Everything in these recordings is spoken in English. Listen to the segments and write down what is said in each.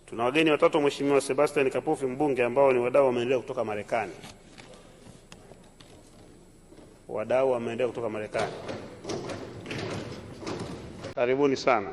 Tuna wageni watatu, Mheshimiwa Sebastian Kapufi mbunge, ambao ni wadau wa maendeleo kutoka Marekani. Wadau wa maendeleo kutoka Marekani, karibuni sana.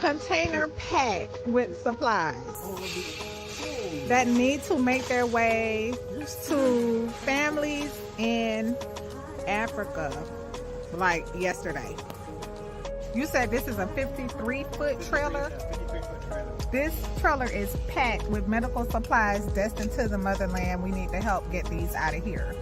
Container packed with supplies that need to make their way to families in Africa like yesterday. You said this is a 53-foot trailer? This trailer is packed with medical supplies destined to the motherland. We need to help get these out of here.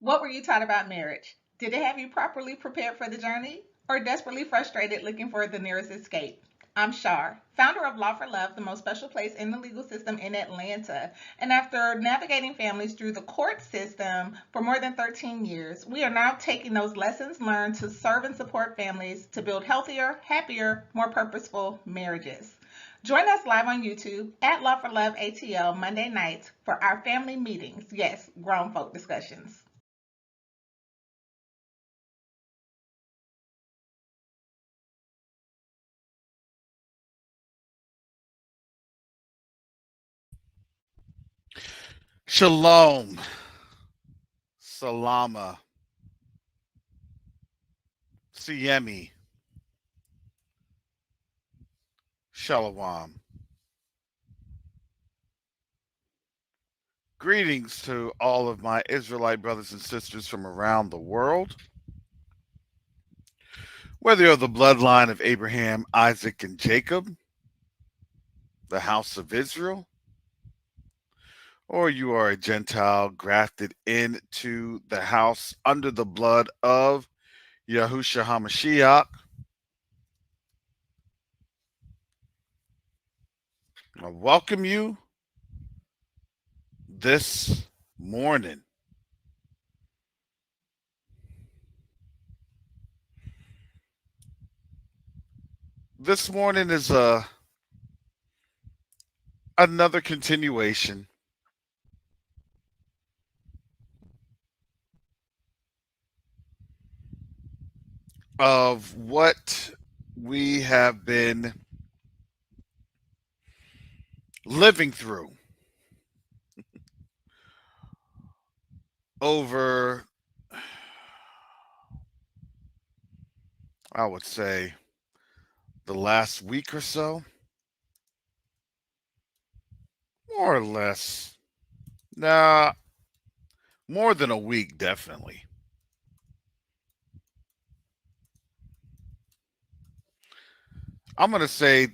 What were you taught about marriage? Did it have you properly prepared for the journey or desperately frustrated looking for the nearest escape? I'm Shar, founder of Law for Love, the most special place in the legal system in Atlanta. And after navigating families through the court system for more than 13 years, we are now taking those lessons learned to serve and support families to build healthier, happier, more purposeful marriages. Join us live on YouTube at Law for Love ATL Monday nights for our family meetings. Yes, grown folk discussions. Shalom, Salama, Siemi, Shalawam. Greetings to all of my Israelite brothers and sisters from around the world. Whether you're the bloodline of Abraham, Isaac, and Jacob, the house of Israel, or you are a Gentile grafted into the house under the blood of Yahushua HaMashiach, I welcome you this morning. This morning is another continuation of what we have been living through over, I would say, the last week or so, more or less. Nah, more than a week, definitely. I'm going to say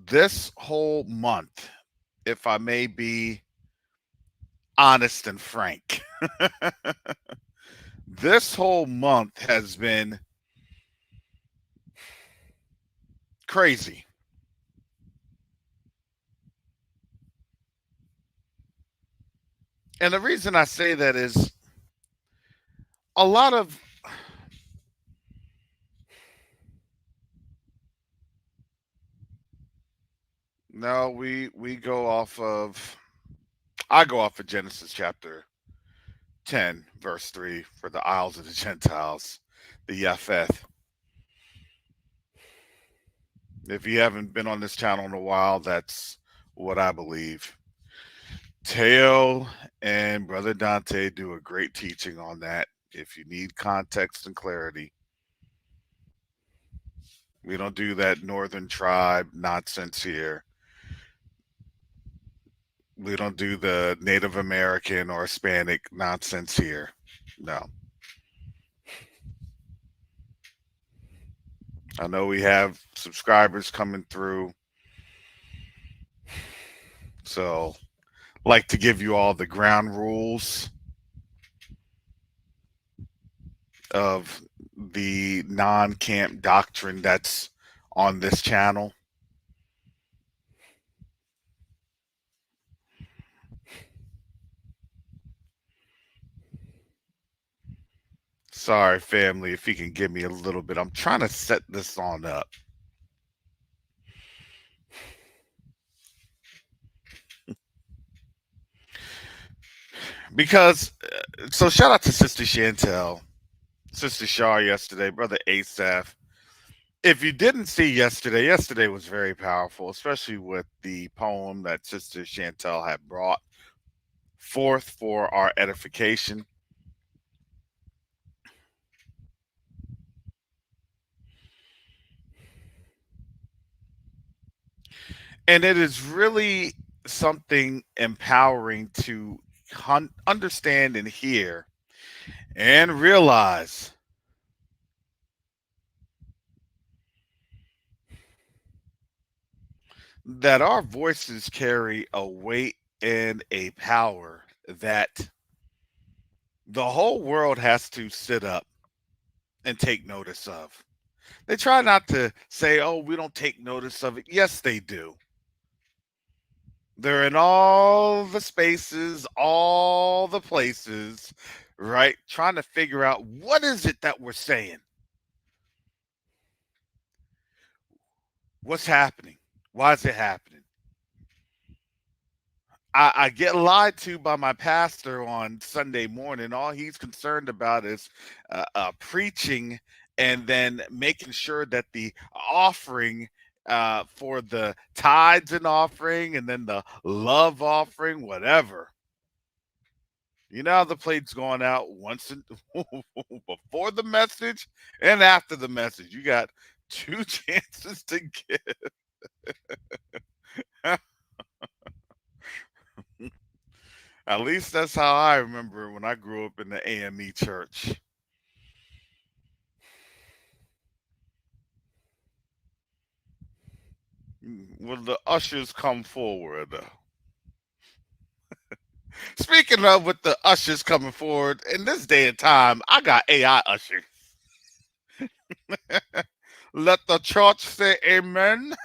this whole month, if I may be honest and frank, this whole month has been crazy. And the reason I say that is a lot of no, we go off of I go off of Genesis chapter 10, verse 3 for the Isles of the Gentiles, the Yapheth. If you haven't been on this channel in a while, that's what I believe. Teo and Brother Dante do a great teaching on that. If you need context and clarity, we don't do that Northern tribe nonsense here. We don't do the Native American or Hispanic nonsense here. No. I know we have subscribers coming through. So, like to give you all the ground rules of the non-camp doctrine that's on this channel. Sorry, family, if you can give me a little bit. I'm trying to set this on up. Because, so shout out to Sister Chantel, Sister Shar yesterday, Brother Asaph. If you didn't see yesterday was very powerful, especially with the poem that Sister Chantel had brought forth for our edification. And it is really something empowering to understand and hear and realize that our voices carry a weight and a power that the whole world has to sit up and take notice of. They try not to say, oh, we don't take notice of it. Yes, they do. They're in all the spaces, all the places, right? Trying to figure out what is it that we're saying? What's happening? Why is it happening? I get lied to by my pastor on Sunday morning. All he's concerned about is preaching and then making sure that the offering for the tithes and offering and then the love offering, whatever, You know how the plate's going out once in, before the message and after the message. You got two chances to give. At least that's how I remember when I grew up in the AME church. Will the ushers come forward? Speaking of with the ushers coming forward, in this day and time, I got AI ushers. Let the church say amen.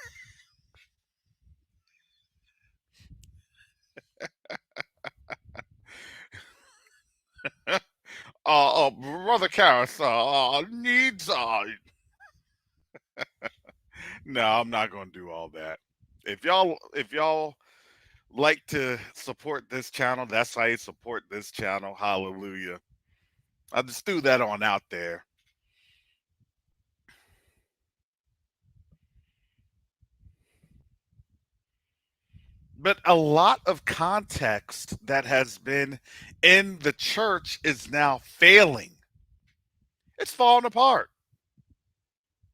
Brother Karras, needs. No, I'm not going to do all that. If y'all like to support this channel, that's how you support this channel. Hallelujah. I just threw that on out there. But a lot of context that has been in the church is now failing. It's falling apart.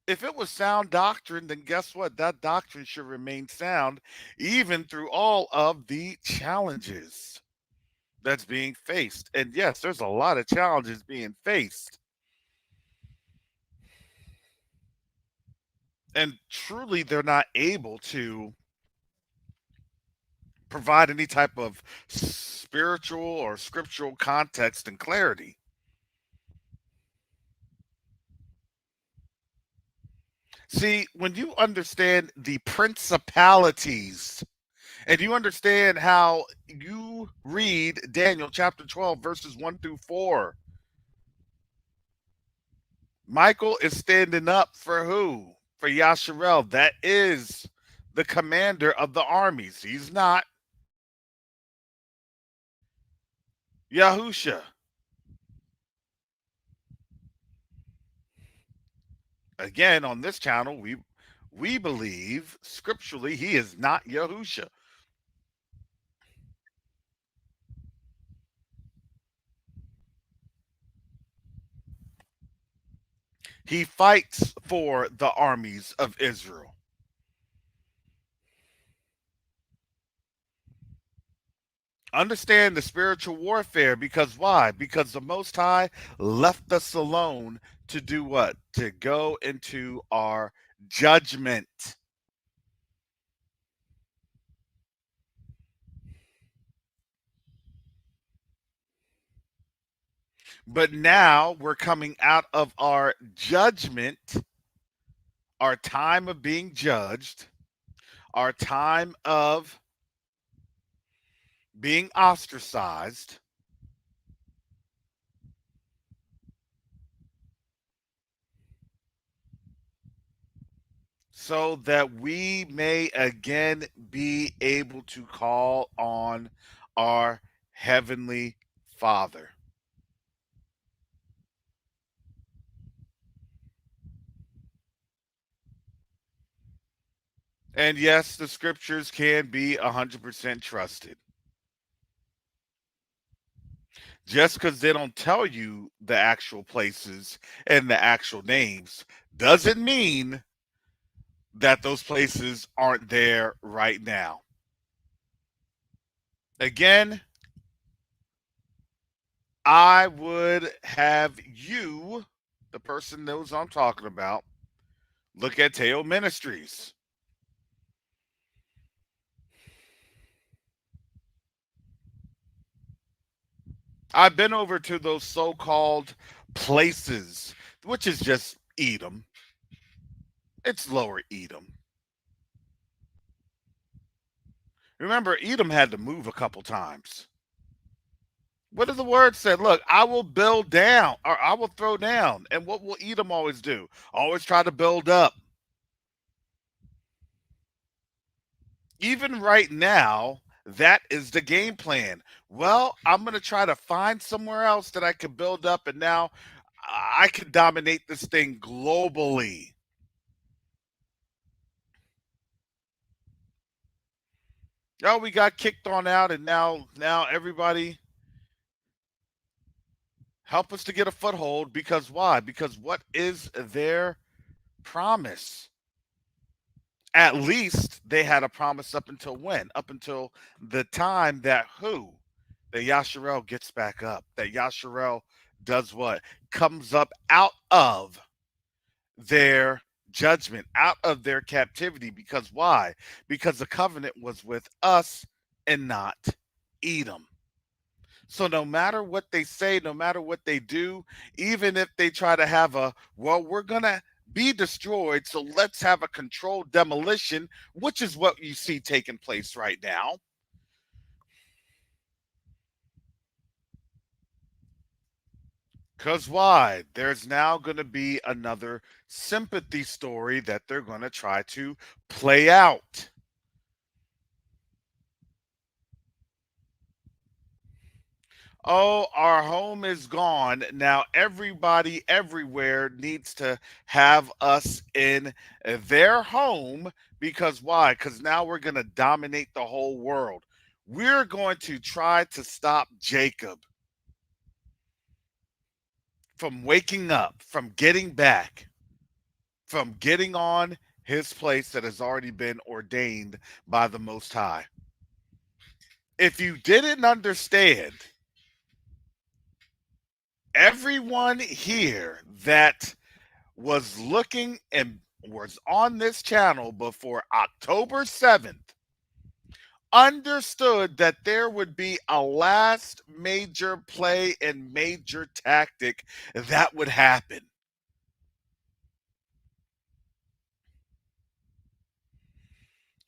If it was sound doctrine, then guess what? That doctrine should remain sound even through all of the challenges that's being faced. And yes, there's a lot of challenges being faced. And truly, they're not able to provide any type of spiritual or scriptural context and clarity. See, when you understand the principalities and you understand how you read Daniel chapter 12, verses 1 through 4, Michael is standing up for who? For Yasharel. That is the commander of the armies. He's not Yahusha. Again, on this channel, we believe scripturally he is not Yahusha. He fights for the armies of Israel. Understand the spiritual warfare because why? Because the Most High left us alone to do what? To go into our judgment. But now we're coming out of our judgment, our time of being judged, our time of being ostracized, so that we may again be able to call on our Heavenly Father. And yes, the scriptures can be 100% trusted. Just because they don't tell you the actual places and the actual names doesn't mean that those places aren't there right now. Again, I would have you, the person knows I'm talking about, look at Teo Ministries. I've been over to those so-called places, which is just Edom. It's lower Edom. Remember, Edom had to move a couple times. What does the word say? Look, I will build down or I will throw down. And what will Edom always do? Always try to build up. Even right now, that is the game plan. Well, I'm going to try to find somewhere else that I can build up, and now I can dominate this thing globally. Oh, we got kicked on out, and now everybody Help us to get a foothold, because why? Because what is their promise? At least they had a promise up until when? Up until the time that who? That Yasharel gets back up. That Yasharel does what? Comes up out of their judgment, out of their captivity. Because why? Because the covenant was with us and not Edom. So no matter what they say, no matter what they do, even if they try to have a, well, we're going to be destroyed, so let's have a controlled demolition, which is what you see taking place right now. Because why? There's now going to be another sympathy story that they're going to try to play out. Oh, our home is gone. Now everybody everywhere needs to have us in their home, because why? Because now we're going to dominate the whole world. We're going to try to stop Jacob from waking up, from getting back, from getting on his place that has already been ordained by the Most High. If you didn't understand, everyone here that was looking and was on this channel before October 7th understood that there would be a last major play and major tactic that would happen.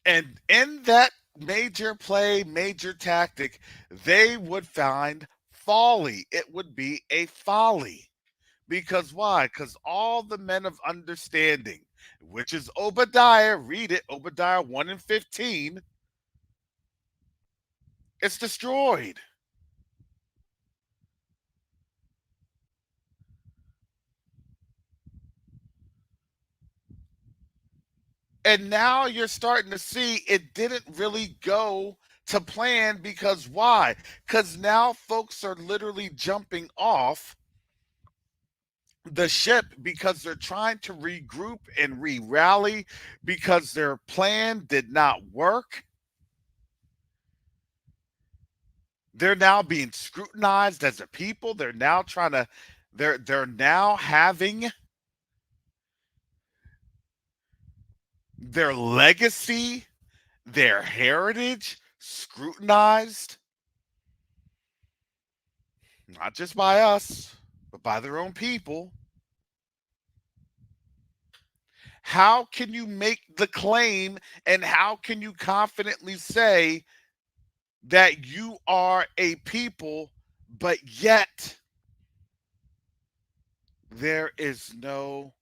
And in that major play, major tactic, they would find folly. It would be a folly. Because why? Because all the men of understanding, which is Obadiah, read it, Obadiah 1 and 15, it's destroyed. And now you're starting to see it didn't really go to plan, because why? Because now folks are literally jumping off the ship because they're trying to regroup and re-rally because their plan did not work. They're now being scrutinized as a people. They're now trying to, they're now having their legacy, their heritage scrutinized, not just by us, but by their own people. How can you make the claim, and how can you confidently say that you are a people, but yet there is no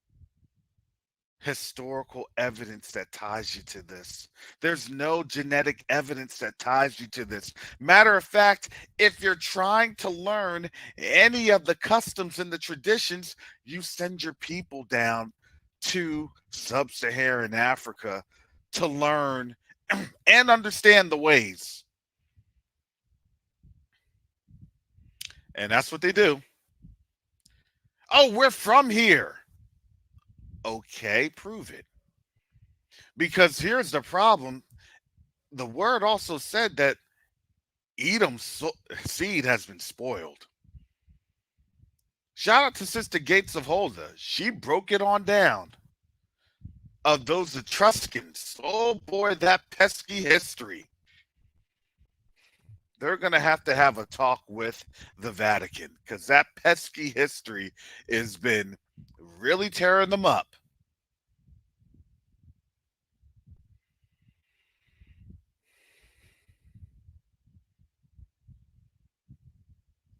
historical evidence that ties you to this? There's no genetic evidence that ties you to this. Matter of fact, if you're trying to learn any of the customs and the traditions, you send your people down to sub-Saharan Africa to learn and understand the ways. And that's what they do. Oh, we're from here. Okay, prove it. Because here's the problem. The word also said that Edom's seed has been spoiled. Shout out to Sister Gates of Holda. She broke it on down. Of those Etruscans. Oh boy, that pesky history. They're going to have a talk with the Vatican, because that pesky history has been really tearing them up.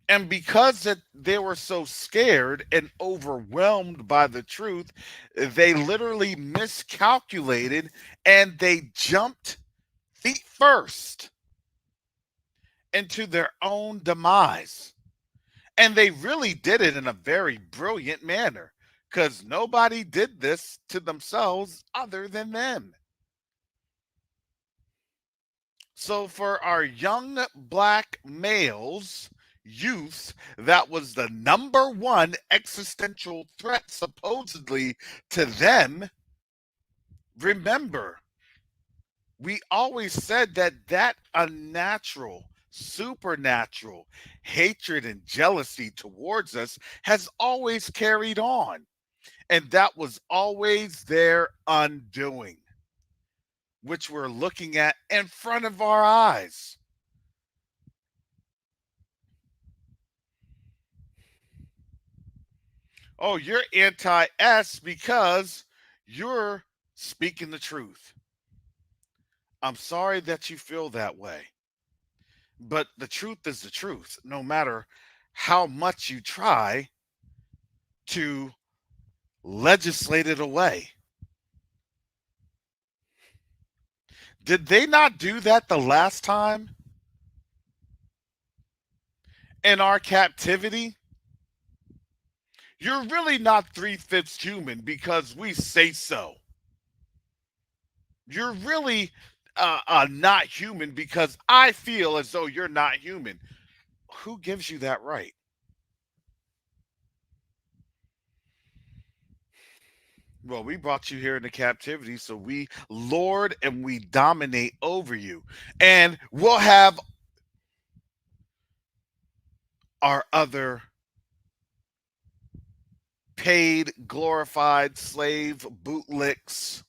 And because they were so scared and overwhelmed by the truth, they literally miscalculated and they jumped feet first into their own demise. And they really did it in a very brilliant manner, because nobody did this to themselves other than them. So for our young black males, youth that was the number one existential threat supposedly to them. Remember, we always said that that unnatural, supernatural hatred and jealousy towards us has always carried on. And that was always their undoing, which we're looking at in front of our eyes. Oh, you're anti S because you're speaking the truth. I'm sorry that you feel that way, but the truth is the truth, no matter how much you try to legislate it away. Did they not do that the last time in our captivity? You're really not three-fifths human because we say so. You're really not human because I feel as though you're not human. Who gives you that right? Well, we brought you here into captivity, so we lord and we dominate over you. And we'll have our other paid, glorified slave bootlicks,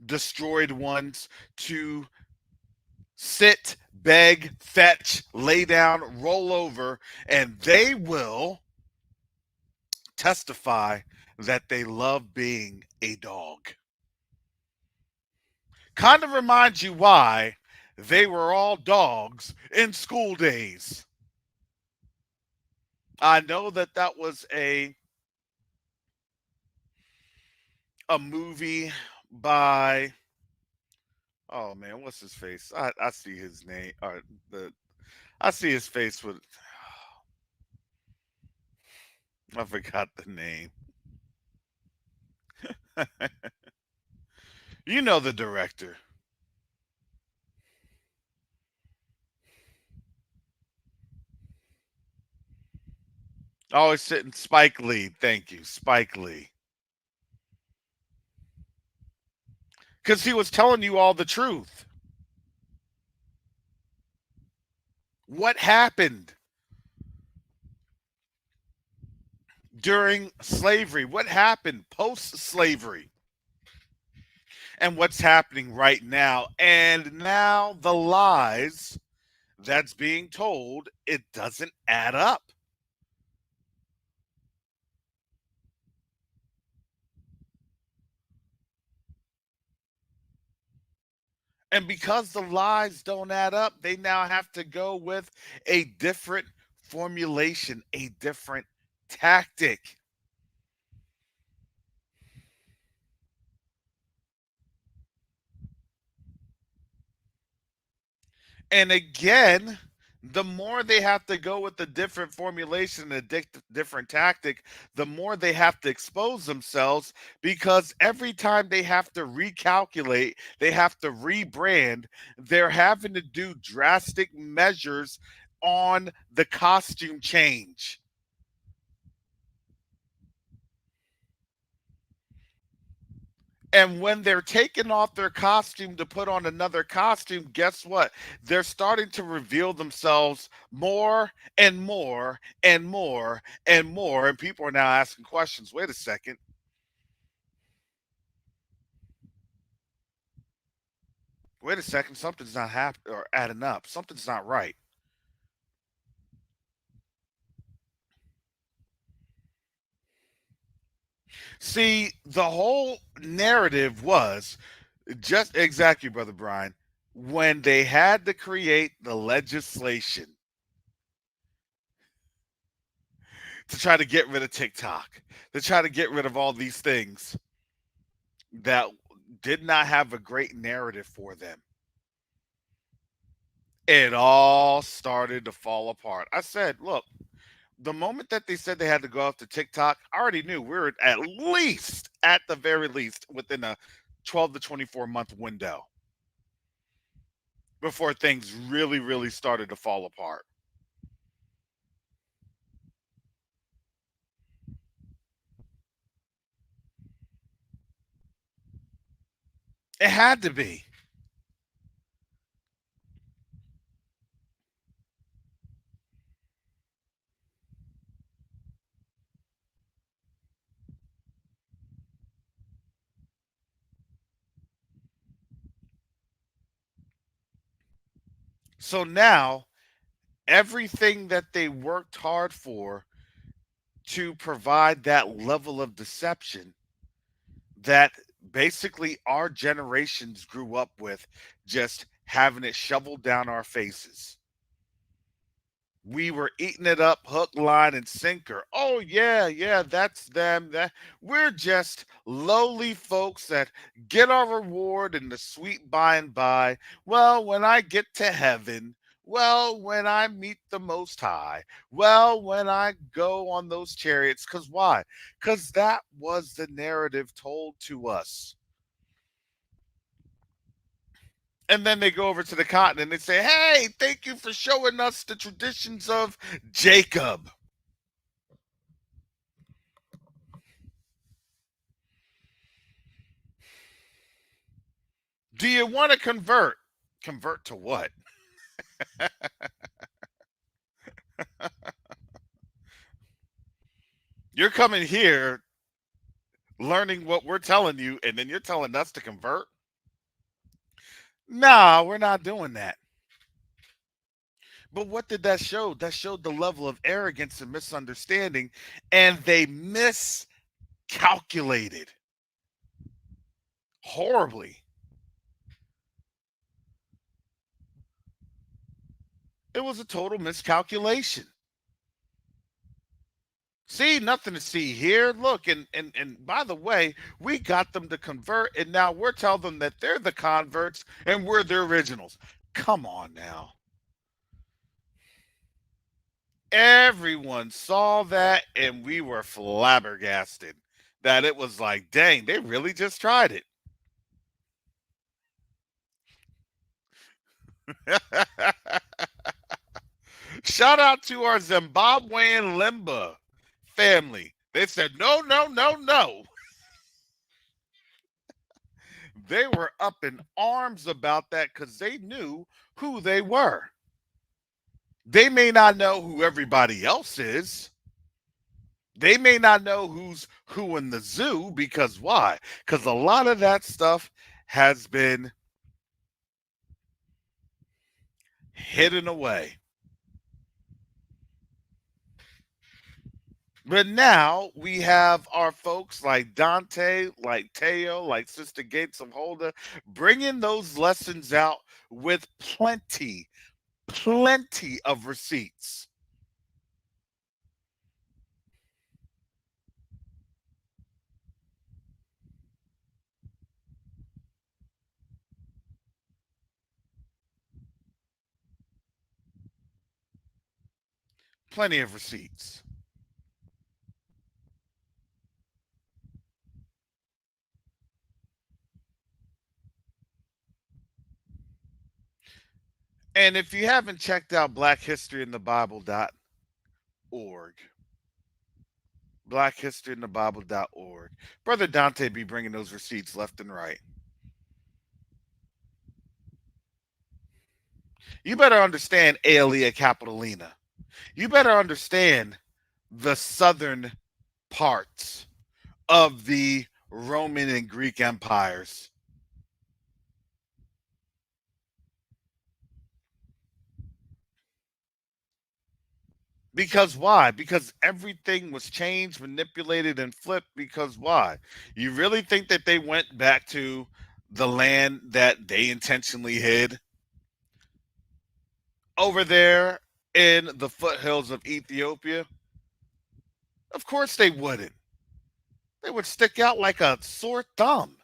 destroyed ones to sit, beg, fetch, lay down, roll over, and they will testify that they love being a dog. Kind of reminds you why they were all dogs in school days. I know that that was a movie by, oh man, what's his face? I see his name or the I see his face with, I forgot the name. You know the director. Always sitting Spike Lee. Thank you, Spike Lee. Because he was telling you all the truth. What happened during slavery? What happened post slavery? And what's happening right now? And now the lies that's being told, it doesn't add up. And because the lies don't add up, they now have to go with a different formulation, a different tactic. And again, the more they have to go with the different formulation, a different tactic, the more they have to expose themselves because every time they have to recalculate, they have to rebrand, they're having to do drastic measures on the costume change. And when they're taking off their costume to put on another costume, guess what? They're starting to reveal themselves more and more and more and more. And people are now asking questions. Wait a second. Wait a second. Something's not happening or adding up. Something's not right. See, the whole narrative was just exactly, Brother Brian, when they had to create the legislation to try to get rid of TikTok, to try to get rid of all these things that did not have a great narrative for them. It all started to fall apart. I said, look, the moment that they said they had to go off to TikTok, I already knew we were at least, at the very least, within a 12 to 24-month window before things really, really started to fall apart. It had to be. So now everything that they worked hard for to provide that level of deception that basically our generations grew up with, just having it shoveled down our faces. We were eating it up hook, line, and sinker. Oh yeah, yeah, that's them. That we're just lowly folks that get our reward in the sweet by and by. Well, when I get to heaven, well, when I meet the most high, well, when I go on those chariots, because why? Because that was the narrative told to us. And then they go over to the continent and they say, hey, thank you for showing us the traditions of Jacob. Do you want to convert? Convert to what? You're coming here learning what we're telling you, and then you're telling us to convert? No, we're not doing that. But what did that show? That showed the level of arrogance and misunderstanding, and they miscalculated horribly. It was a total miscalculation. See, nothing to see here. Look, and by the way, we got them to convert, and now we're telling them that they're the converts and we're the originals. Come on now. Everyone saw that, and we were flabbergasted that it was like, dang, they really just tried it. Shout out to our Zimbabwean Limba family. They said, no, no, no, no. They were up in arms about that because they knew who they were. They may not know who everybody else is. They may not know who's who in the zoo, because why? Because a lot of that stuff has been hidden away. But now we have our folks like Dante, like Teo, like Sister Gates of Holder, bringing those lessons out with plenty, plenty of receipts. Plenty of receipts. And if you haven't checked out blackhistoryinthebible.org, blackhistoryinthebible.org, Brother Dante be bringing those receipts left and right. You better understand Aelia Capitolina. You better understand the southern parts of the Roman and Greek empires. Because why? Because everything was changed, manipulated, and flipped. Because why? You really think that they went back to the land that they intentionally hid over there in the foothills of Ethiopia? Of course they wouldn't. They would stick out like a sore thumb.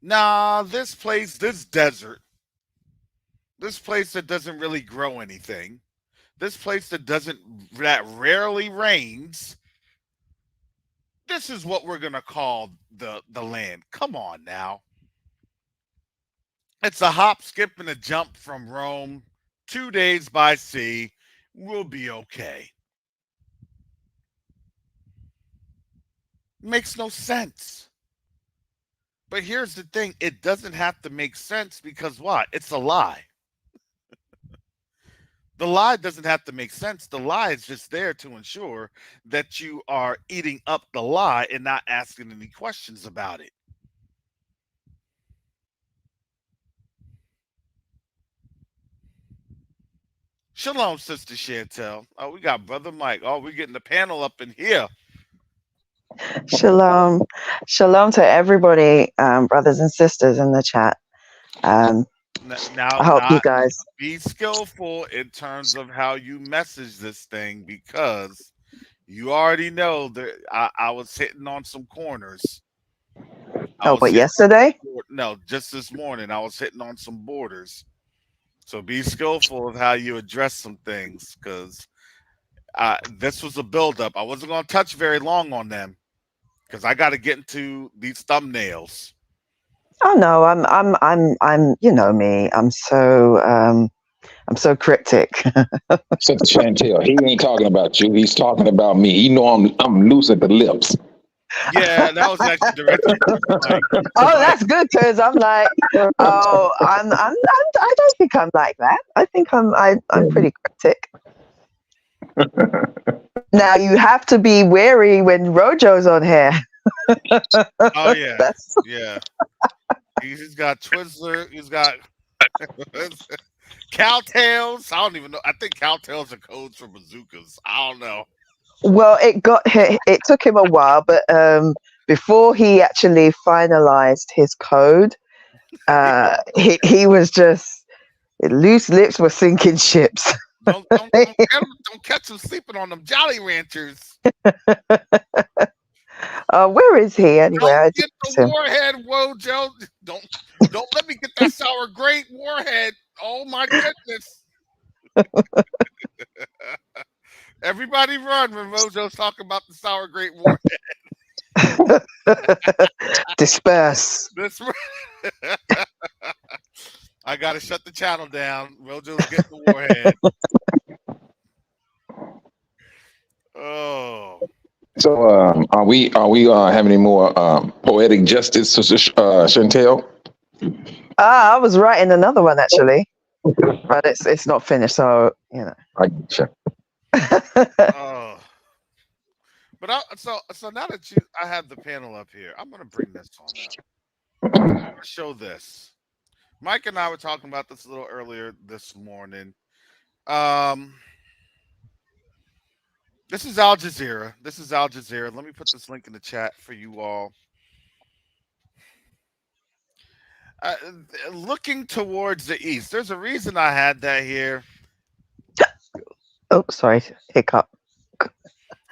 Nah, this place, this desert, this place that doesn't really grow anything, this place that rarely rains, this is what we're gonna call the land. Come on now. It's a hop, skip, and a jump from Rome. 2 days by sea. We'll be okay. Makes no sense. But here's the thing, it doesn't have to make sense because what? It's a lie. The lie doesn't have to make sense. The lie is just there to ensure that you are eating up the lie and not asking any questions about it. Shalom, Sister Chantel. Oh, we got Brother Mike. Oh, we're getting the panel up in here. Shalom. Shalom to everybody, brothers and sisters in the chat. Now, I hope you guys... be skillful in terms of how you message this thing, because you already know that I was hitting on some corners. Yesterday? No, just this morning I was hitting on some borders. So be skillful of how you address some things, because this was a buildup. I wasn't going to touch very long on them because I got to get into these thumbnails. Oh no, I'm you know me. I'm so cryptic. Sister Chantel, he ain't talking about you. He's talking about me. You know I'm loose at the lips. Yeah, that was actually directed. Oh, that's good, because I'm like, oh, I don't think I'm like that. I think I'm pretty cryptic. Now you have to be wary when Rojo's on here. Oh yeah, yeah. He's got Twizzler. He's got Cowtails. I don't even know. I think Cowtails are codes for bazookas. I don't know. Well, it took him a while, but before he actually finalized his code, he was just loose lips were sinking ships. Don't catch him sleeping on them Jolly Ranchers. Where is he anyway? Don't get the warhead, Wojo. Don't let me get that sour grape warhead. Oh my goodness. Everybody run when Wojo's talking about the sour grape warhead. Disperse. I gotta shut the channel down. Wojo's getting the warhead. Oh. So are we having any more poetic justice, Chantel? I was writing another one actually, but it's not finished, so you know. I gotcha. But so now that I have the panel up here, I'm gonna bring this on up. I'm gonna show this. Mike and I were talking about this a little earlier this morning. This is Al Jazeera. Let me put this link in the chat for you all. Looking towards the east. There's a reason I had that here. Oh, sorry, hiccup.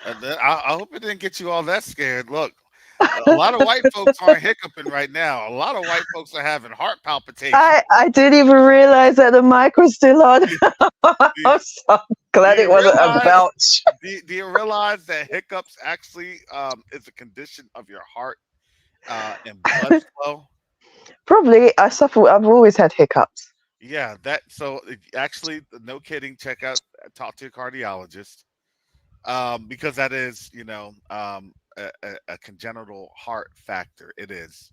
I hope it didn't get you all that scared. Look, a lot of white folks aren't hiccuping right now. A lot of white folks are having heart palpitations. I didn't even realize that the mic was still on. I'm so glad it wasn't a belch. Do you realize that hiccups actually is a condition of your heart and blood flow? Probably. I've always had hiccups. Yeah, so actually, no kidding, talk to a cardiologist. Because that is, a congenital heart factor. It is.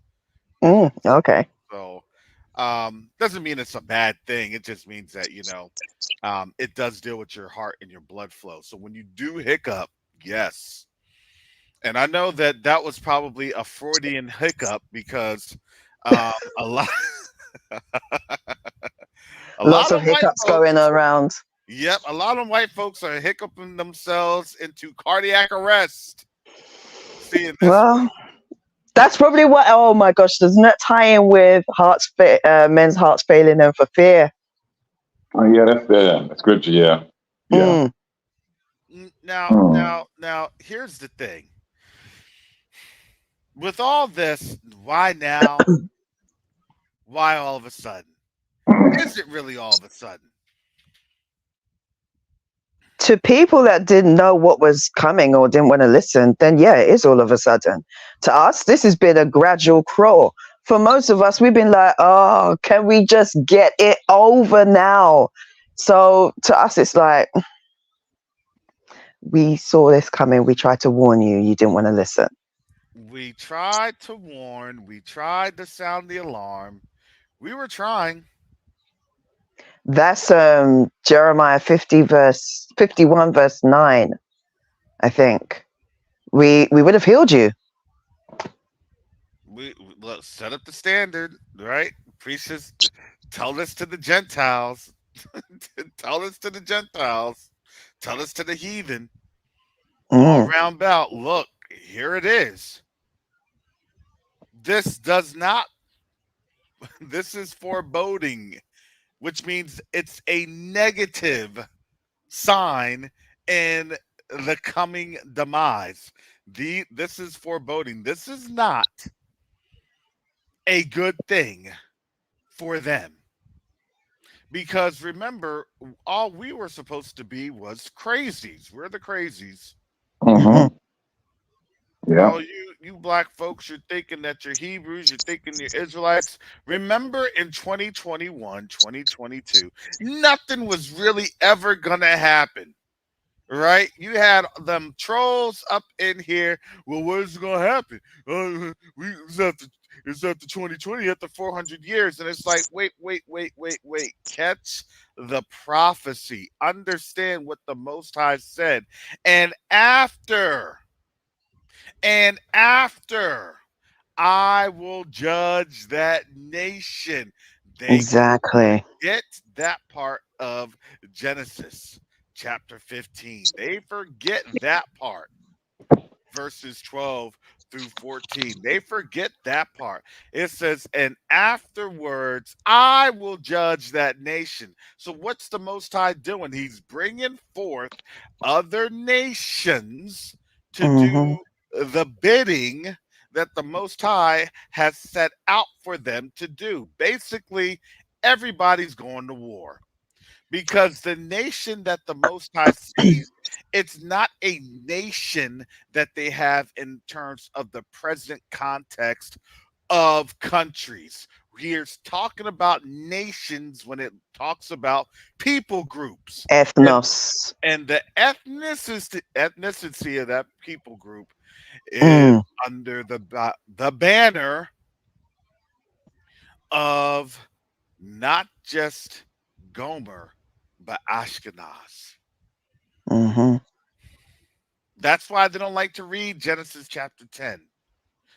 Okay. So, doesn't mean it's a bad thing. It just means that, it does deal with your heart and your blood flow. So when you do hiccup, yes. And I know that was probably a Freudian hiccup because a lot Lots of hiccups going around. Yep, a lot of white folks are hiccuping themselves into cardiac arrest. Well, that's probably what. Oh my gosh, doesn't that tie in with men's hearts failing them for fear? Oh yeah, that's scripture. Yeah. Yeah. Now, here's the thing. With all this, why now? Why all of a sudden? Is it really all of a sudden? To people that didn't know what was coming or didn't want to listen, then yeah, it is all of a sudden. To us, this has been a gradual crawl. For most of us, we've been like, oh, can we just get it over now? So to us, it's like, we saw this coming. We tried to warn you. You didn't want to listen. We tried to warn, we tried to sound the alarm. We were trying. That's Jeremiah 51 verse 9, I think. We would have healed you. We look, set up the standard, right? Priests tell this to the Gentiles. Tell this to the Gentiles. Tell this to the heathen. All Mm, round about. Look, here it is. This does not. This is foreboding, which means it's a negative sign in the coming demise. This is foreboding. This is not a good thing for them. Because remember, all we were supposed to be was crazies. We're the crazies. mm-hmm. Yeah. All you black folks, you're thinking that you're Hebrews, you're thinking you're Israelites. Remember in 2021, 2022, nothing was really ever gonna happen. Right? You had them trolls up in here. Well, what is going to happen? It's after 2020, after 400 years. And it's like, wait. Catch the prophecy. Understand what the Most High said. And after, I will judge that nation. They Exactly. forget that part of Genesis chapter 15. They forget that part, verses 12 through 14. They forget that part. It says, and afterwards I will judge that nation. So what's the Most High doing? He's bringing forth other nations to Mm-hmm. do the bidding that the Most High has set out for them to do. Basically, everybody's going to war because the nation that the Most High sees, it's not a nation that they have in terms of the present context of countries. We're talking about nations when it talks about people groups. And Ethnos. and the ethnicity of that people group is Mm, under the banner of not just Gomer, but Ashkenaz. mm-hmm. That's why they don't like to read Genesis chapter 10.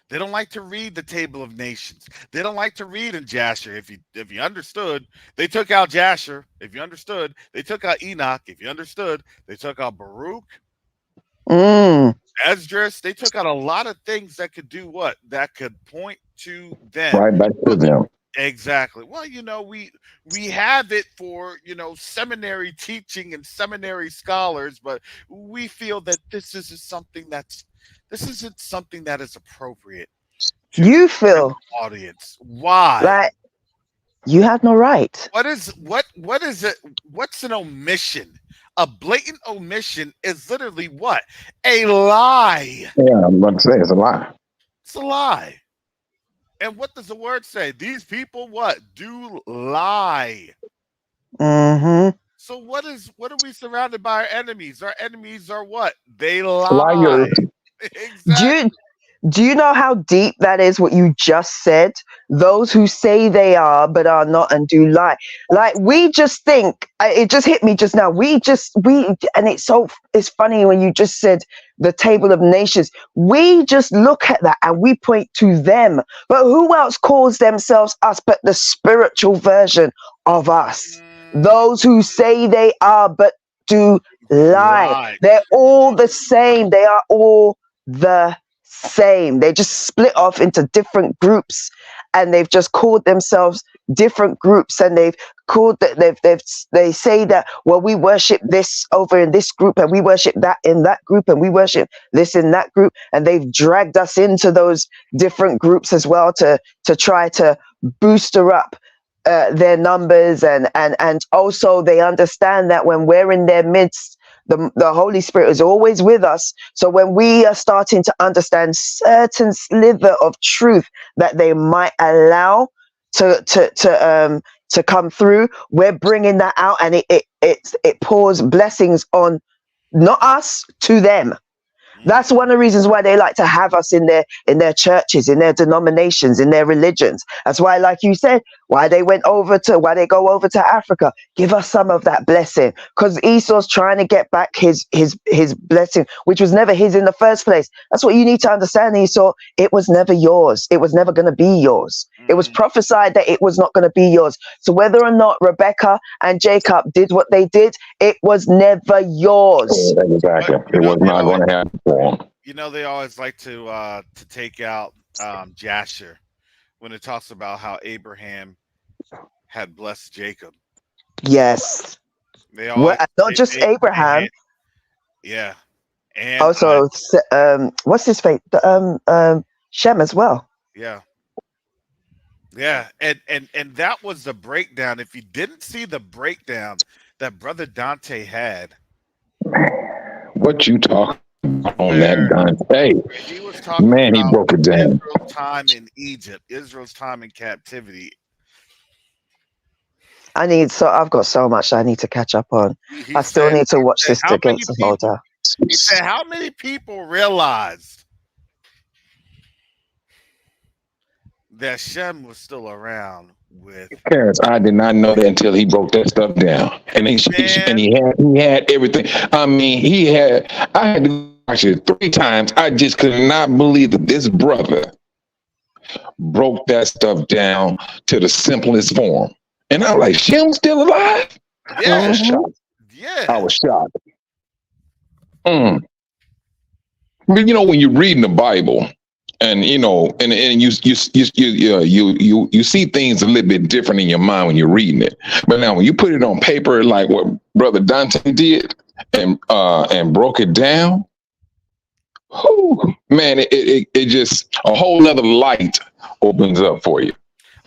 They don't like to read the Table of Nations. They don't like to read in Jasher. If you understood, they took out Jasher. If you understood, they took out Enoch. If you understood, they took out Baruch, Mm, Esdras. They took out a lot of things that could do what? That could point to them. Right back to them. Exactly. Well, we have it for seminary teaching and seminary scholars, but we feel that this isn't something that is appropriate to the you feel general audience. Why? like you had no right. What is it? What's an omission? A blatant omission is literally what? A lie. Yeah, I'm about to say it's a lie. It's a lie. And what does the word say? These people what? Do lie. Mm-hmm. So what are we surrounded by our enemies? Our enemies are what? They lie. Liars. Exactly. Do you know how deep that is, what you just said? Those who say they are but are not and do lie. Like, we just think, it just hit me just now. And it's funny when you just said the Table of Nations. We just look at that and we point to them. But who else calls themselves us but the spiritual version of us? Those who say they are but do lie. They're all the same. They are all the same. They just split off into different groups, and they've just called themselves different groups, and they say that, well, we worship this over in this group, and we worship that in that group, and we worship this in that group, and they've dragged us into those different groups as well to try to booster up their numbers, and also they understand that when we're in their midst, the Holy Spirit is always with us. So when we are starting to understand certain slither of truth that they might allow to come through, we're bringing that out, and it pours blessings on not us, to them. That's one of the reasons why they like to have us in their churches, in their denominations, in their religions. That's why, like you said, why they go over to Africa. Give us some of that blessing, because Esau's trying to get back his blessing, which was never his in the first place. That's what you need to understand, Esau. It was never yours. It was never going to be yours. It was prophesied that it was not going to be yours. So whether or not Rebecca and Jacob did what they did, it was never yours. Exactly. It was not going to happen for them. You know, they always like to take out Jasher when it talks about how Abraham had blessed Jacob. Yes. They always, not just Abraham. Yeah. And also, what's his fate? Shem as well. Yeah. Yeah. And that was the breakdown. If you didn't see the breakdown that Brother Dante had. What you talking on that Dante? He was talking Man, he about broke it down. Israel's time in Egypt, Israel's time in captivity. I've got so much I need to catch up on. I still need to watch this against the holder. He said, how many people realized that Shem was still around with Parents? I did not know that until he broke that stuff down. And he had everything. I mean, I had to watch it 3 times. I just could not believe that this brother broke that stuff down to the simplest form. And I'm like, Shem's still alive? Yeah. I was shocked. Yeah. I was shocked. But when you're reading the Bible, and and you see things a little bit different in your mind when you're reading it. But now when you put it on paper, like what Brother Dante did, and broke it down, man, it just a whole nother light opens up for you.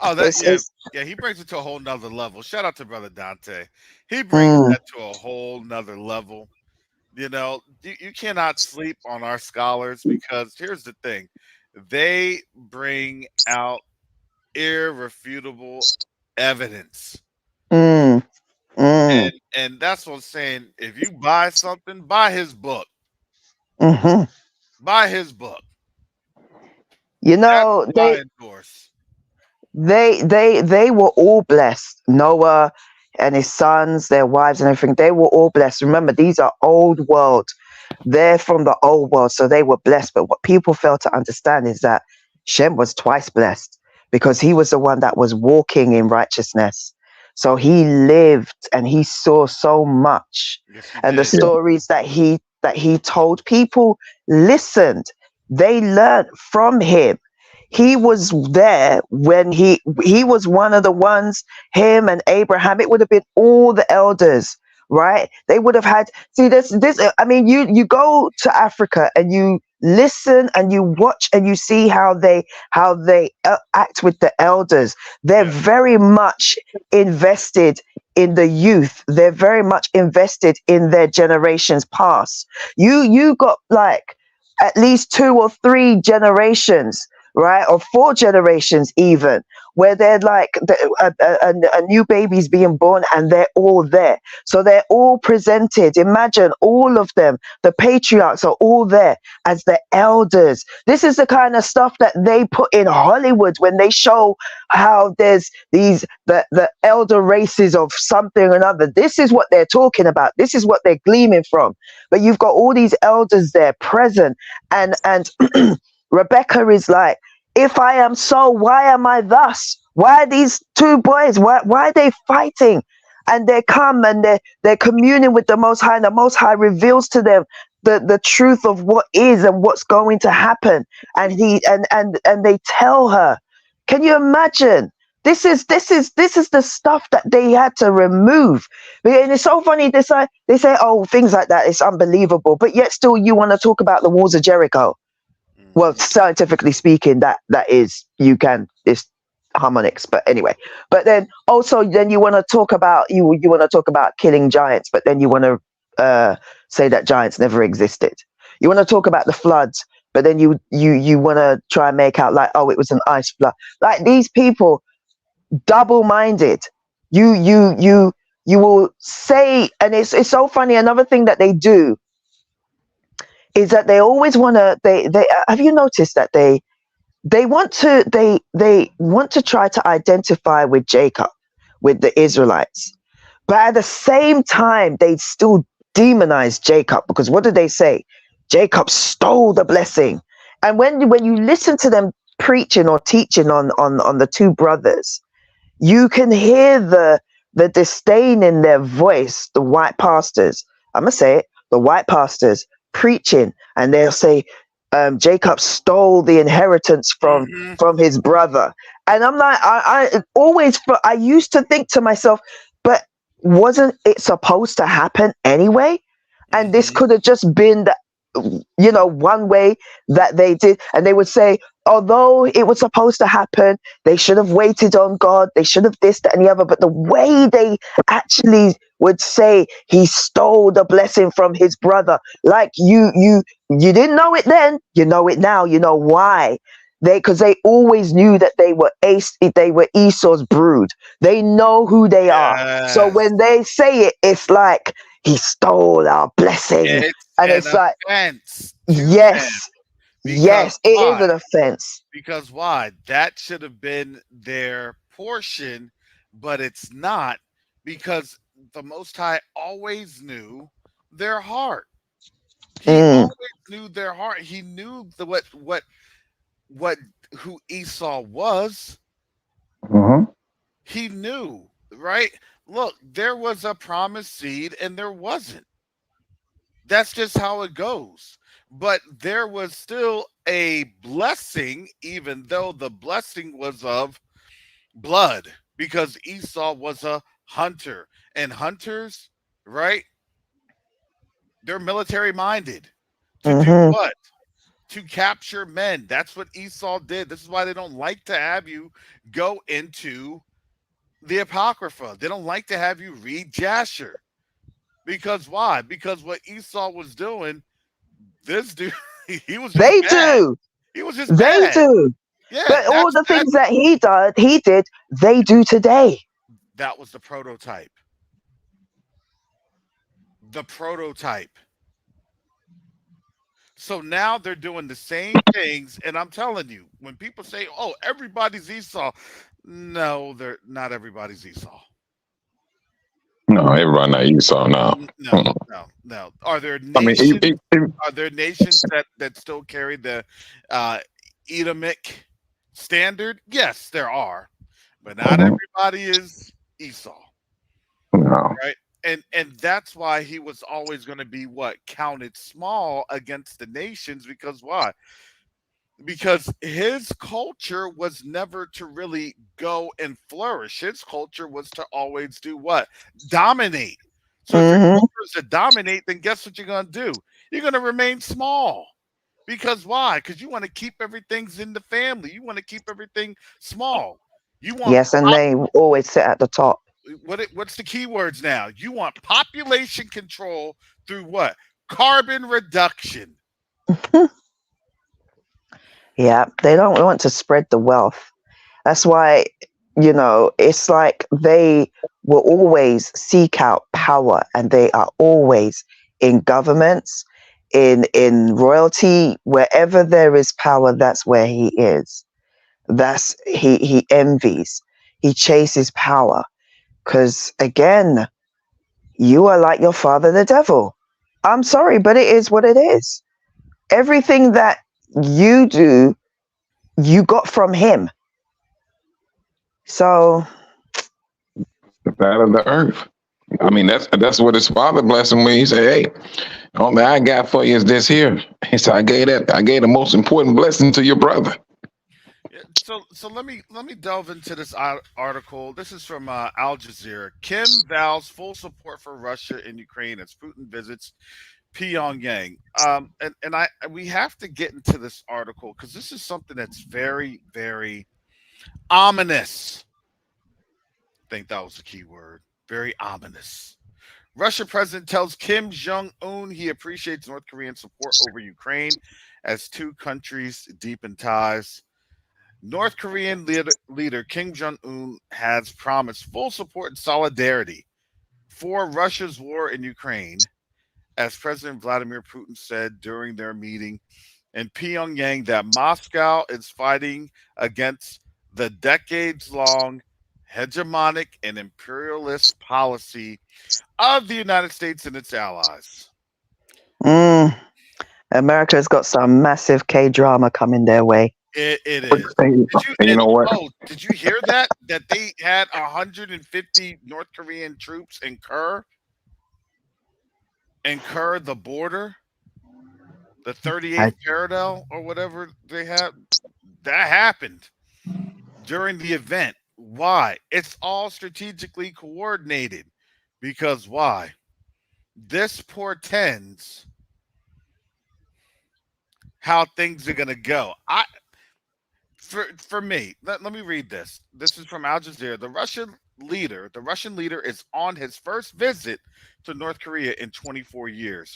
Oh, he brings it to a whole nother level. Shout out to Brother Dante. He brings that to a whole nother level. You cannot sleep on our scholars, because here's the thing. They bring out irrefutable evidence. And that's what I'm saying. If you buy something, buy his book. Buy his book. They were all blessed. Noah and his sons, their wives and everything, they were all blessed. Remember, these are old world. They're from the old world, so they were blessed. But what people fail to understand is that Shem was twice blessed, because he was the one that was walking in righteousness. So he lived and he saw so much. And the stories that he told, people listened. They learned from him. He was there when he was one of the ones, him and Abraham. It would have been all the elders, right? They would have had, this, I mean, you go to Africa and you listen and you watch and you see how they act with the elders. They're very much invested in the youth. They're very much invested in their generations past. You got like at least 2 or 3 generations, right? Or 4 generations even, where they're like a new baby's being born and they're all there. So they're all presented. Imagine all of them. The patriarchs are all there as the elders. This is the kind of stuff that they put in Hollywood when they show how there's the elder races of something or another. This is what they're talking about. This is what they're gleaming from. But you've got all these elders there present, and Rebecca is like, if I am so, why am I thus? Why are these 2 boys? Why are they fighting? And they come and they're communing with the Most High, and the Most High reveals to them the truth of what is and what's going to happen. And they tell her. Can you imagine? This is the stuff that they had to remove. And it's so funny. They say, oh, things like that, it's unbelievable. But yet still you want to talk about the walls of Jericho. Well, scientifically speaking, it's harmonics, but anyway. But then also, then you want to talk about you want to talk about killing giants, but then you want to say that giants never existed. You want to talk about the floods, but then you want to try and make out like, oh, it was an ice flood. Like, these people, double-minded. You will say, and it's so funny. Another thing that they do is that they always want to. They have you noticed that they want to they want to try to identify with Jacob, with the Israelites, but at the same time they still demonize Jacob, because what do they say? Jacob stole the blessing. And when you listen to them preaching or teaching on the two brothers, you can hear the disdain in their voice. The white pastors, I'm gonna say it, the white pastors preaching, and they'll say, Jacob stole the inheritance Mm-hmm. from his brother. And I'm like, I used to think to myself, but wasn't it supposed to happen anyway? And this Mm-hmm. could have just been the, one way that they did. And they would say, although it was supposed to happen, they should have waited on God, they should have this, that, and the other. But the way they actually would say he stole the blessing from his brother, like you didn't know it then, you know it now. You know why? Because they always knew that they were Esau's brood. They know who they are. So Yes. when they say it, it's like he stole our blessing. It's And an it's like, offense to them. yes, Because yes, it is why? an offense. Because why? That should have been their portion, but it's not, because the Most High always knew their heart. He Mm, always knew their heart. He knew what who Esau was. Mhm. He knew, right? Look, there was a promised seed and there wasn't. That's just how it goes. But there was still a blessing, even though the blessing was of blood, because Esau was a hunter. And hunters, right? They're military minded. To do hmm what? To capture men. That's what Esau did. This is why they don't like to have you go into the Apocrypha. They don't like to have you read Jasher. Because why? Because what Esau was doing, this dude, he was just They bad. do. He was just They bad. do. Yeah, But all the things that he did, they do today. that was the prototype. The prototype. So now they're doing the same things, and I'm telling you, when people say, "Oh, everybody's Esau," no, they're not. Everybody's Esau. No, everybody not Esau now. No, no, no. Are there I mean, nations? Are there nations that still carry the uh, Edomic standard? Yes, there are, but not mhm, everybody is Esau, no. right? And that's why he was always going to be what counted small against the nations, because why? Because his culture was never to really go and flourish. His culture was to always do what? Dominate. So if your hmm culture is to dominate, then guess what you're going to do? You're going to remain small. Because why? Because you want to keep everything's in the family. You want to keep everything small. You want Yes, and they always sit at the top. what's the keywords now? You want population control through what? Carbon reduction. Yeah, they don't want to spread the wealth. That's why, it's like they will always seek out power, and they are always in governments, in royalty. Wherever there is power, that's where he is. That's he envies. He chases power. Because again, you are like your father, the devil. I'm sorry, but it is what it is. Everything that you do, you got from him. So, The fat of the earth. I mean, that's what his father blessed him with. He said, "Hey, only I got for you is this here." He said, I gave the most important blessing to your brother." Yeah, so let me delve into this article. This is from Al Jazeera. Kim vows full support for Russia and Ukraine as Putin visits Pyongyang. And I we have to get into this article because this is something that's very very ominous. I think that was the key word. Very ominous. Russia president tells Kim Jong Un he appreciates North Korean support over Ukraine as two countries deepen ties. North Korean leader Kim Jong Un has promised full support and solidarity for Russia's war in Ukraine as President Vladimir Putin said during their meeting in Pyongyang, that Moscow is fighting against the decades long hegemonic and imperialist policy of the United States and its allies. America's got some massive K-drama coming their way. It But, is. and you know what? Did you hear that? That they had 150 North Korean troops incur the border, the 38th parallel or whatever they had. That happened during the event. Why? It's all strategically coordinated. Because why? This portends how things are gonna go. For me, let me read this. This is from Al Jazeera. The Russian leader is on his first visit to North Korea in 24 years,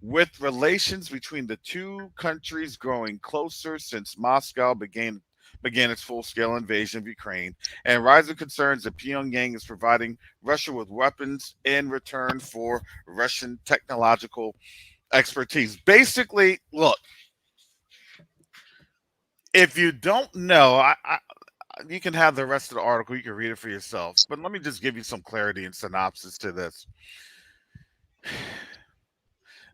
with relations between the two countries growing closer since Moscow began its full-scale invasion of Ukraine, and rising concerns that Pyongyang is providing Russia with weapons in return for Russian technological expertise. Basically, look, if you don't know, you can have the rest of the article. You can read it for yourself. But let me just give you some clarity and synopsis to this.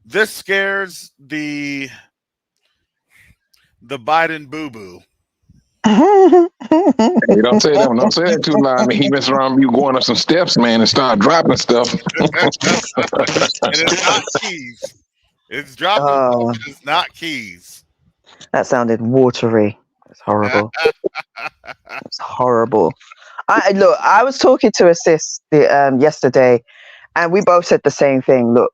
This scares the Biden boo-boo. Hey, don't say that. Don't say that too loud. I mean, he messed around with you going up some steps, man, and start dropping stuff. And it's not keys. It's dropping stuff. It's not keys. That sounded watery. It's horrible. It's horrible. I was talking to a sis yesterday, and we both said the same thing. Look,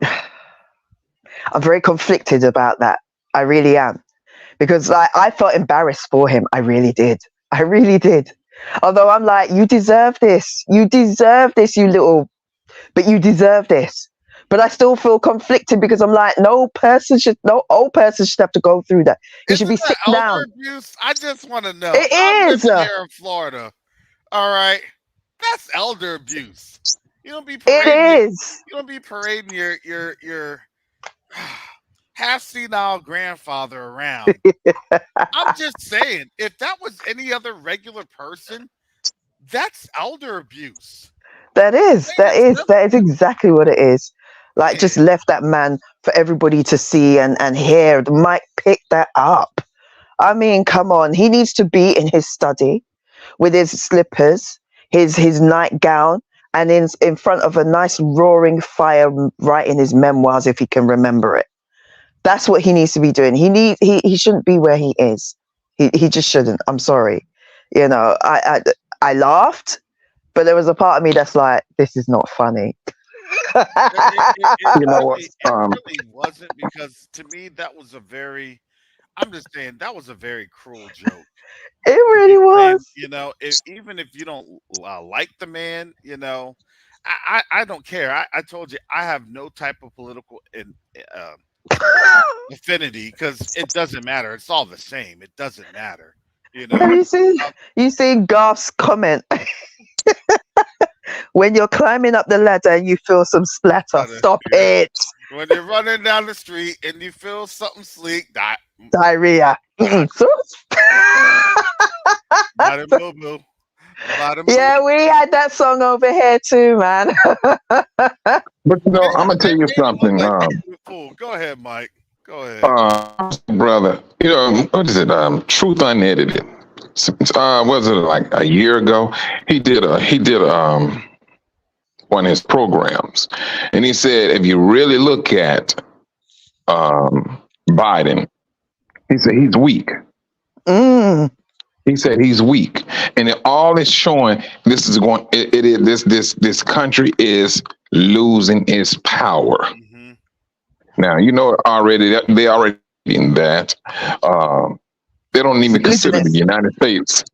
I'm very conflicted about that. I really am. Because I felt embarrassed for him. I really did. I really did. Although I'm like, you deserve this. You deserve this, you little... But you deserve this. But I still feel conflicted because I'm like, no old person should have to go through that. He should be sitting down. Abuse? I just want to know. It is. I'm here in Florida. All right. That's elder abuse. You don't be parading. It is. You don't be parading your half senile grandfather around. I'm just saying, if that was any other regular person, that's elder abuse. That is exactly what it is. Like, just left that man for everybody to see and hear. The mic picked that up. I mean, come on. He needs to be in his study with his slippers, his nightgown, and in front of a nice roaring fire, writing his memoirs if he can remember it. That's what he needs to be doing. He shouldn't be where he is. He just shouldn't. I'm sorry. You know, I laughed, but there was a part of me that's like, this is not funny. You know what? It really wasn't, because to me that was a very cruel joke. It really was. You know, even if you don't like the man, you know, I don't care. I told you I have no type of political affinity, because it doesn't matter. It's all the same. It doesn't matter. You know. Have you seen Garth's comment? When you're climbing up the ladder and you feel some splatter, stop it. When you're running down the street and you feel something sleek, diarrhea. Yeah, we had that song over here too, man. But you know, I'm gonna tell you something. Go ahead, Mike. Go ahead, brother. You know, what is it? Truth Unedited. Was it like a year ago? He did one of his programs, and he said, if you really look at Biden, he said he's weak. He said he's weak, and all it's showing, this country is losing its power. Mm-hmm. Now, you know, they already in that they don't even consider the United States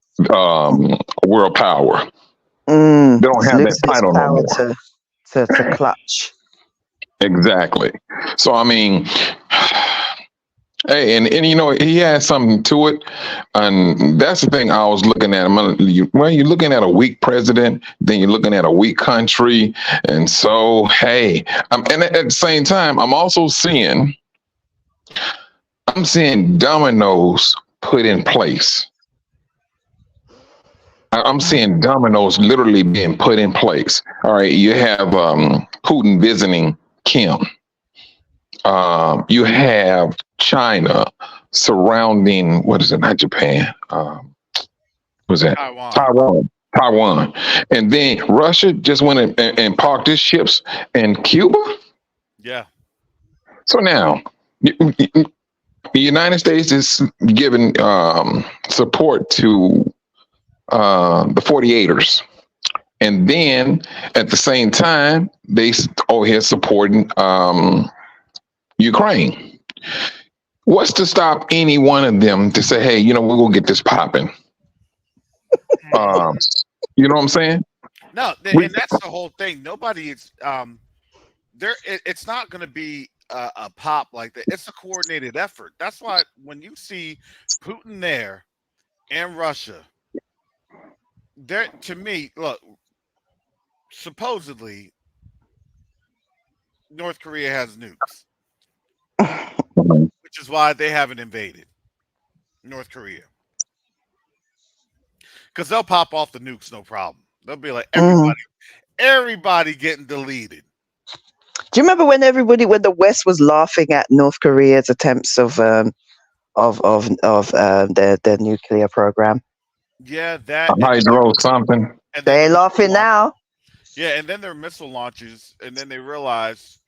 world power. They don't have that title no more. To clutch. Exactly. So I mean, Hey, and you know he has something to it, and that's the thing I was looking at. Well, you're looking at a weak president, then you're looking at a weak country, and so hey, and at the same time, I'm seeing dominoes put in place. I'm seeing dominoes literally being put in place. All right, you have Putin visiting Kim. You have China surrounding what is it? Not Japan. Was that Taiwan. Taiwan, and then Russia just went and parked its ships in Cuba. Yeah. So now, the United States is giving support to the 48ers. And then at the same time, they over here supporting Ukraine. What's to stop any one of them to say, hey, you know, we're going to get this popping? You know what I'm saying? No, and that's the whole thing. Nobody is there. It's not going to be a pop like that. It's a coordinated effort. That's why when you see Putin there and Russia, there to me, look, supposedly North Korea has nukes, which is why they haven't invaded North Korea. Because they'll pop off the nukes, no problem. They'll be like everybody getting deleted. Do you remember when the West was laughing at North Korea's attempts of their nuclear program? Yeah, that hydro something. And they're laughing now. Yeah, and then their missile launches, and then they realize,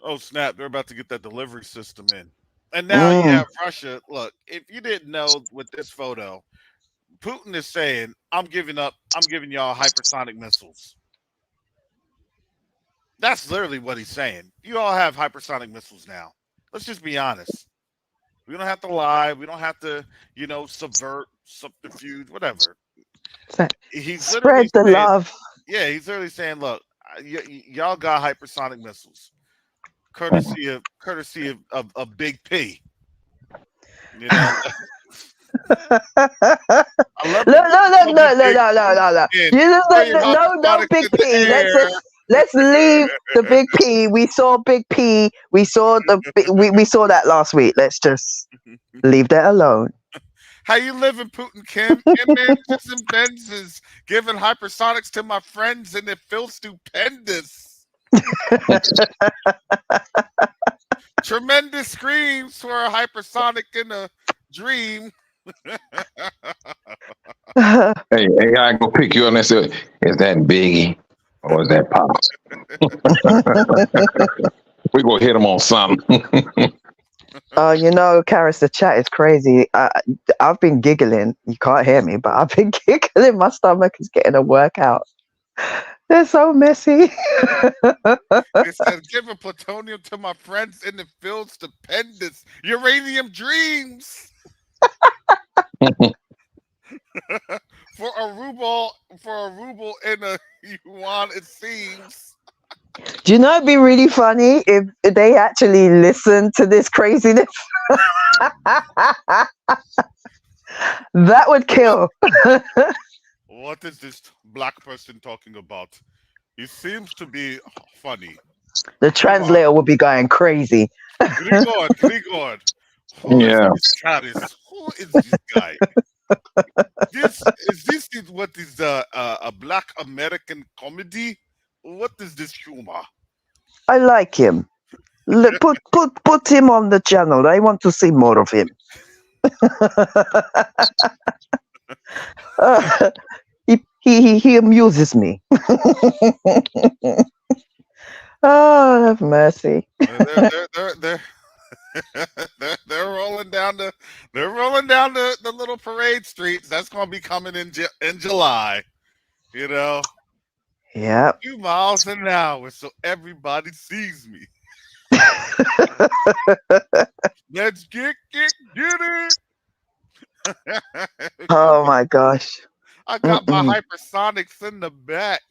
oh snap, they're about to get that delivery system in. And now you have Russia. Look, if you didn't know with this photo, Putin is saying, I'm giving y'all hypersonic missiles. That's literally what he's saying. You all have hypersonic missiles now. Let's just be honest. We don't have to lie. We don't have to, subvert, subterfuge, whatever. He's spread the love. Yeah, he's literally saying, look, y'all got hypersonic missiles. Courtesy of Big P. You know? No, Big P. Let's leave the Big P. We saw Big P. We saw that last week. Let's just leave that alone. How you living, Putin Kim? Kim Anderson Benz is giving hypersonics to my friends, and it feels stupendous. Tremendous screams for a hypersonic in a dream. Hey, I go pick you up and say, is that Biggie or is that Pop? We gonna hit him on something. Karis, the chat is crazy. I've been giggling. You can't hear me, but I've been giggling. My stomach is getting a workout. They're so messy. It says, giving plutonium to my friends in the field, stupendous. Uranium dreams. For a ruble in a yuan, it seems. Do you know it'd be really funny if they actually listen to this craziness? That would kill. What is this black person talking about? He seems to be funny. The translator would be going crazy. Grigor. Who is this guy? What is a black American comedy? What is this humor? I like him. Put him on the channel. I want to see more of him. He amuses me. Oh, have mercy. They're rolling down the little parade streets. That's gonna be coming in July. Yeah. 2 miles an hour, so everybody sees me. Let's get it. Oh my gosh. I got my hypersonics in the back.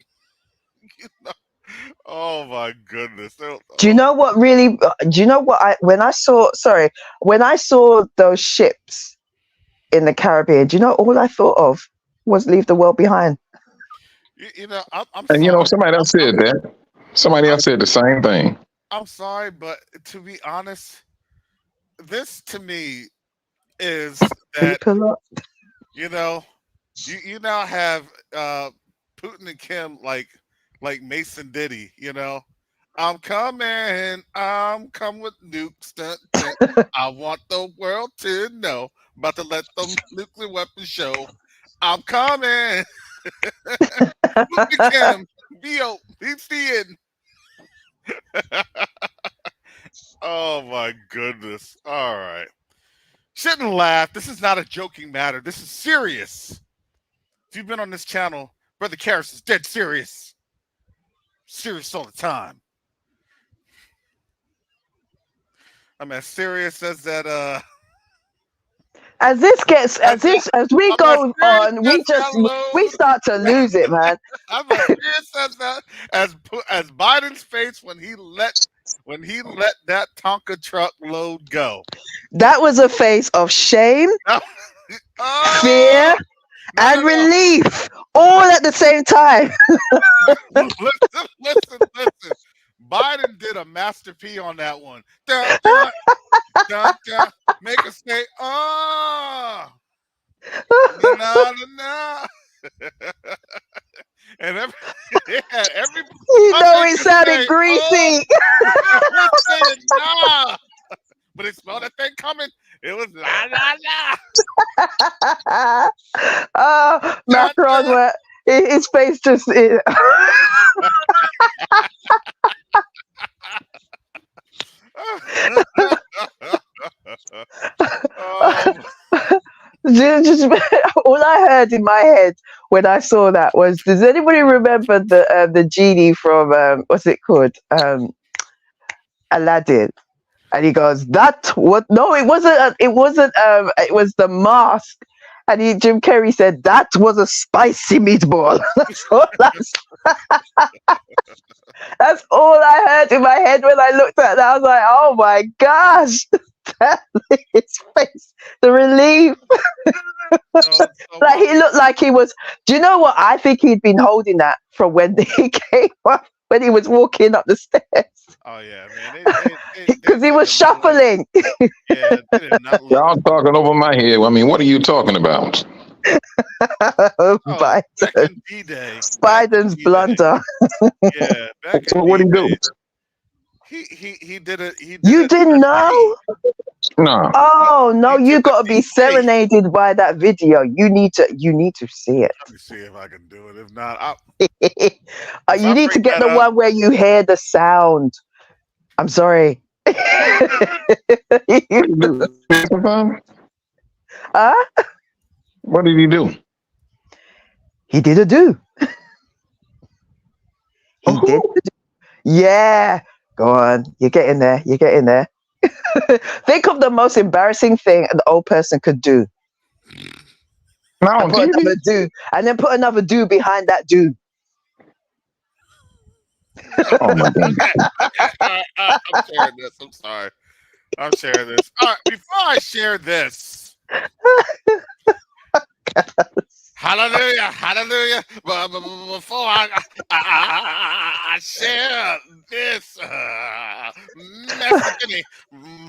Oh my goodness. Do you know what really? Do you know what when I saw? Sorry, when I saw those ships in the Caribbean, do you know all I thought of was leave the world behind. You know, I'm And sorry. somebody else said that. Somebody else said the same thing. I'm sorry, but to be honest, this to me is that People are- you know, you now have Putin and Kim like Mason Diddy. I'm coming with nukes. Dun, dun. I want the world to know. About to let them nuclear weapons show. I'm coming. Look at Kim. Bo, he's seeing. Oh my goodness. All right. Shouldn't laugh. This is not a joking matter. This is serious. If you've been on this channel, Brother Karras is dead serious. Serious all the time. I'm as serious as that as we I'm as go serious on, as we that load. start to lose it, man. I'm as serious as that as Biden's face when he let that Tonka truck load go. That was a face of shame, Oh, fear, no, and no. relief, all at the same time. Listen. Biden did a master P on that one. Dun, dun, dun, dun. Make us say, oh, no. And every It sounded greasy. Saying, nah. But it smelled that thing coming. It was la. Oh, Macron, his face just. Just all I heard in my head when I saw that was, does anybody remember the genie from what's it called, Aladdin? And he goes, "That what? No, it wasn't. It wasn't. It was the mask." And Jim Carrey said, "That was a spicy meatball." That's all I heard in my head when I looked at that. I was like, "Oh my gosh!" His face, the relief. Like he looked like he was. Do you know what? I think he'd been holding that from when he came up, when he was walking up the stairs. Oh yeah, man. Because he was shuffling. Yeah, y'all talking over my head. I mean, what are you talking about? Biden's blunder. Yeah, what did he do? He did it. You didn't know? No. Oh no, you got to be serenaded by that video. You need to see it. Let me see if I can do it. If not, you need to get the one where you hear the sound. I'm sorry. What did he do? He did a do. He did. Yeah. Go on. You're getting there. Think of the most embarrassing thing an old person could do. No, put another do, and then put another do behind that do. Oh my God. Okay. I'm sharing this. I'm sorry. I'm sharing this. All right. Before I share this. Hallelujah. Before I share this message any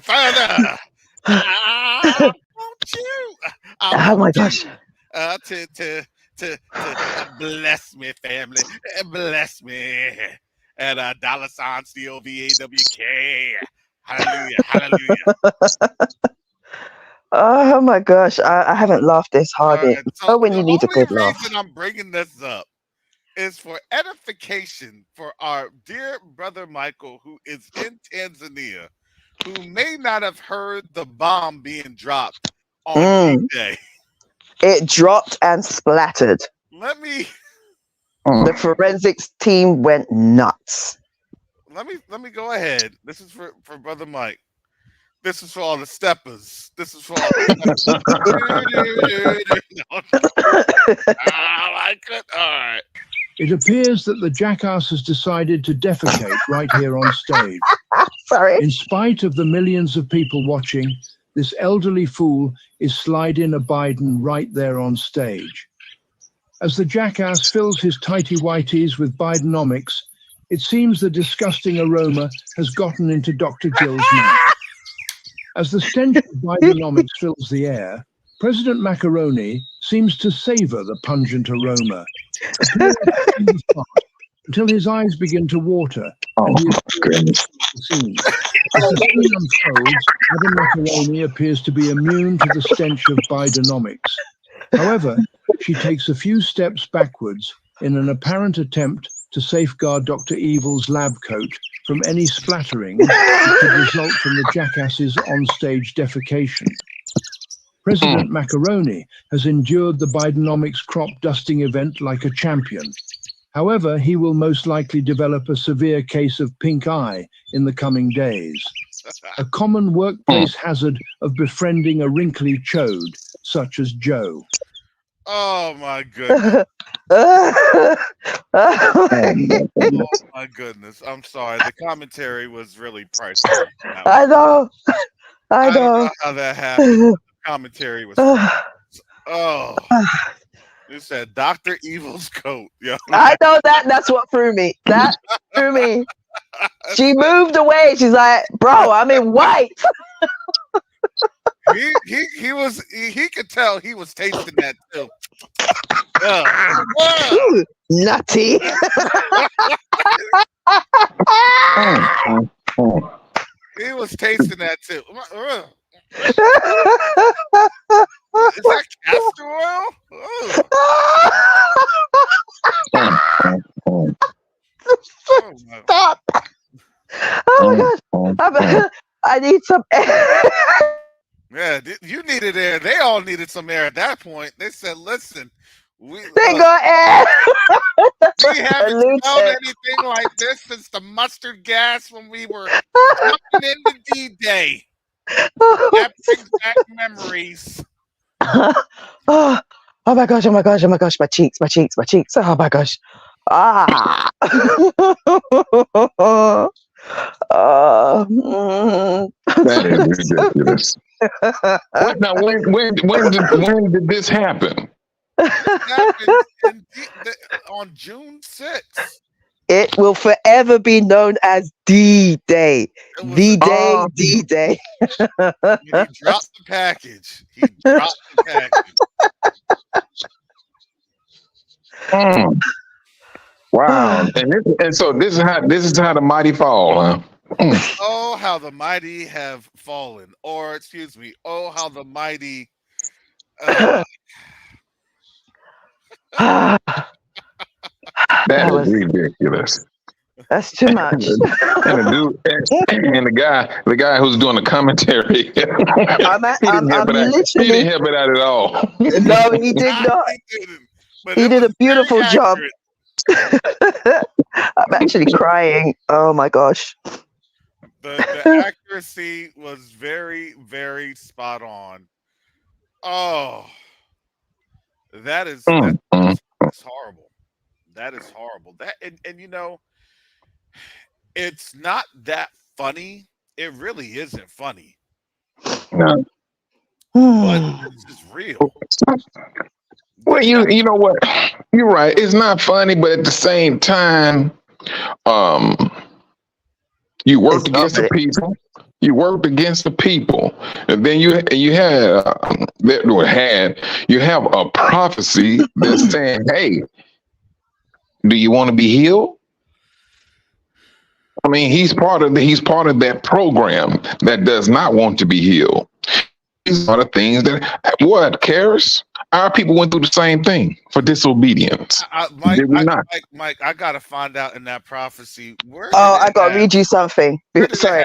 further, I want you. Oh my gosh. To bless me, family. Bless me. At $sign COVAWK. Hallelujah. Oh my gosh, I haven't laughed this hard. When you need a good laugh. The reason I'm bringing this up is for edification for our dear brother Michael, who is in Tanzania, who may not have heard the bomb being dropped on D-Day. It dropped and splattered. The forensics team went nuts. Let me go ahead. This is for brother Mike. This is for all the steppers. This is for all the I like it. All right. It appears that the jackass has decided to defecate right here on stage. Sorry. In spite of the millions of people watching, this elderly fool is sliding a Biden right there on stage. As the jackass fills his tighty-whities with Bidenomics, it seems the disgusting aroma has gotten into Dr. Jill's mouth. As the stench of Bidenomics fills the air, President Macaroni seems to savor the pungent aroma, appearing in the spot until his eyes begin to water and he is the scene. As the scene unfolds, Madam Macaroni appears to be immune to the stench of Bidenomics. However, she takes a few steps backwards in an apparent attempt to safeguard Dr. Evil's lab coat from any splattering that could result from the jackass's on-stage defecation. President Macaroni has endured the Bidenomics crop dusting event like a champion. However, he will most likely develop a severe case of pink eye in the coming days, a common workplace hazard of befriending a wrinkly chode, such as Joe. Oh my goodness. Oh Oh my goodness. I'm sorry. The commentary was really priceless. I know. I I don't know. know how that happened. The commentary was oh. You said Dr. Evil's coat. Yo. I know that's what threw me. That threw me. She moved away. She's like, bro, I'm in white. He could tell he was tasting that too. Ooh, nutty. He was tasting that too. Is that castor oil? Stop. Oh my gosh. I need some air. Yeah, you needed air. They all needed some air at that point. They said, listen, They got air. we haven't smelled anything like this since the mustard gas when we were jumping into D-Day. That brings back memories. Oh my gosh, oh my gosh, oh my gosh, my cheeks. Oh my gosh. Ah. That is ridiculous. Now, when did this happen? Happened on June 6th. It will forever be known as D-Day. D-Day. He dropped the package. Wow. And so this is how the mighty fall, huh? Oh, how the mighty have fallen. Or, excuse me, oh, how the mighty... That is ridiculous. That's too much. And the guy who's doing the commentary, he didn't help it out at all. No, he did not. He did a beautiful job. I'm actually crying. Oh my gosh. The accuracy was very, very spot on. Oh, that's horrible. That is horrible. That and you know, it's not that funny. It really isn't funny. No. But this is real. Well, you know what? You're right. It's not funny, but at the same time, you worked against the people. You worked against the people, and then you have a prophecy that's saying, "Hey, do you want to be healed?" I mean, he's part of that program that does not want to be healed. These are the things that Karis? Our people went through the same thing for disobedience. Mike, I gotta find out in that prophecy. I gotta read you something. Sorry.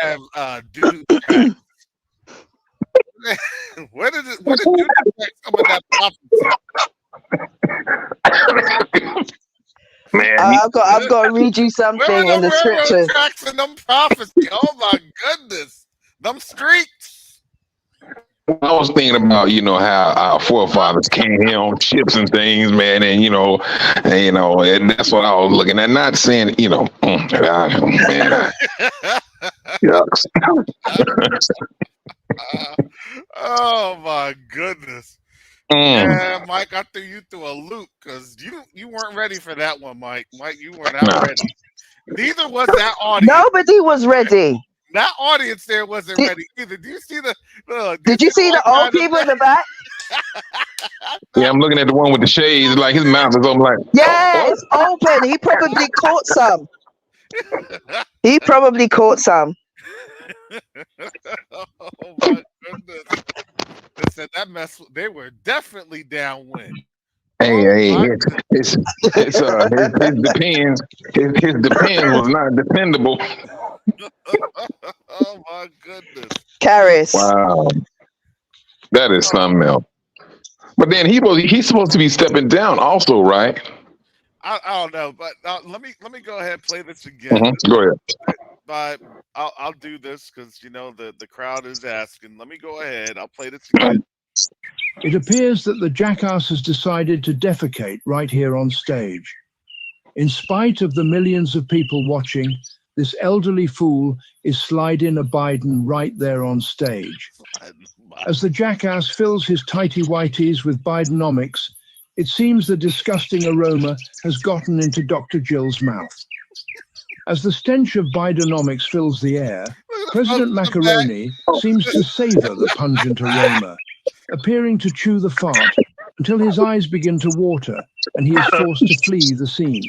Where did dude come in that prophecy? Man, I've got to read you something in the scriptures. Tracks in them prophecy. Oh my goodness, them streaks. I was thinking about, how our forefathers came here on ships and things, man, and that's what I was looking at. Not saying, man, yucks. Oh my goodness. Mm, Yeah, Mike, I threw you through a loop because you weren't ready for that one, Mike. Mike, you were not nah. ready. Neither was that audience. Nobody was ready. That audience there wasn't Did, ready either. Do you see the do you did you see the see the white guy old in the people in back? the back? Yeah, I'm looking at the one with the shades, like his mouth is open, like, Yeah, what? it's open. He probably caught some. He probably caught some. Oh my goodness. Listen, that mess they were definitely downwind. Oh Hey, my his depends. His depends was not dependable. oh my goodness. Caris. Wow, that is something else. But then he's supposed to be stepping down also, right? I don't know, but let me go ahead and play this again. Go ahead. But I'll do this because the crowd is asking. Let me go ahead. I'll play this again. It appears that the jackass has decided to defecate right here on stage. In spite of the millions of people watching, this elderly fool is sliding a Biden right there on stage. As the jackass fills his tighty-whities with Bidenomics, it seems the disgusting aroma has gotten into Dr. Jill's mouth. As the stench of Bidenomics fills the air, President Macaroni seems to savor the pungent aroma, appearing to chew the fart until his eyes begin to water and he is forced to flee the scene.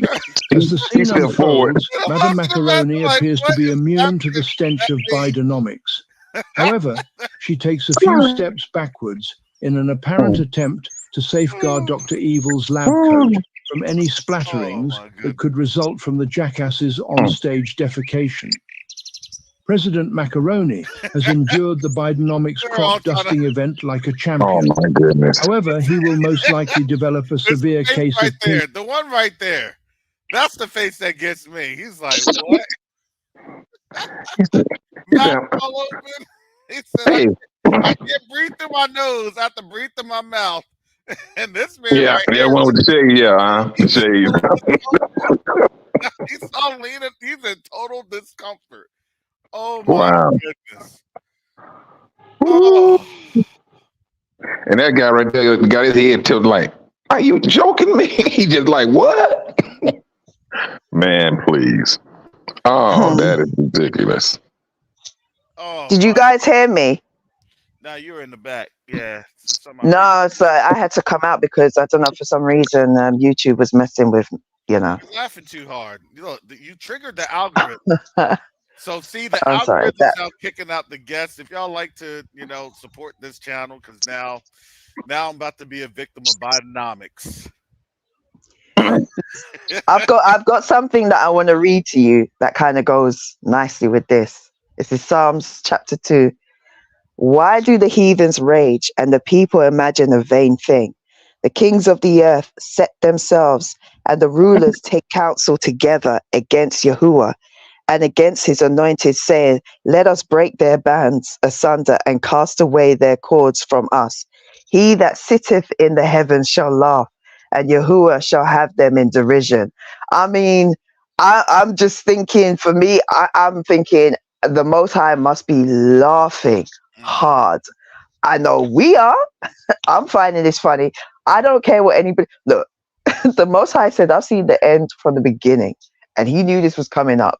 As the scene stepped forward. unfolds, Madame Macaroni appears to be immune to the stench of Bidenomics. However, she takes a few steps backwards in an apparent attempt to safeguard Dr. Evil's lab coat from any splatterings that could result from the jackass's onstage defecation. President Macaroni has endured the Bidenomics crop dusting event like a Oh champion. my goodness. However, he will most likely develop a severe This face case right of there, the one right there. That's the face that gets me. He's like, what? Mouth all open. He said, Hey, I can't breathe through my nose. I have to breathe through my mouth. And this man yeah, right that here, one with the shade, the shade. he's so lean. He's in total discomfort. Oh my Wow. goodness. Oh. And that guy right there got his head tilted like, are you joking me? He just like, what? Man, please. Oh, that is ridiculous. Oh, Did you guys hear me? now you're in the back. Yeah. No, so I had to come out because I don't know, for some reason YouTube was messing with, You're laughing too hard. You triggered the algorithm. So see, the I'm sorry. algorithm's now kicking out the guests. If y'all like to, support this channel, because now I'm about to be a victim of Bidenomics. I've got something that I want to read to you that kind of goes nicely with this. This is Psalms chapter 2. Why do the heathens rage and the people imagine a vain thing? The kings of the earth set themselves and the rulers take counsel together against Yahuwah and against his anointed, saying, let us break their bands asunder and cast away their cords from us. He that sitteth in the heavens shall laugh, and Yahuwah shall have them in derision. I mean, I'm just thinking, for me, I'm thinking the Most High must be laughing hard. I know we are. I'm finding this funny. I don't care what anybody... Look, the Most High said, I've seen the end from the beginning, and he knew this was coming up.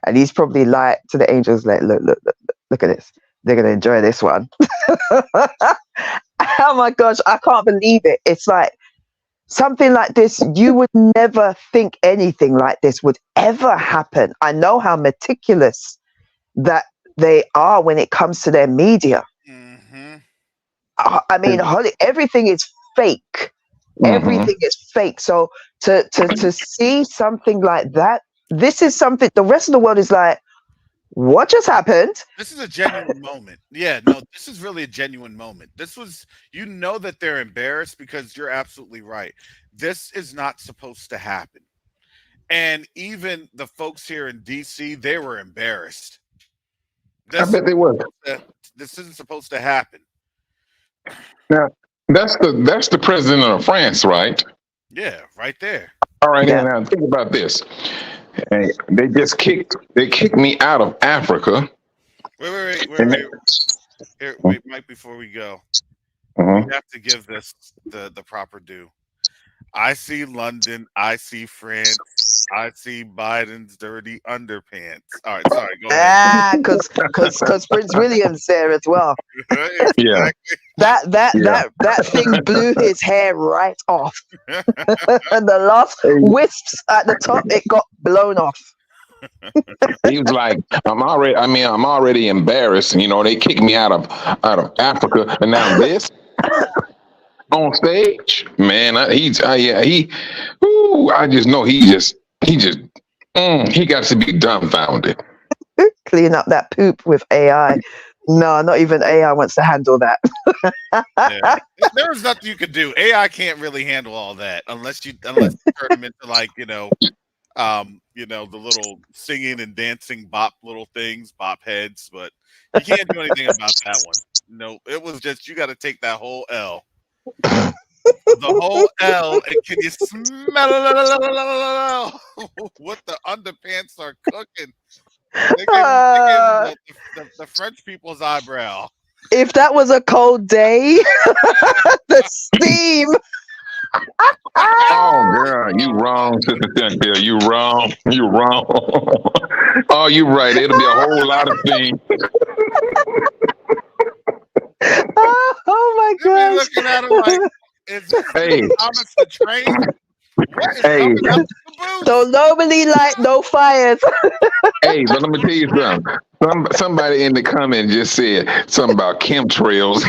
And he's probably like to the angels, like, look at this. They're going to enjoy this one. Oh my gosh, I can't believe it. It's like something like this. You would never think anything like this would ever happen. I know how meticulous that they are when it comes to their media. Mm-hmm. I mean, everything is fake. Everything is fake. So to see something like that, this is something the rest of the world is like, what just happened? This is a genuine moment. Yeah, no, this is really a genuine moment. This was, that they're embarrassed because you're absolutely right. This is not supposed to happen. And even the folks here in DC, they were embarrassed. I bet they were. This isn't supposed to happen. Now, that's the president of France, right? Yeah, right there. All right, Yeah. and now think about this. Hey, they kicked me out of Africa. And Wait. Here, wait, Mike. Before we go, we Mhm. have to give this the proper due. I see London. I see France. I see Biden's dirty underpants. All right, sorry. Go ahead. Because Prince William's there as well. Yeah, Exactly. That thing blew his hair right off. And the last wisps at the top, it got blown off. he was like, I'm already embarrassed. You know, they kicked me out of Africa, and now this on stage, man. I just know he got to be dumbfounded. Clean up that poop with AI. No, not even AI wants to handle that. Yeah. There was nothing you could do. AI can't really handle all that unless you turn them into like the little singing and dancing bop little things, bop heads. But you can't do anything about that one. No, it was just you got to take that whole L. The whole L, and can you smell what the underpants are cooking? They gave the French people's eyebrow. If that was a cold day, the steam. Oh, girl, you wrong, Sister Cynthia. You wrong. You wrong. Oh, you right. It'll be a whole lot of things. Oh my You'll be gosh. looking at him like, is this Hey. Thomas the Train? What is Hey. coming out the booth? So nobody light no fires. Hey, but let me tell you something. Somebody in the comment just said something about chemtrails.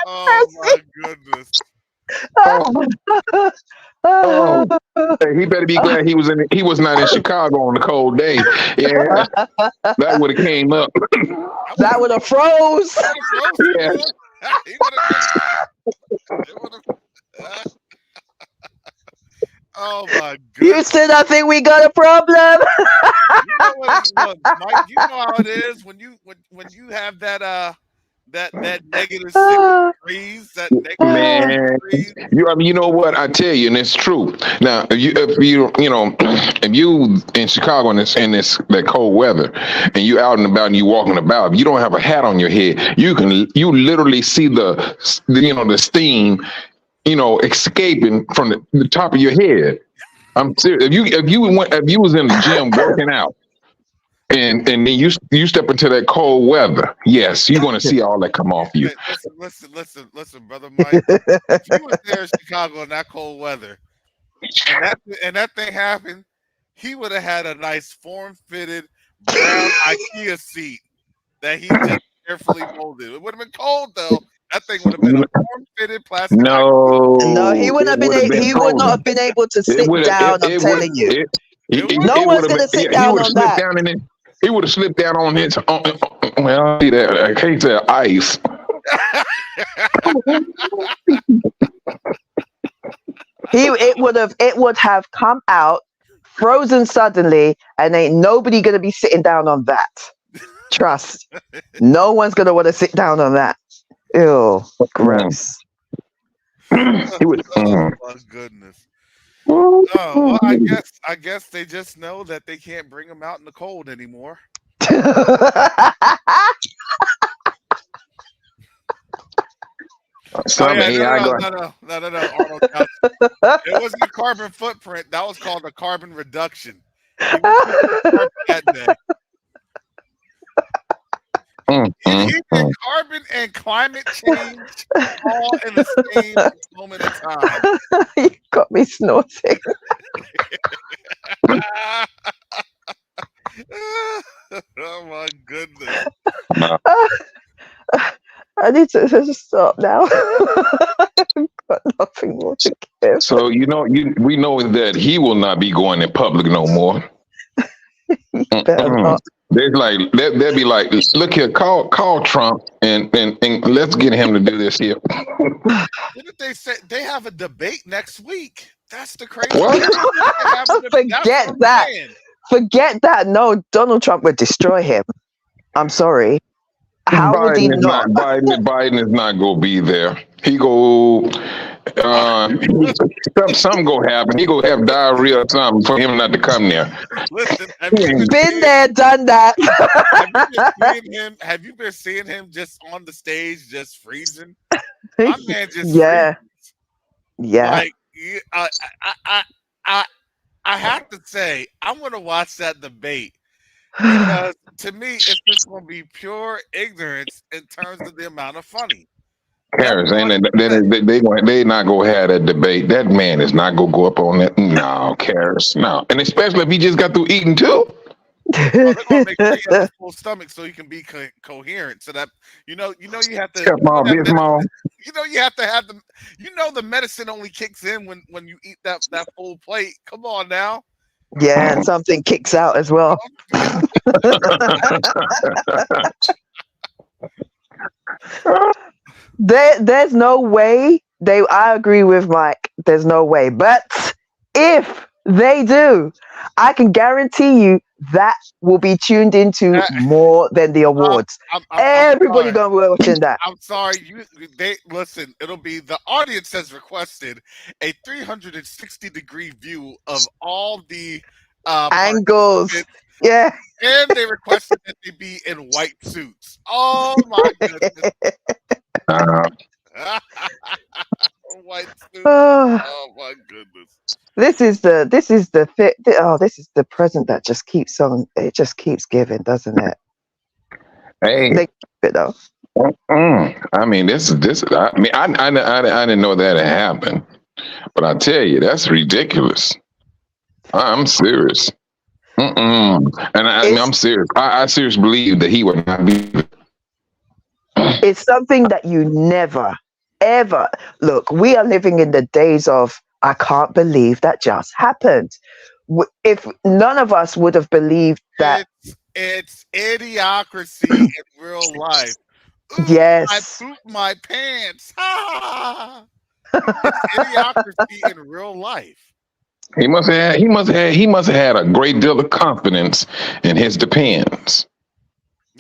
Oh my goodness. Oh, hey, he better be glad he was not in Chicago on a cold day. Yeah, that would have came up. That would have froze. Yeah. He would've- Oh my goodness. Houston, I think we got a problem. You know what it was, Mike? You know how it is when you have that negative 6 degrees, that negative Man, degrees. you know what I tell you, and it's true. Now, if you in Chicago in that cold weather, and you out and about and you walking about, if you don't have a hat on your head, you literally see the steam, escaping from the top of your head. I'm serious. If you was in the gym working out, and then you step into that cold weather, yes, you're going to see all that come off you. Listen, brother Mike. If you was there in Chicago in that cold weather, and that thing happened, he would have had a nice form-fitted brown IKEA seat that he just carefully molded. It would have been cold though. That thing would have been a form-fitted plastic. No, he would not have been able to sit down. I'm telling you. No one's going to sit down on that. He would have slipped down on it. Well, see that. I can't say ice. It would have come out frozen suddenly, and ain't nobody going to be sitting down on that. Trust. No one's going to want to sit down on that. Ew, gross. Oh my goodness. Oh, well, I guess they just know that they can't bring them out in the cold anymore. No, Arnold Johnson. It wasn't a carbon footprint. That was called a carbon reduction. That day. He did carbon and climate change all in the same moment of time. You got me snorting. Oh my goodness. I need to just stop now. I've got nothing more to give. So we know that he will not be going in public no more. Better not. They'd be like, look here, call Trump and let's get him to do this here. Didn't they say they have a debate next week? That's the crazy thing. Forget that. No, Donald Trump would destroy him. I'm sorry. How would he Biden is not? not Biden is not gonna be there. He go something gonna happen. He gonna have diarrhea or something for him not to come there. Listen, Been there, done that. have you been seeing him just on the stage, just freezing? My man just Yeah. freezes. Yeah. Like, I have to say, I'm gonna watch that debate because to me, it's just gonna be pure ignorance in terms of the amount of funny. Harris, ain't they not gonna have that debate. That man is not gonna go up on that. No, Harris, no. And especially if he just got through eating too. Well, they're gonna make sure he has a full stomach so he can be coherent. So that you have to you have to have the medicine only kicks in when you eat that full plate. Come on now. Yeah, and something kicks out as well. There's no way I agree with Mike. There's no way. But if they do, I can guarantee you that will be tuned into more than the awards. Everybody gonna be watching that. I'm sorry. Listen. It'll be the audience has requested a 360-degree view of all the angles. Yeah. And they requested that they be in white suits. Oh my goodness. White suits. Oh my goodness. This is the present that just keeps on. It just keeps giving, doesn't it? Hey, they keep it though. I mean, this. I mean, I didn't know that had happened, but I tell you, that's ridiculous. I'm serious. And I'm serious. I seriously believe that he would not be. It's something that you never, ever look. We are living in the days of I can't believe that just happened. If none of us would have believed that, it's idiocracy in real life. Ooh, yes, I pooped my pants. It's idiocracy in real life. He must have had a great deal of confidence in his depends.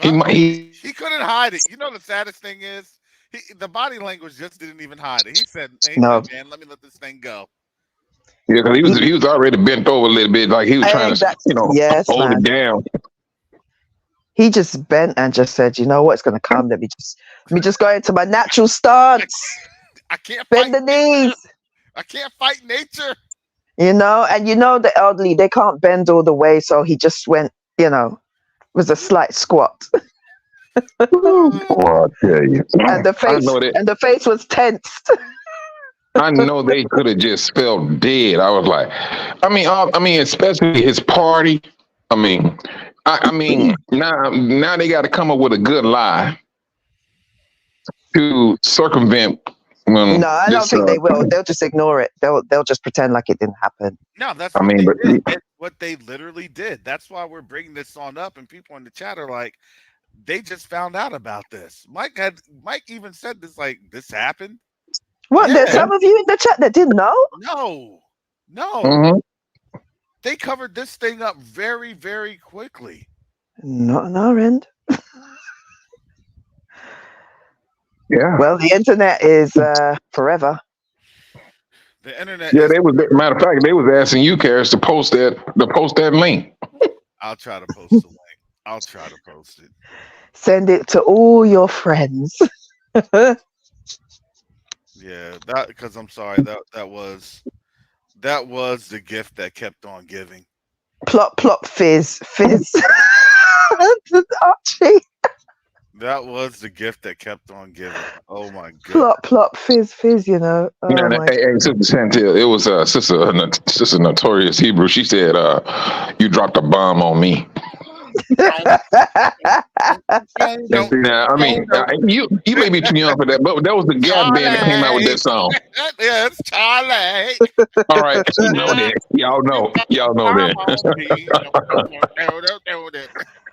He couldn't hide it. You know the saddest thing is the body language just didn't even hide it. He said, "No, man, let me let this thing go." Yeah, because he was already bent over a little bit, like he was trying to hold it down. He just bent and just said, "You know what? It's going to come. Let me just go into my natural stance. I can't bend the knees. I can't fight nature." And the elderly, they can't bend all the way, so he just went, was a slight squat. Oh, I tell you. And the face was tensed. I know they could have just felt dead. I was like, I mean, especially his party. I mean, now they got to come up with a good lie to circumvent. No, I don't think they will. They'll just ignore it. They'll just pretend like it didn't happen. No, that's what they literally did. That's why we're bringing this on up, and people in the chat are like, they just found out about this. Mike even said this, like, this happened. What? Yeah. There's some of you in the chat that didn't know? No. Mm-hmm. They covered this thing up very, very quickly. Not on our end. Yeah. Well, the internet is forever. The internet. Yeah, matter of fact, they was asking you, Karis, to post that link. I'll try to post the link. I'll try to post it. Send it to all your friends. Yeah, because I'm sorry, that was the gift that kept on giving. Plop, plop, fizz. Archie. That was the gift that kept on giving. Oh my god. Plop, plop, fizz. Hey, Sister Chantel, it was Sister Notorious Hebrew. She said, "You dropped a bomb on me." You may be too young for that, but that was the Gap band that came out with that song. Yeah, it's Charlie. All right, you know that. Y'all know that.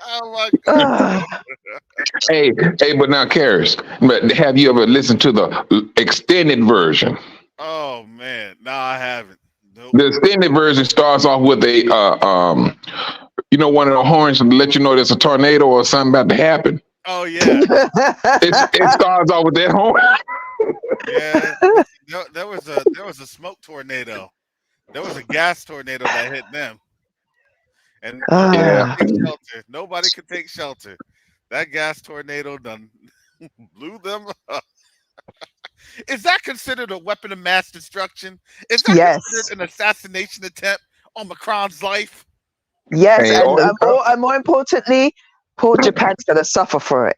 Oh my god. Hey, but now, Karis, but have you ever listened to the extended version? Oh man, no, I haven't. Nope. The extended version starts off with a one of the horns to let you know there's a tornado or something about to happen. Oh yeah, It starts off with that home. yeah. There was a smoke tornado. There was a gas tornado that hit them, and nobody Yeah. could Ah, take shelter. Nobody could take shelter. That gas tornado done blew them up. Is that considered a weapon of mass destruction? Is that yes, considered an assassination attempt on Macron's life? yes, Hey, and more importantly, poor Japan's gonna suffer for it.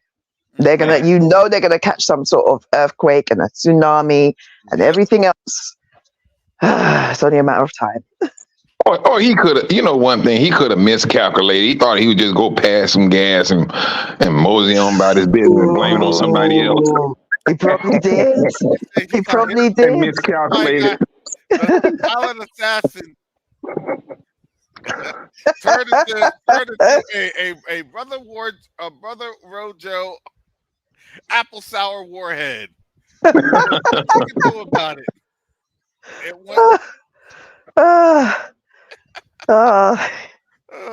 They're gonna, Man, they're gonna catch some sort of earthquake and a tsunami and yep. everything else. It's only a matter of time. or he could have, one thing, he could have miscalculated. He thought he would just go past some gas and mosey on about his business and blame it on somebody else. Ooh, he probably did. He He probably probably And did. miscalculated. the silent assassin turned into a brother Rojo apple sour warhead. What you can do about it? It went. Ah, ah,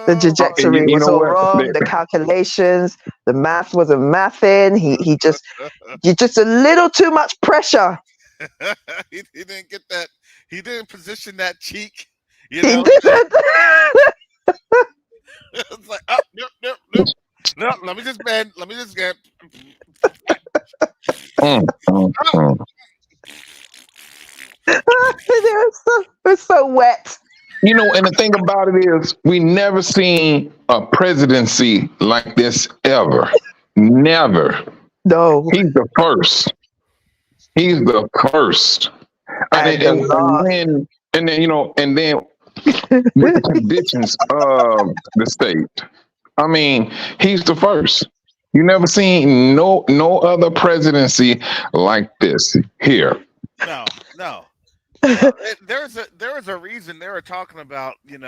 the Oh, trajectory You was know all what? wrong. The calculations, the math wasn't mathing. You just a little too much pressure. he didn't get that. He didn't position that cheek. You He know, didn't. it's like, oh, nope. No, let me just bend. Let me just get. Mm, mm, mm. It was so wet. And the thing about it is, we never seen a presidency like this ever. Never. No, He's the first. He's the first. and the last. And then with the conditions of the state. I mean, he's the first. You never seen no other presidency like this here. No. There was a reason they were talking about. You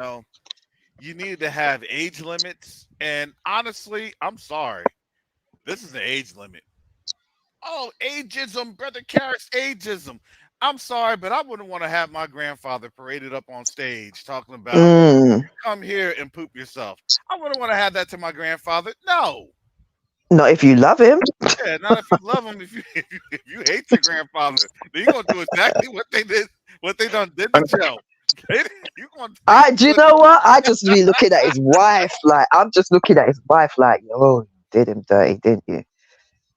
needed to have age limits, and honestly, I'm sorry, this is an age limit. Oh, ageism, brother Karras, ageism. I'm sorry, but I wouldn't want to have my grandfather paraded up on stage talking about come here and poop yourself. I wouldn't want to have that to my grandfather. No. Not if you love him. Yeah, not if you love him. If you hate your grandfather, then you're gonna do exactly what they did, what they done did to Joe. You gonna Do you know what? I just be looking at his wife like I'm just looking at his wife like, oh, you did him dirty, didn't you?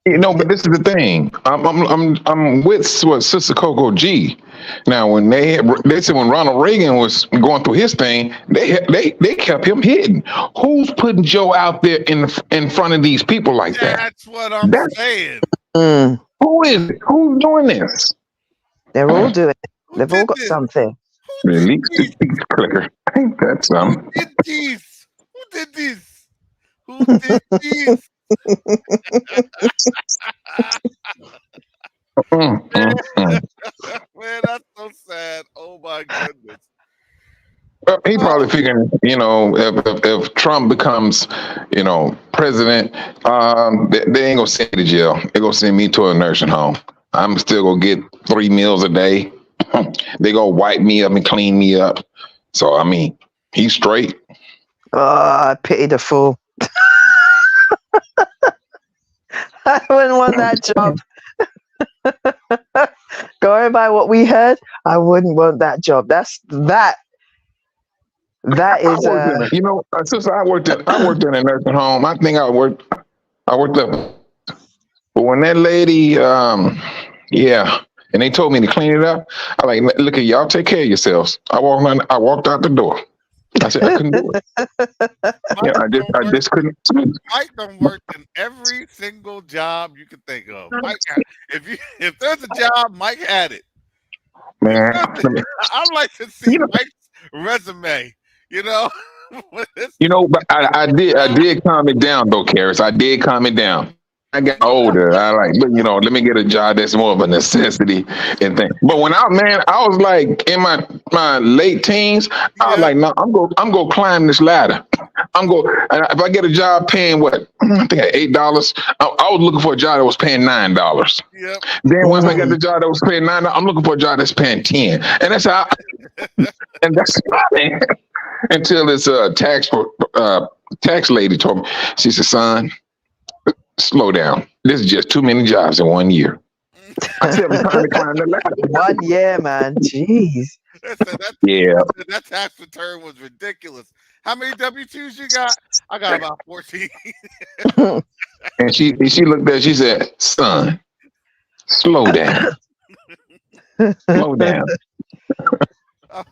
But this is the thing. I'm with what Sister Coco G. Now, when they said when Ronald Reagan was going through his thing, they kept him hidden. Who's putting Joe out there in front of these people like that? That's what I'm saying. Who is it? Who's doing this? They're all doing it. Who They've all did got this? something. Release the peace clicker. Ain't that something? Who did this? Who did this? Man, that's so sad. Oh my goodness. He probably figuring, if Trump becomes, president, they ain't gonna send me to jail. They gonna send me to a nursing home. I'm still gonna get 3 meals a day. They gonna wipe me up and clean me up. So I mean, he's straight. Oh, I pity the fool. I wouldn't want that job. Going by what we heard, I wouldn't want that job. That is Since I worked in a nursing home. I think I worked up. But when that lady, and they told me to clean it up, I like, look at y'all, take care of yourselves. I walked out the door. I said I couldn't do it. I just couldn't. Mike done worked in every single job you can think of. Mike, if there's a job, Mike had it. Man, I'd like to see Mike's resume. But I did calm it down though, Karras. I did calm it down. I got older. I let me get a job that's more of a necessity and thing. But when I was like in my late teens, I was like, no, I'm gonna climb this ladder. If I get a job paying what, I think $8, I was looking for a job that was paying $9. Yep. Then once I got the job that was paying $9, I'm looking for a job that's paying $10. And that's how until this tax lady told me, she said, son, slow down. This is just too many jobs in 1 year. I said, I'm trying to climb the ladder. 1 year, man. Jeez. Yeah. That tax return was ridiculous. How many W-2s you got? I got about 14. And she looked at, she said, son, slow down. Slow down.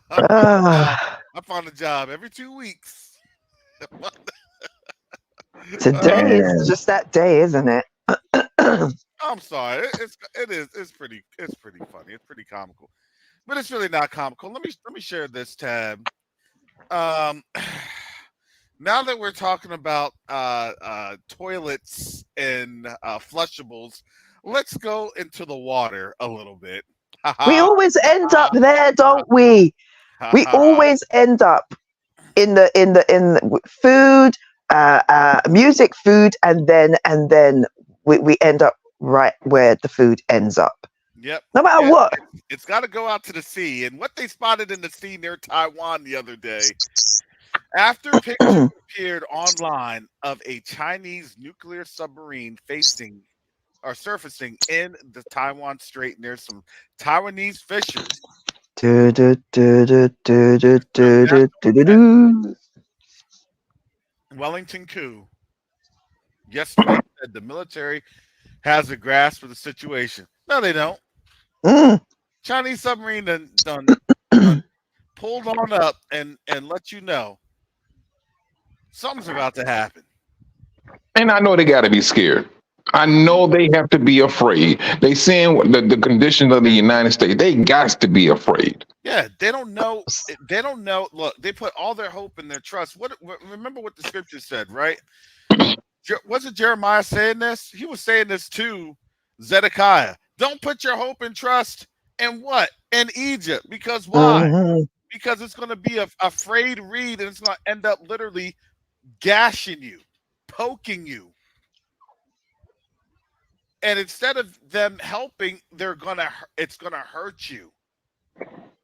I found a job every 2 weeks. Today is just that day, isn't it? I'm sorry. It's pretty funny. It's pretty comical. But it's really not comical. Let me share this tab. Now that we're talking about toilets and flushables, let's go into the water a little bit. We always end up there, don't we? We always end up in the food, music, food, and then we end up right where the food ends up. Yep. No matter what. It's got to go out to the sea. And what they spotted in the sea near Taiwan the other day, after pictures appeared online of a Chinese nuclear submarine surfacing in the Taiwan Strait near some Taiwanese fishers. Wellington Koo yesterday said the military has a grasp of the situation. No, they don't. Chinese submarine done pulled on up and let you know something's about to happen. And I know they got to be scared. I know they have to be afraid. They saying the conditions of the United States, they got to be afraid. Yeah, they don't know. They don't know. Look, they put all their hope and their trust. Remember what the scripture said, right? Wasn't Jeremiah saying this? He was saying this to Zedekiah. Don't put your hope and trust in what? In Egypt. Because why? Because it's going to be a frayed reed and it's going to end up literally gashing you, poking you. And instead of them helping, it's gonna hurt you.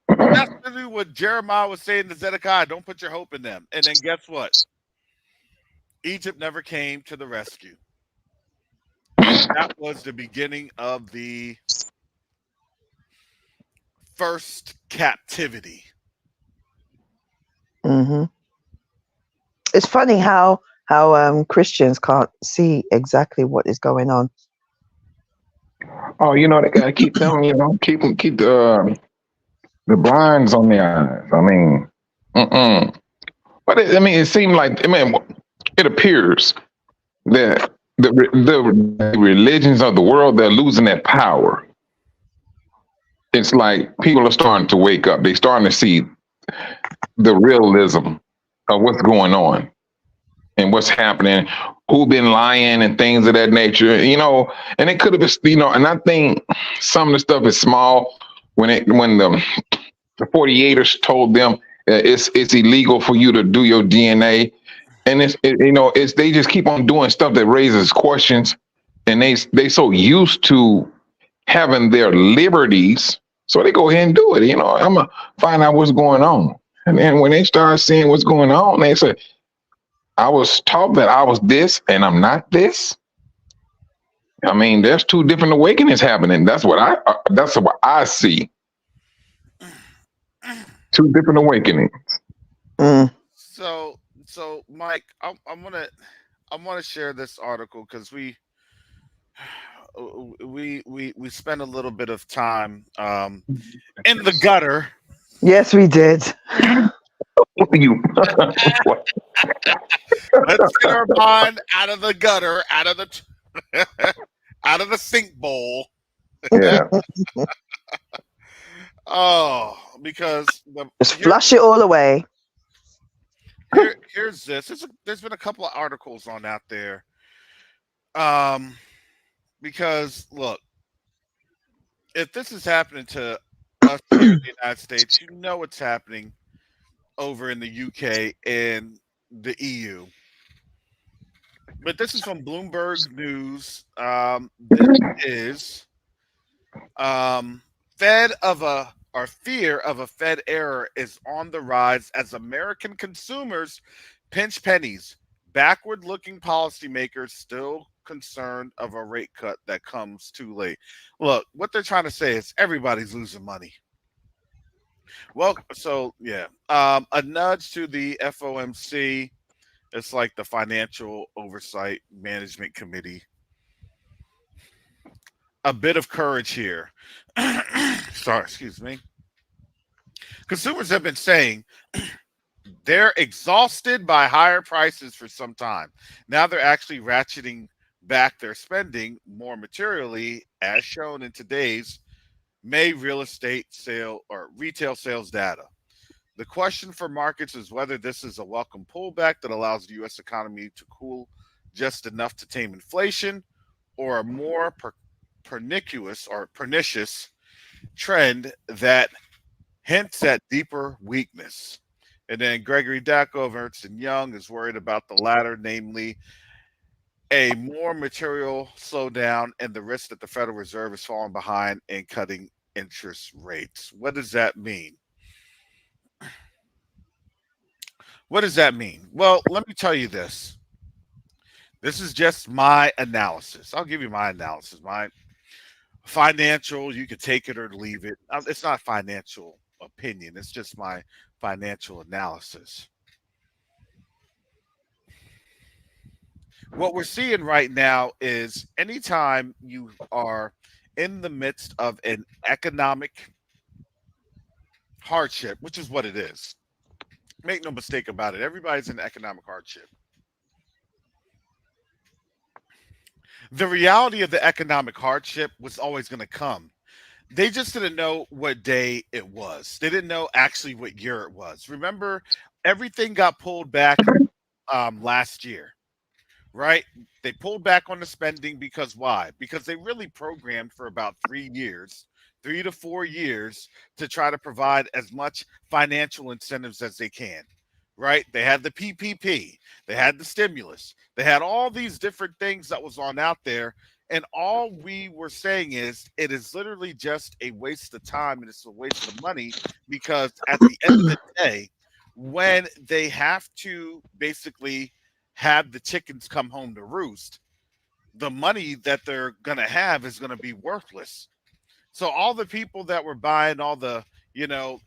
That's literally what Jeremiah was saying to Zedekiah. Don't put your hope in them. And then guess what? Egypt never came to the rescue. And that was the beginning of the first captivity. It's funny how Christians can't see exactly what is going on. Oh, they gotta keep them, keep the blinds on their eyes. I mean, but it seemed like, it appears that the religions of the world, they're losing that power. It's like people are starting to wake up. They're starting to see the realism of what's going on and what's happening, who been lying and things of that nature, and it could have been, and I think some of the stuff is small when the 48ers told them it's illegal for you to do your DNA. And it's they just keep on doing stuff that raises questions, and they so used to having their liberties, so they go ahead and do it. I'm gonna find out what's going on, and then when they start seeing what's going on, they say, I was taught that I was this and I'm not this. I mean, there's two different awakenings happening. That's what I see. Two different awakenings. So Mike, I want to share this article because we spent a little bit of time in the gutter. Yes, we did. Let's get our mind out of the gutter, out of the sink bowl. Yeah. Oh, because just flush it all away. Here's this. There's been a couple of articles on out there. Because look, if this is happening to us here in the United States, it's happening over in the UK and the EU. But this is from Bloomberg News. This is fear of a Fed error is on the rise as American consumers pinch pennies. Backward-looking policymakers still concerned of a rate cut that comes too late. Look, what they're trying to say is everybody's losing money. Well, so yeah, a nudge to the FOMC. It's like the Financial Oversight Management Committee. A bit of courage here. Sorry, excuse me. Consumers have been saying they're exhausted by higher prices for some time. Now they're actually ratcheting back their spending more materially, as shown in today's May real estate sale or retail sales data. The question for markets is whether this is a welcome pullback that allows the U.S. economy to cool just enough to tame inflation, or a more pernicious trend that hints at deeper weakness. And then Gregory Dacko of Ernst & Young is worried about the latter, namely a more material slowdown and the risk that the Federal Reserve is falling behind in cutting interest rates. What does that mean? What does that mean? Well, let me tell you this. This is just my analysis. I'll give you my analysis. My financial, you can take it or leave it. It's not financial opinion. It's just my financial analysis. What we're seeing right now is anytime you are in the midst of an economic hardship, which is what it is, make no mistake about it, everybody's in economic hardship. The reality of the economic hardship was always going to come. They just didn't know what day it was. They didn't know actually what year it was. Remember, everything got pulled back last year, right? They pulled back on the spending because why? Because they really programmed for about 3 years, 3 to 4 years, to try to provide as much financial incentives as they can, right? They had the PPP, they had the stimulus, they had all these different things that was on out there. And all we were saying is it is literally just a waste of time and it's a waste of money, because at the end of the day, when they have to basically have the chickens come home to roost, the money that they're going to have is going to be worthless. So all the people that were buying all the, you know,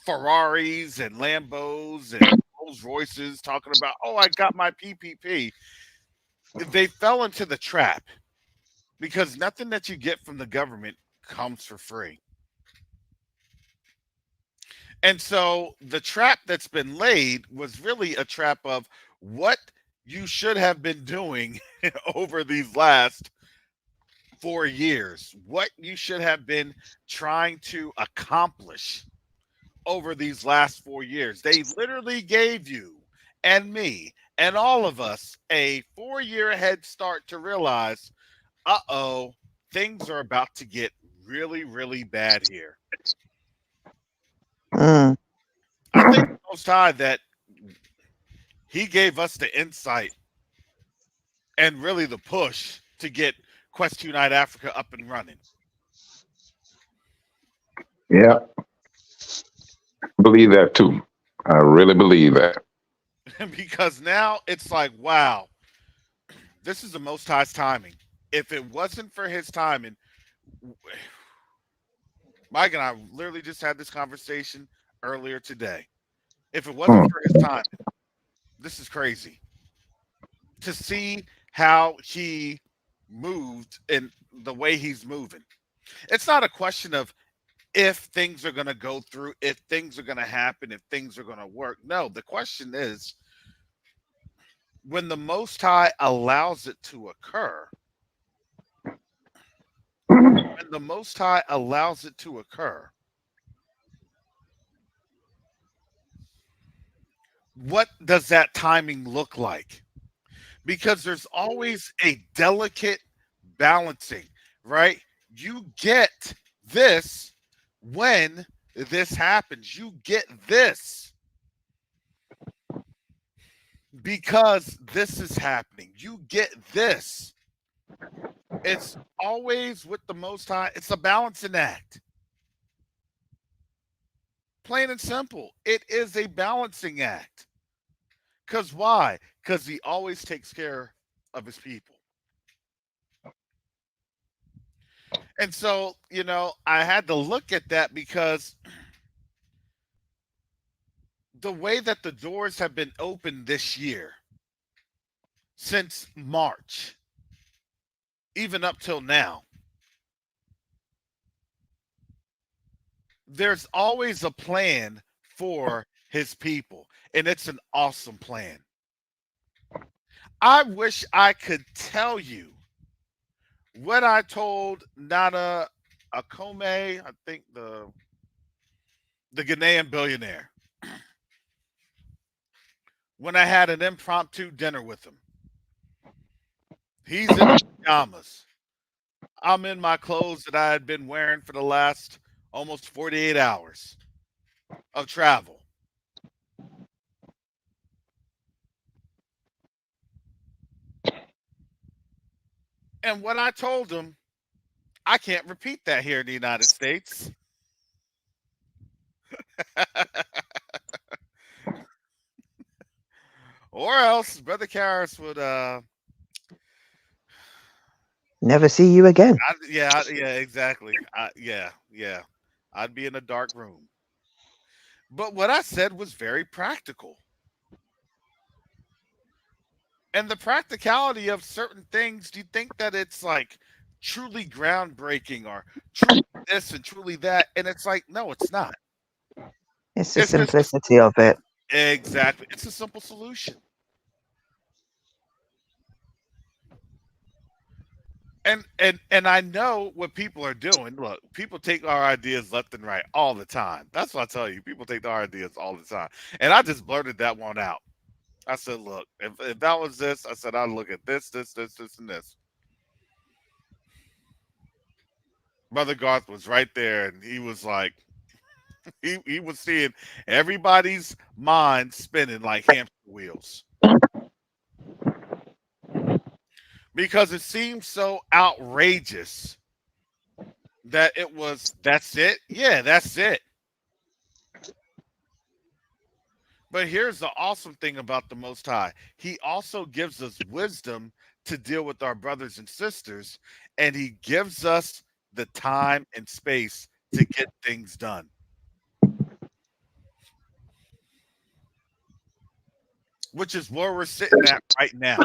Ferraris and Lambos and Rolls Royces talking about, oh, I got my PPP, they fell into the trap, because nothing that you get from the government comes for free. And so the trap that's been laid was really a trap of what you should have been doing over these last 4 years, what you should have been trying to accomplish over these last 4 years. They literally gave you and me and all of us a 4 year head start to realize, uh-oh, things are about to get really, really bad here. Mm. I think the Most High that he gave us the insight and really the push to get Quest Unite Africa up and running. Yeah, believe that too. I really believe that. Because now it's like, wow, this is the Most High's timing. If it wasn't for his timing, Mike and I literally just had this conversation earlier today. If it wasn't Hmm. for his timing, this is crazy. To see how he moved and the way he's moving. It's not a question of if things are going to go through, if things are going to happen, if things are going to work. No, the question is when the Most High allows it to occur, when the Most High allows it to occur, what does that timing look like? Because there's always a delicate balancing, right? You get this when this happens. You get this because this is happening. You get this. It's always with the Most High. It's a balancing act. Plain and simple. It is a balancing act. Because why? Because he always takes care of his people. And so, I had to look at that because the way that the doors have been opened this year, since March, even up till now, there's always a plan for his people, and it's an awesome plan. I wish I could tell you what I told Nana Akome, I think the Ghanaian billionaire, when I had an impromptu dinner with him. He's in his pajamas. I'm in my clothes that I had been wearing for the last almost 48 hours of travel. And what I told him, I can't repeat that here in the United States. Or else Brother Karras would Never see you again. yeah, exactly. Yeah. I'd be in a dark room. But what I said was very practical. And the practicality of certain things, do you think that it's like truly groundbreaking or truly this and truly that? And it's like, no, it's not. It's the It's just simplicity of it. exactly. It's a simple solution. And I know what people are doing. Look, people take our ideas left and right all the time. That's what I tell you. People take our ideas all the time. And I just blurted that one out. I said, look, if that was this, I said I'd look at this, and this. Brother Garth was right there, and he was like, he was seeing everybody's mind spinning like hamster wheels because it seemed so outrageous that it was. That's it. Yeah, that's it. But here's the awesome thing about the Most High. He also gives us wisdom to deal with our brothers and sisters, and he gives us the time and space to get things done. Which is where we're sitting at right now.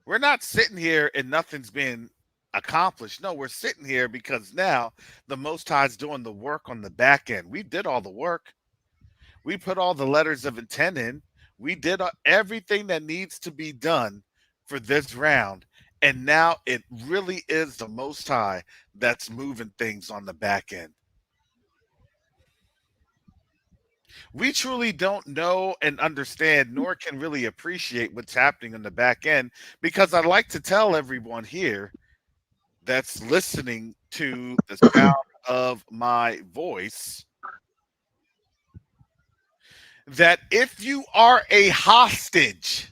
We're not sitting here and nothing's being accomplished. No, we're sitting here because now the Most High is doing the work on the back end. We did all the work. We put all the letters of intent in. We did everything that needs to be done for this round. And now it really is the Most High that's moving things on the back end. We truly don't know and understand, nor can really appreciate what's happening on the back end, because I'd like to tell everyone here that's listening to the sound of my voice that if you are a hostage,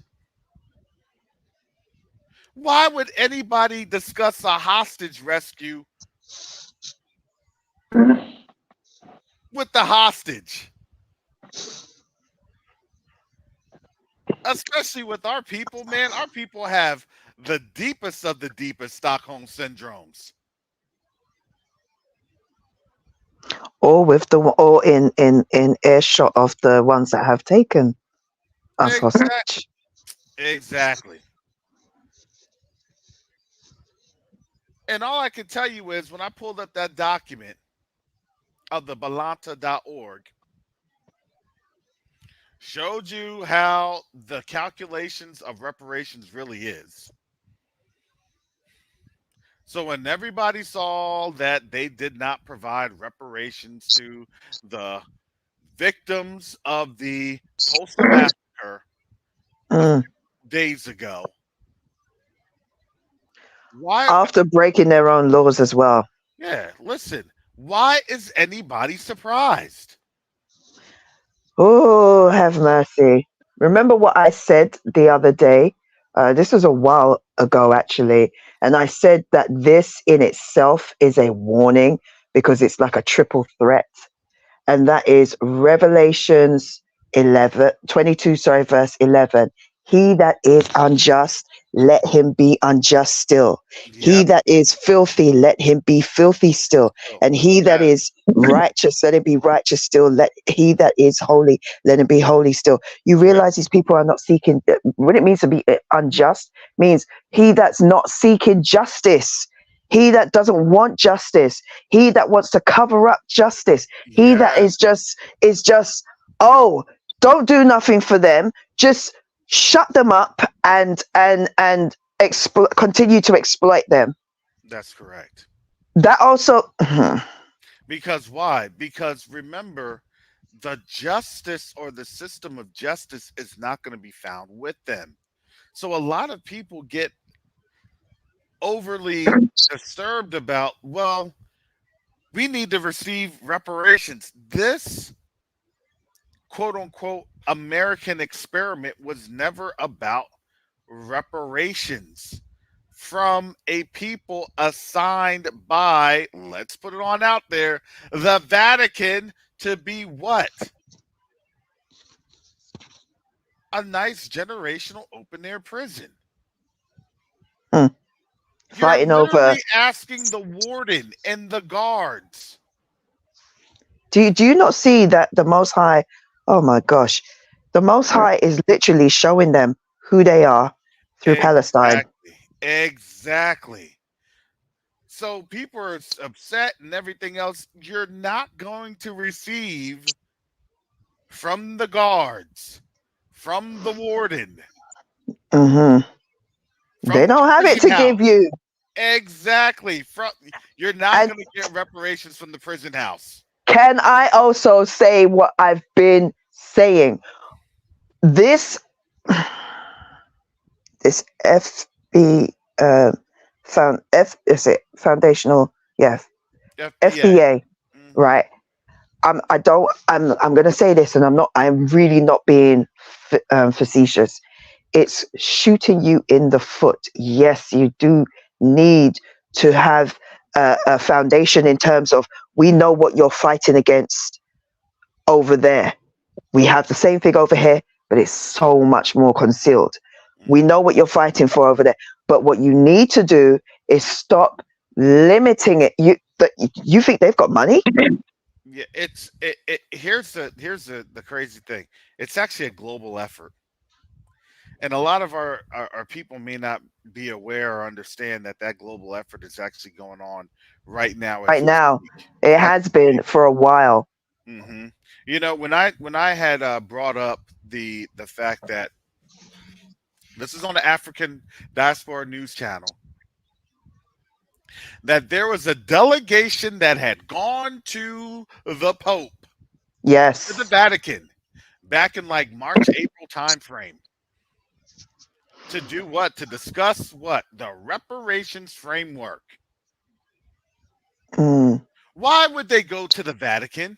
why would anybody discuss a hostage rescue with the hostage? Especially with our people, man. Our people have the deepest of the deepest Stockholm syndromes. Or in earshot of the ones that have taken us hostage. Exactly. And all I can tell you is when I pulled up that document of the balanta.org, showed you how the calculations of reparations really is. So when everybody saw that they did not provide reparations to the victims of the Tulsa massacre days ago, why after breaking their own laws as well? Yeah, listen. Why is anybody surprised? Oh, have mercy. Remember what I said the other day? This was a while ago, actually. And I said that this in itself is a warning because it's like a triple threat. And that is Revelations 22, verse 11. He that is unjust, let him be unjust still. He Yep. that is filthy, let him be filthy still. Oh, And he that yes. is righteous, let him be righteous still. Let he that is holy, let him be holy still. You realize these people are not seeking, what it means to be unjust means he that's not seeking justice. He that doesn't want justice, he that wants to cover up justice, he that Yes. is just, oh, don't do nothing for them, just shut them up and continue to exploit them. That's correct. That also, Because why? Because remember, the justice or the system of justice is not going to be found with them. So a lot of people get overly disturbed about, well, we need to receive reparations. This quote unquote American experiment was never about reparations from a people assigned by, let's put it on out there, the Vatican to be what? A nice generational open air prison. You're fighting over. literally asking the warden and the guards. Do you not see that the Most High? Oh my gosh, the Most High is literally showing them who they are through Palestine. Exactly. Exactly. So people are upset and everything else. You're not going to receive from the guards, from the warden, Hmm. They from the don't have it prison to house. give you. Exactly. You're not And going to get reparations from the prison house. can I also say what I've been saying? This this FB is it foundational? Yeah, FBA. FBA, Hmm. right? I'm gonna say this, and I'm really not being facetious. It's shooting you in the foot. Yes, you do need to have a foundation in terms of we know what you're fighting against over there. We have the same thing over here, but it's so much more concealed. We know what you're fighting for over there, but what you need to do is stop limiting it. You think they've got money? Yeah, here's the crazy thing. It's actually a global effort. And a lot of our people may not be aware or understand that that global effort is actually going on right now as Right we now, speak. it As has we been for a while. speak. You know, when I had brought up the fact that this is on the African Diaspora News Channel, that there was a delegation that had gone to the Pope, to the Yes. Vatican, back in like March, April timeframe. To do what? To discuss what? The reparations framework. Mm, Why would they go to the Vatican?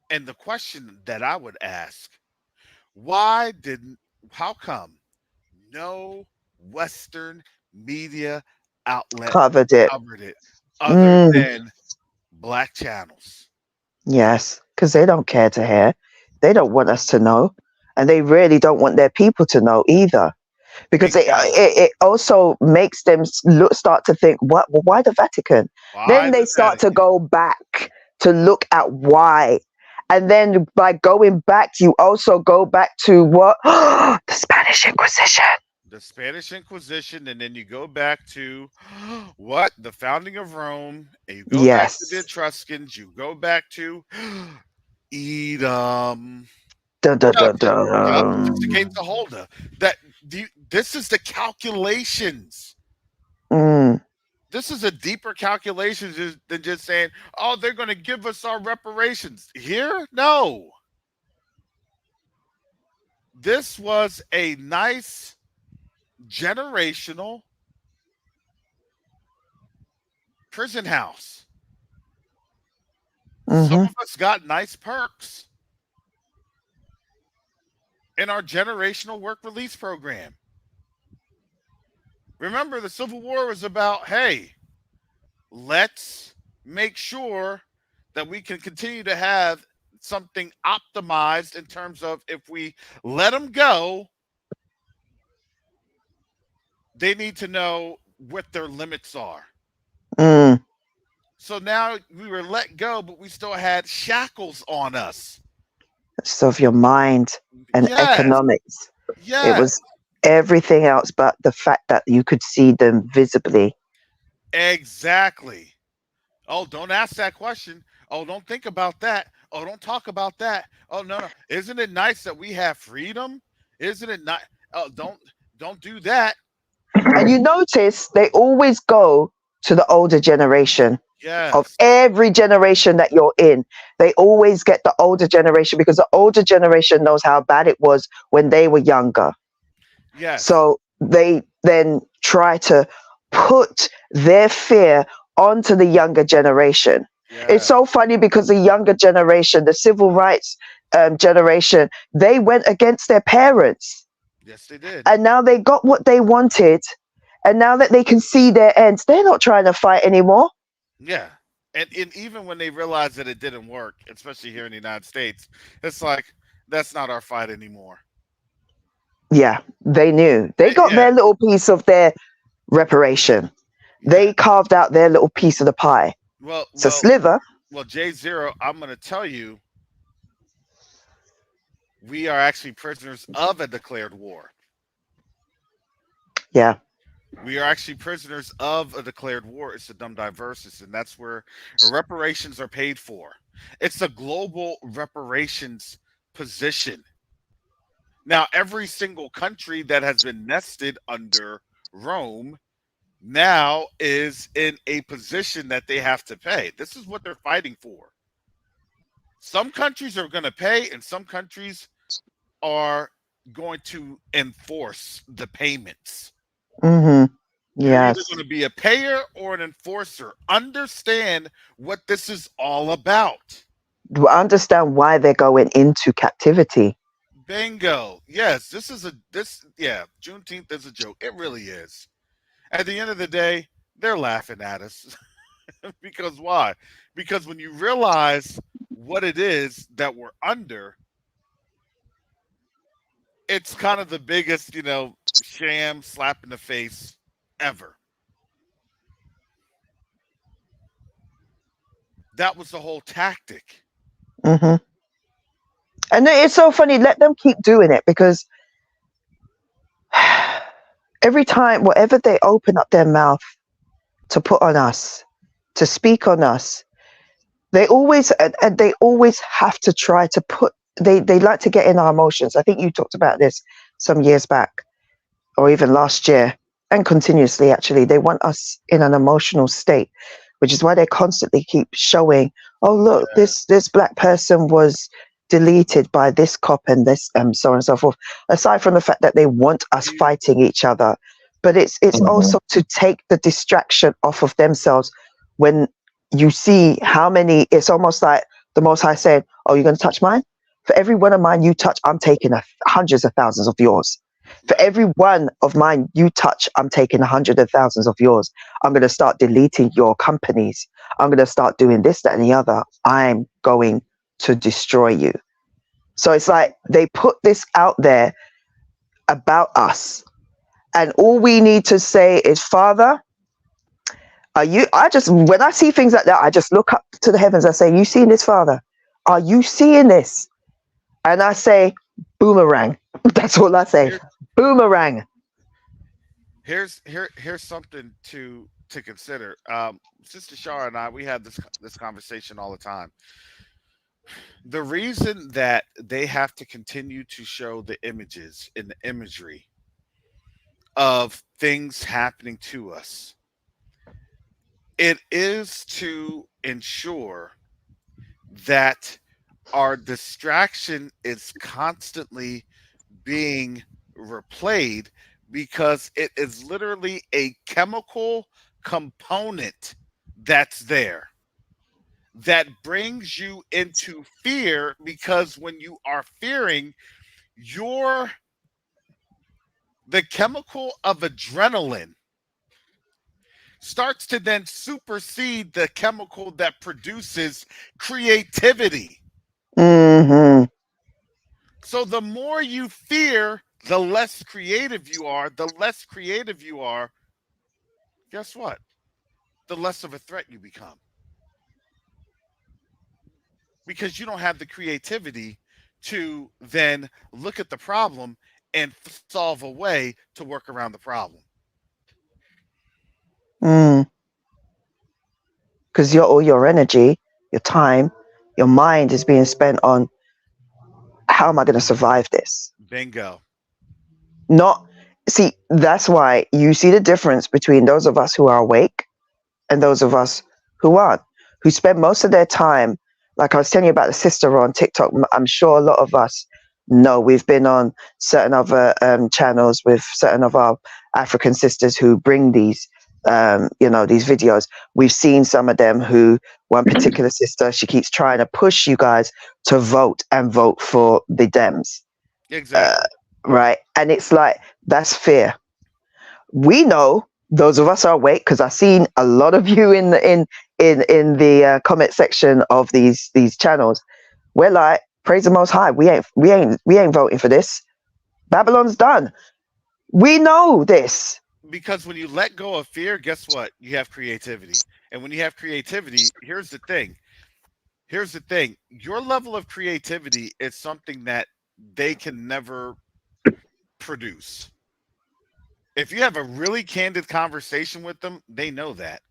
And the question that I would ask, why didn't, how come no Western media outlet covered it. covered it other Mm, than black channels? yes, because they don't care to hear. They don't want us to know, and they really don't want their people to know either. Because Because it also makes them start to think, what? Well, why the Vatican? why Then they the start to Vatican? go back to look at why. And then by going back, you also go back to what? The Spanish Inquisition. The Spanish Inquisition, and then you go back to what? The founding of Rome, and you go back to the Yes. Etruscans, you go back to Edom. Dun, dun, Yup, dun, yup, dun. just the gates of Holda. That this is the calculations. Mm, This is a deeper calculation than just saying, "Oh, they're going to give us our reparations." Here, no. This was a nice generational prison house. Some mm-hmm. of us got nice perks in our generational work release program. Remember, the Civil War was about, hey, let's make sure that we can continue to have something optimized in terms of if we let them go, They need to know what their limits are. Mm. So now we were let go, but we still had shackles on us. So of your mind and Yes, economics. It yes, was everything else but the fact that you could see them visibly. exactly. Oh, don't ask that question. Oh, don't think about that. Oh, don't talk about that. Oh, no, no. Isn't it nice that we have freedom? Isn't it not? Oh, don't do that. And you notice they always go to the older generation. Of Yes, every generation that you're in, they always get the older generation because the older generation knows how bad it was when they were younger. yes, So they then try to put their fear onto the younger generation. It's yeah, so funny because the younger generation, the civil rights generation, they went against their parents yes, they did. and now they got what they wanted. And now that they can see their ends, they're not trying to fight anymore. Yeah. And even when they realized that it didn't work, especially here in the United States, it's like, that's not our fight anymore. Yeah, they knew. They got Yeah, their little piece of their reparation. yeah. They carved out their little piece of the pie. Well, It's a well, sliver. well, J Zero, I'm going to tell you, we are actually prisoners of a declared war. Yeah. We are actually prisoners of a declared war. It's a dumb diversus, and that's where reparations are paid for. It's a global reparations position. Now, every single country that has been nested under Rome now is in a position that they have to pay. This is what they're fighting for. Some countries are going to pay, and some countries are going to enforce the payments. Mm-hmm. You're either Yes. going to be a payer or an enforcer. Understand what this is all about. Do I understand why they're going into captivity? Bingo. Yes, yeah, Juneteenth is a joke. It really is. At the end of the day, they're laughing at us. Because why? Because when you realize what it is that we're under, it's kind of the biggest, sham slap in the face ever. That was the whole tactic. Mm-hmm. And it's so funny. Let them keep doing it because every time, whatever they open up their mouth to put on us, to speak on us, they always and they always have to try to put. They like to get in our emotions. I think you talked about this some years back, or even last year, and continuously. Actually, they want us in an emotional state, which is why they constantly keep showing. Oh, look, Yeah. this black person was deleted by this cop and this so on and so forth. Aside from the fact that they want us fighting each other, but it's also to take the distraction off of themselves when you see how many. It's almost like the Most High said, "Oh, you're going to touch mine? For every one of mine you touch, I'm taking hundreds of thousands of yours. For Yep. every one of mine you touch, I'm taking hundreds of thousands of yours. I'm going to start deleting your companies. I'm going to start doing this, that, and the other. I'm going to destroy you." So it's like they put this out there about us. And all we need to say is, Father, when I see things like that, I just look up to the heavens. I say, you seeing this, Father? Are you seeing this? And I say, boomerang. That's all I say. Here, Boomerang. here's something to consider. Sister Shara and I, we had this conversation all the time. The reason that they have to continue to show the images and the imagery of things happening to us, it is to ensure that our distraction is constantly being replayed, because it is literally a chemical component that's there that brings you into fear, because when you are fearing, your the chemical of adrenaline starts to then supersede the chemical that produces creativity. Mm-hmm. So the more you fear, The less creative you are, guess what? The less of a threat you become. Because you don't have the creativity to then look at the problem and solve a way to work around the problem. Because all your energy, your time, your mind is being spent on how am I going to survive this? Bingo. Not see, that's why you see the difference between those of us who are awake and those of us who aren't, who spend most of their time, like I was telling you about the sister on TikTok. I'm sure a lot of us know. We've been on certain other channels with certain of our African sisters who bring these, these videos. We've seen some of them who, one particular sister, she keeps trying to push you guys to vote and vote for the Dems. Exactly. Right. And it's like, that's fear. We know those of us are awake because I've seen a lot of you in the comment section of these channels. We're like, praise the Most High. We ain't voting for this. Babylon's done. We know this. Because when you let go of fear, guess what? You have creativity. And when you have creativity, here's the thing. Your level of creativity is something that they can never produce. If you have a really candid conversation with them, they know that.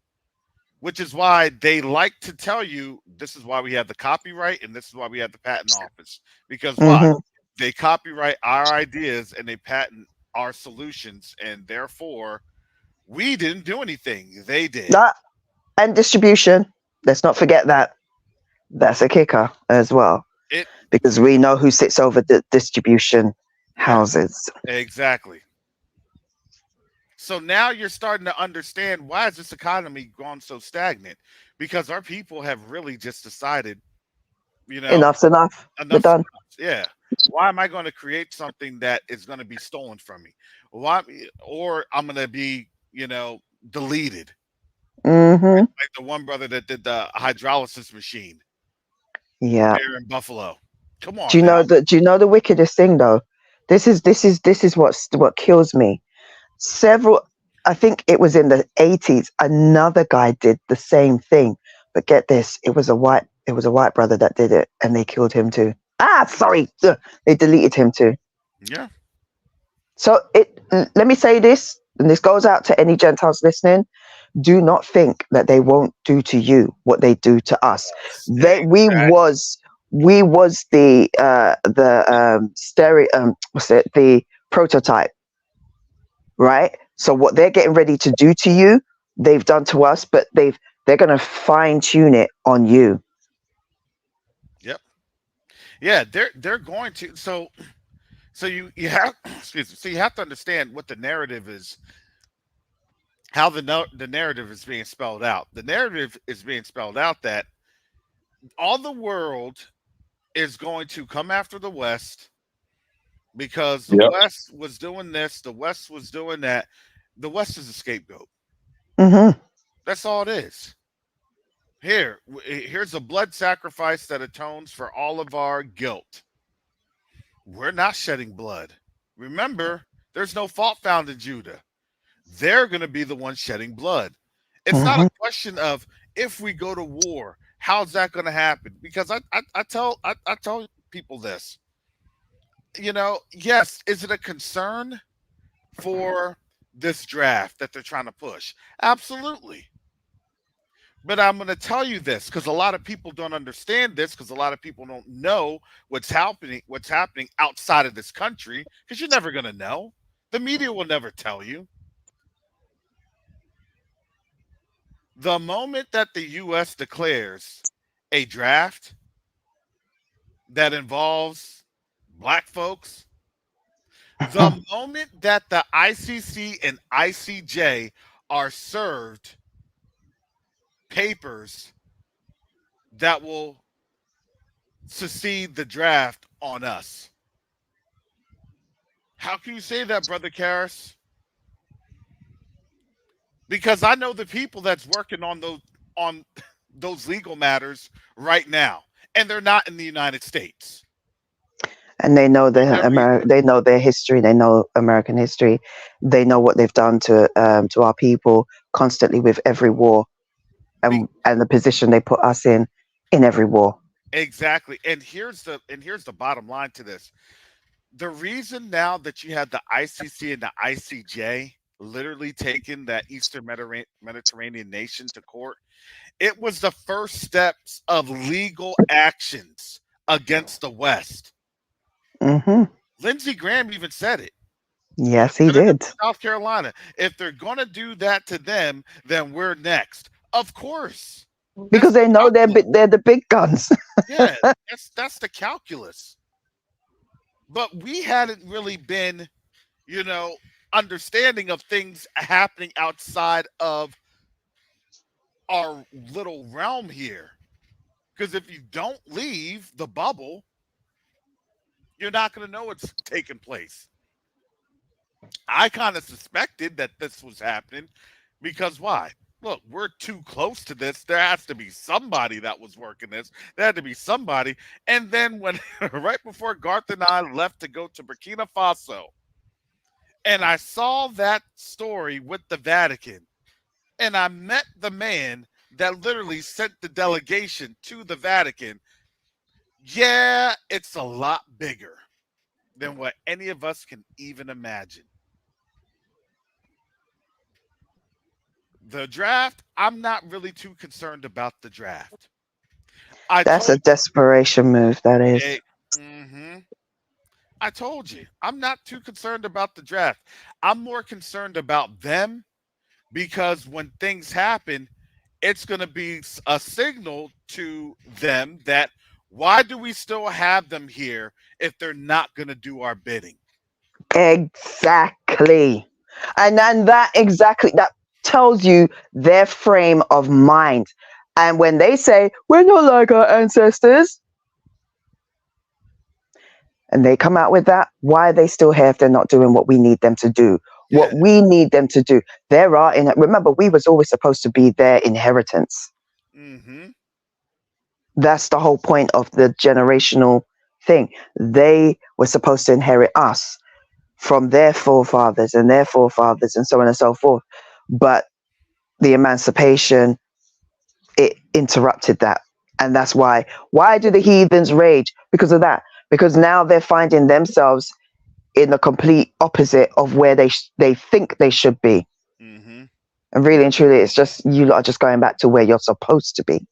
Which is why they like to tell you this is why we have the copyright and this is why we have the patent office. Because why? They copyright our ideas and they patent our solutions, and therefore we didn't do anything. They did. That and distribution. Let's not forget that. That's a kicker as well. Because we know who sits over the distribution houses. Exactly. So now you're starting to understand why is this economy gone so stagnant? Because our people have really just decided, enough's enough. We're done. Yeah. Why am I going to create something that is going to be stolen from me? Why, or I'm going to be, deleted. Like the one brother that did the hydrolysis machine. Yeah. Here in Buffalo. Come on. Do you know the wickedest thing though? This is what kills me. I think it was in the 80s, another guy did the same thing. But get this, it was a white brother that did it, and they killed him too. Sorry. They deleted him too. Yeah. So let me say this, and this goes out to any Gentiles listening. Do not think that they won't do to you what they do to us. We was the the prototype, right? So what they're getting ready to do to you, they've done to us, but they're going to fine tune it on you. Yep. Yeah, they're going to. So you have excuse me. So you have to understand what the narrative is. How the narrative is being spelled out. The narrative is being spelled out that all the world is going to come after the West because the West was doing this, the West was doing that. The West is a scapegoat. That's all it is. Here's a blood sacrifice that atones for all of our guilt. We're not shedding blood. Remember, there's no fault found in Judah. They're going to be the ones shedding blood. It's not a question of if we go to war, how's that going to happen? Because I tell people this. Yes, is it a concern for this draft that they're trying to push? Absolutely. But I'm going to tell you this because a lot of people don't understand this because a lot of people don't know what's happening outside of this country because you're never going to know. The media will never tell you. The moment that the U.S. declares a draft that involves black folks, the moment that the ICC and ICJ are served papers that will secede the draft on us. How can you say that, Brother Karras? Because I know the people that's working on those legal matters right now, and they're not in the United States. And they know Whatever. they know their history. They know American history. They know what they've done to our people constantly with every war, Be- and the position they put us in every war. exactly. And here's the bottom line to this. The reason now that you have the ICC and the ICJ literally taking that Eastern Mediterranean nation to court, it was the first steps of legal actions against the West. Hmm. Lindsey Graham even said it. Yes, he Senator did. from South Carolina. If they're going to do that to them, then we're next. Of course. That's Because the they know calculus. they're the big guns. Yeah, that's the calculus. But we hadn't really been, you know, understanding of things happening outside of our little realm here. Because if you don't leave the bubble, you're not going to know what's taking place. I kind of suspected that this was happening because why? Look, we're too close to this. There has to be somebody that was working this. There had to be somebody. And then when right before Garth and I left to go to Burkina Faso, and I saw that story with the Vatican, and I met the man that literally sent the delegation to the Vatican. Yeah, it's a lot bigger than what any of us can even imagine. The draft, I'm not really too concerned about the draft. I That's a told desperation move. That is. you, I told you, I'm not too concerned about the draft. I'm more concerned about them because when things happen, it's going to be a signal to them that why do we still have them here if they're not going to do our bidding? Exactly. And then that tells you their frame of mind. And when they say, we're not like our ancestors, and they come out with that, why are they still here if they're not doing what we need them to do? Yeah. What we need them to do. Remember, we was always supposed to be their inheritance. Mm-hmm. That's the whole point of the generational thing. They were supposed to inherit us from their forefathers and their forefathers and so on and so forth. But the emancipation, it interrupted that. And that's why do the heathens rage? Because of that. Because now they're finding themselves in the complete opposite of where they think they should be. Mm-hmm. And really and truly, it's just you lot are just going back to where you're supposed to be.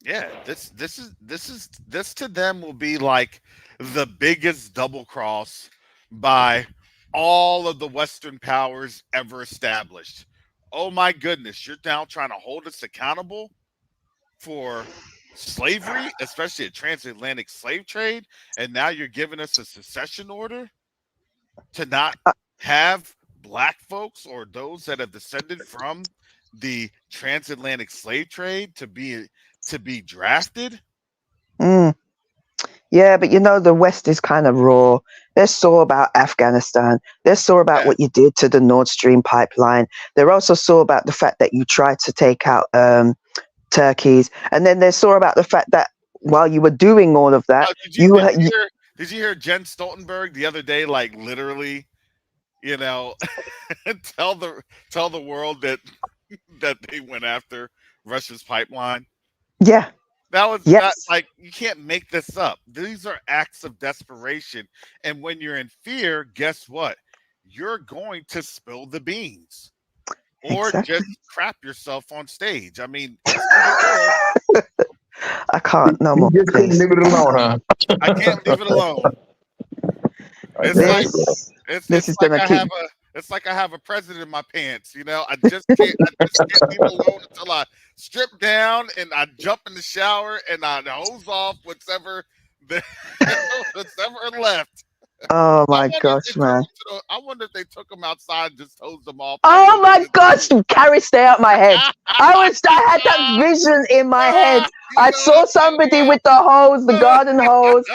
Yeah, this to them will be like the biggest double cross by all of the Western powers ever established. Oh my goodness, you're now trying to hold us accountable for slavery, especially a transatlantic slave trade, and now you're giving us a secession order to not have black folks or those that have descended from the transatlantic slave trade to be drafted. Mm. Yeah, but the West is kind of raw. They're sore about Afghanistan. They're sore about Yeah. what you did to the Nord Stream pipeline. They're also sore about the fact that you tried to take out turkeys. And then they're sore about the fact that while you were doing all of that, Did you hear Jen Stoltenberg the other day, like literally, tell the world that they went after Russia's pipeline? yeah. That was that Yes. like you can't make this up. These are acts of desperation. And when you're in fear, guess what? You're going to spill the beans. Or Exactly. just crap yourself on stage. I mean, it's either or. I can't no You more, just couldn't please. leave it alone, huh? I can't leave it alone. I It's like guess so. This is gonna keep. it's like I have a president in my pants. I just can't leave it alone until I strip down and I jump in the shower and I hose off whatever whatever left. Oh I my wonder if gosh, man. I wonder if they took them outside and just hosed them off. Oh my gosh, Carrie, stay out my head. I had that vision in my head. I saw somebody with the hose, the garden hose,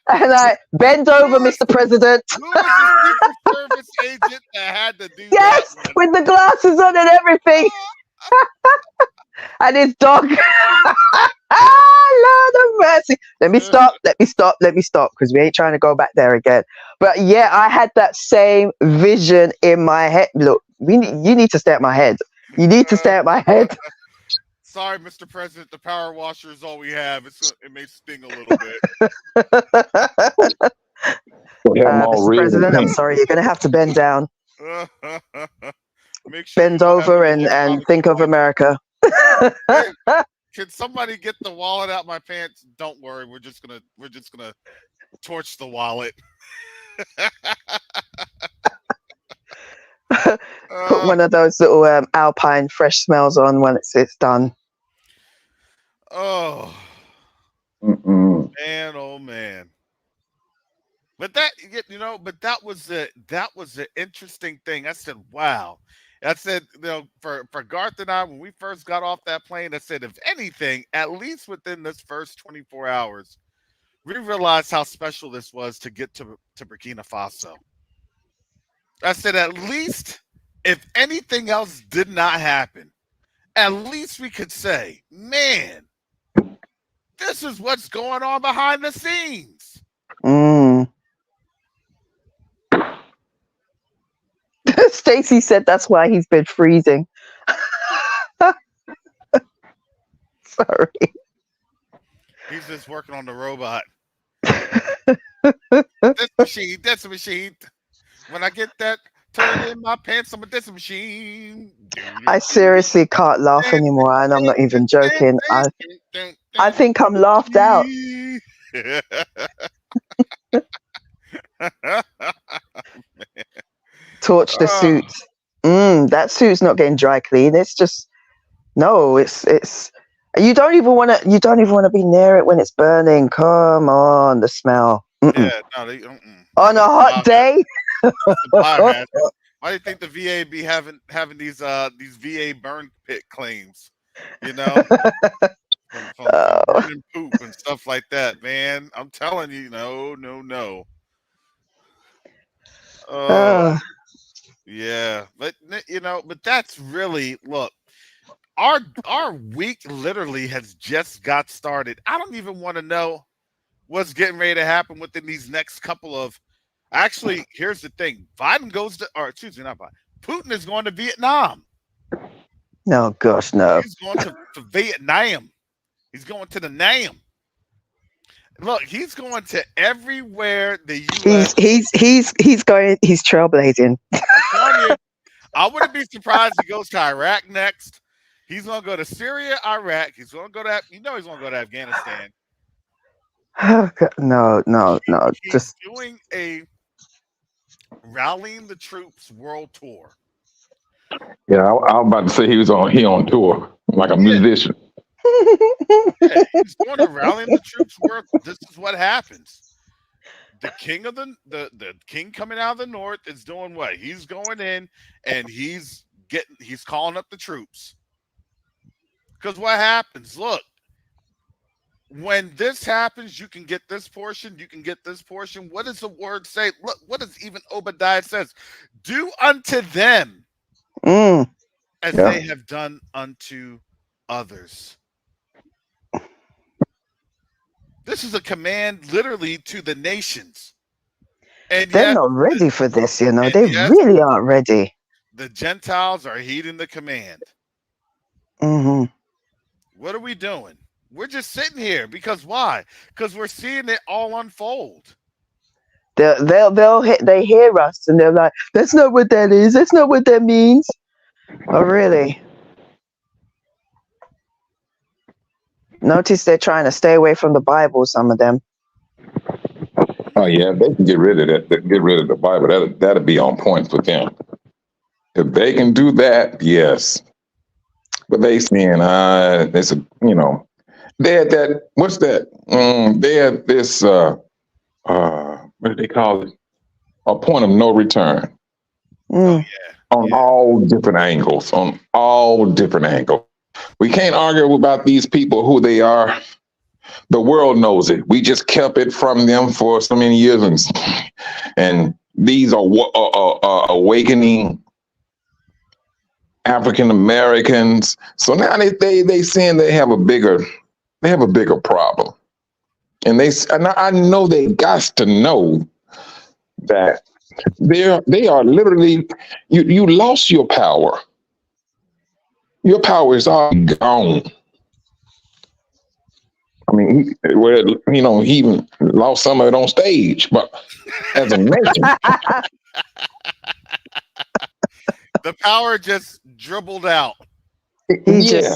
and I bent over, Mr. President. Who was the Secret Service agent that had to do Yes, that? with the glasses on and everything. And his dog. Lord of mercy. Let me stop, because we ain't trying to go back there again. But yeah, I had that same vision in my head. Look, you need to stay at my head. You need to stay at my head. Sorry, Mr. President, the power washer is all we have. It may sting a little bit. We have them all Mr. red and President, I'm pink. sorry, you're going to have to bend down, Make sure bend you don't have over, any and electronics think of devices. America. Can somebody get the wallet out my pants? Don't worry, we're just gonna torch the wallet. Put one of those little Alpine fresh smells on when it's done. Oh Mm-mm. man, oh man. But that was the interesting thing. I said, wow. I said, for Garth and I, when we first got off that plane, I said, if anything, at least within this first 24 hours, we realized how special this was to get to Burkina Faso. I said, at least if anything else did not happen, at least we could say, man, this is what's going on behind the scenes. Stacy said that's why he's been freezing. Sorry. He's just working on the robot. That's a machine. When I get that turned in my pants, I'm a this machine. I seriously can't laugh anymore, and I'm not even joking. I think I'm laughed out. Torch the suit. That suit's not getting dry clean. It's just it's you don't even want to be near it when it's burning. Come on, the smell. Yeah, no, on a hot day. Why do you think the VA be having these VA burn pit claims? From burning poop and stuff like that, man. I'm telling you, no. Yeah, but that's really, look, our week literally has just got started. I don't even want to know what's getting ready to happen within these next couple of. Actually, here's the thing: Putin is going to Vietnam. No, gosh, no. He's going to Vietnam. He's going to the Nam. Look, he's going to everywhere the U.S. He's going. He's trailblazing. I wouldn't be surprised if he goes to Iraq next. He's going to go to Syria, Iraq. He's going to go to he's going to go to Afghanistan. Oh, God, no. He's doing a rallying the troops world tour. Yeah, I was about to say he on tour like a musician. Yeah, he's going to rallying the troops world. This is what happens. The king of the king coming out of the north is doing what? He's going in and he's calling up the troops. Because what happens? Look, when this happens, you can get this portion, you can get this portion. What does the word say? Look, what does even Obadiah says? Do unto them as they have done unto others. This is a command literally to the nations. And they're not ready for this, They really aren't ready. The Gentiles are heeding the command. Mm-hmm. What are we doing? We're just sitting here because why? Because we're seeing it all unfold. They hear us and they're like, that's not what that is. That's not what that means. Oh, really? Notice they're trying to stay away from the Bible, some of them. Oh yeah, they can get rid of that. Get rid of the Bible. That'll be on point for them. If they can do that, yes. But they saying, it's they had that. What's that? They had this. What do they call it? A point of no return. Oh, yeah. On all different angles. We can't argue about these people who they are. The world knows it. We just kept it from them for so many years, and these are awakening African Americans. So now they saying they have a bigger they have a bigger problem. And I know they got to know that they are literally, you lost your power. Your power is all gone. I mean, he even lost some of it on stage, but as a nation, The power just dribbled out. yeah.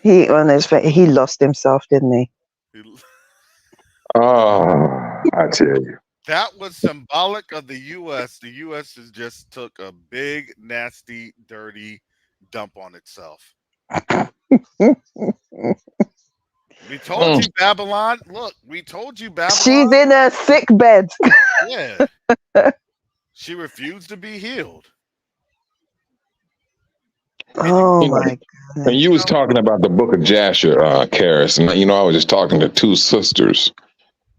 He on his face, he lost himself, didn't he? Oh, I tell you. That was symbolic of the U.S. The U.S. has just took a big, nasty, dirty dump on itself. We told you, Babylon. Look, we told you, Babylon. She's in a sick bed. Yeah. She refused to be healed. Oh my God. And you was talking about the book of Jasher, Karis, and I was just talking to two sisters,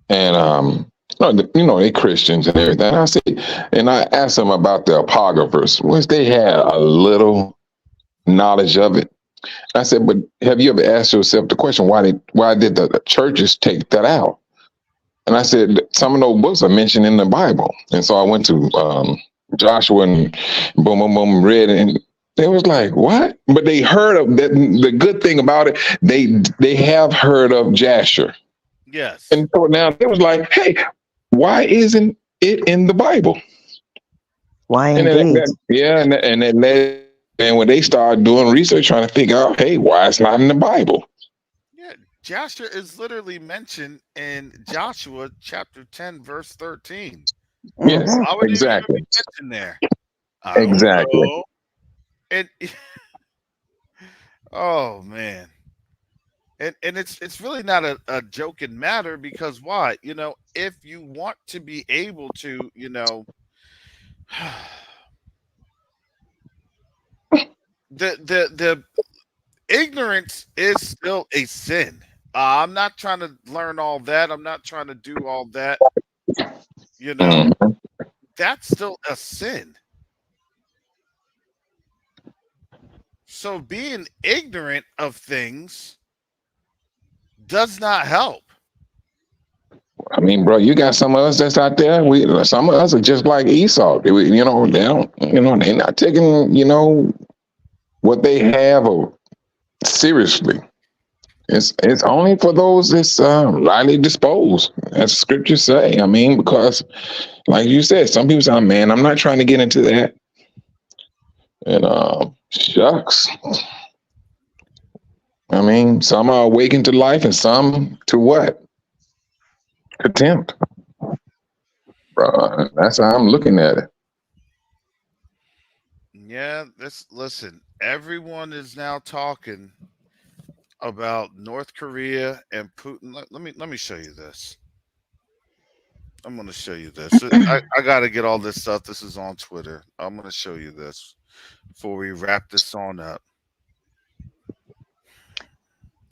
and they Christians and everything. I asked them about the apocryphers, which they had a little knowledge of it. I said, but have you ever asked yourself the question, why did the churches take that out? And I said, some of those books are mentioned in the Bible. And so I went to Joshua and boom, read it, and they was like, what? But they heard of that. The good thing about it, they have heard of Jasher. Yes. And so now they was like, hey, why isn't it in the Bible? Why indeed? And when they started doing research, trying to figure out, hey, why it's not in the Bible? Yeah, Jasher is literally mentioned in Joshua chapter 10, verse 13. Yes, Why would exactly. it be mentioned there? Exactly. And oh man. And it's really not a joking matter, because why? If you want to be able to, the ignorance is still a sin. I'm not trying to learn all that. I'm not trying to do all that. That's still a sin. So being ignorant of things does not help. I mean, bro, you got some of us that's out there. Some of us are just like Esau. They don't, they're not taking, what they have seriously. It's only for those that's rightly disposed, as the scriptures say. I mean, because, like you said, some people say, man, I'm not trying to get into that. And shucks. I mean, some are awakened to life and some to what? Contempt. Bro, that's how I'm looking at it. Yeah, listen, everyone is now talking about North Korea and Putin. Let me show you this. I'm going to show you this. I got to get all this stuff. This is on Twitter. I'm going to show you this before we wrap this on up.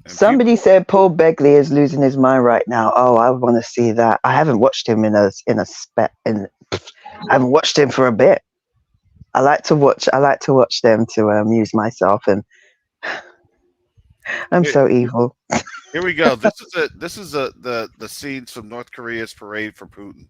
And somebody said Paul Begley is losing his mind right now. Oh, I want to see that. I haven't watched him I haven't watched him for a bit. I like to watch them to amuse myself, and I'm so evil. Here we go. This is the scenes from North Korea's parade for Putin.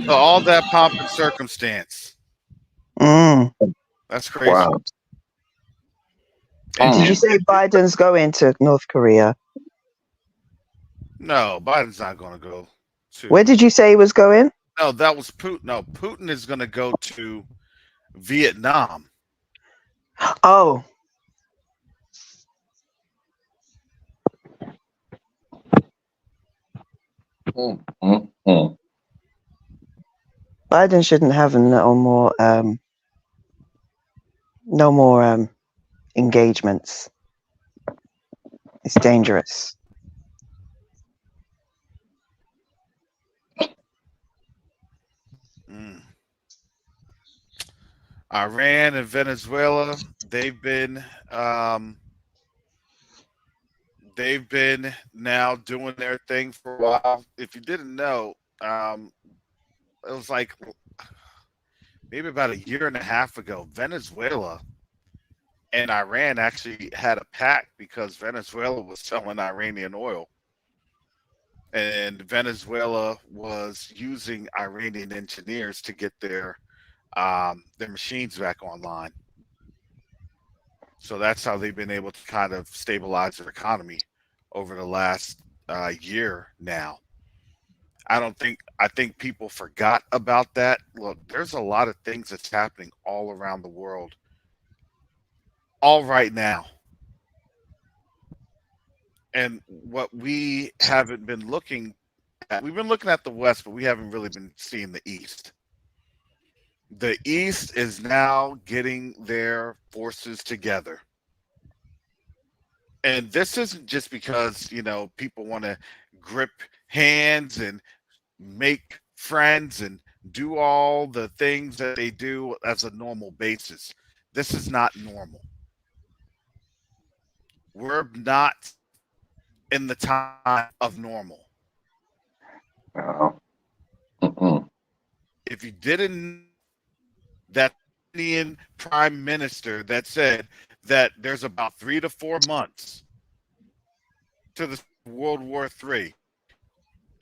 So all that pomp and circumstance. That's crazy. Wow. Did you say Biden's going to North Korea? No, Biden's not going to go to. Where did you say he was going? No, that was Putin. No, Putin is going to go to Vietnam. Oh. Biden shouldn't have no more engagements. It's dangerous. Iran and Venezuela, they've been now doing their thing for a while. If you didn't know, it was like maybe about a year and a half ago, Venezuela and Iran actually had a pact because Venezuela was selling Iranian oil. And Venezuela was using Iranian engineers to get their machines back online. So that's how they've been able to kind of stabilize their economy over the last year now. I think people forgot about that. Look, there's a lot of things that's happening all around the world, all right now. And what we haven't been looking at, we've been looking at the West, but we haven't really been seeing the East. The East is now getting their forces together. And this isn't just because, people want to grip hands and make friends and do all the things that they do as a normal basis. This is not normal. We're not in the time of normal. If you didn't, that Indian prime minister that said that there's about 3 to 4 months to the World War III,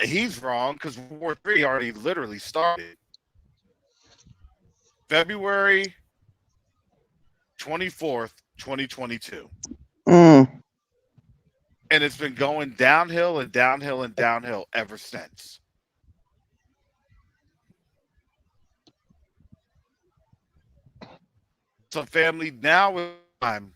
he's wrong because World War III already literally started February 24th, 2022. And it's been going downhill and downhill and downhill ever since. So, family, now is time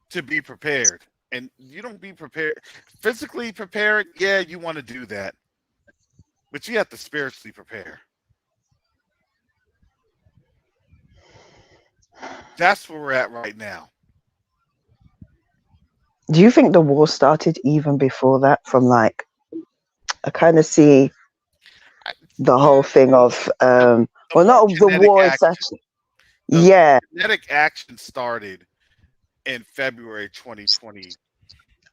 to be prepared. And you don't be prepared. Physically prepared, yeah, you want to do that. But you have to spiritually prepare. That's where we're at right now. Do you think the war started even before that? From I kind of see the whole thing of not the war as such. Yeah, kinetic action started in February 2020.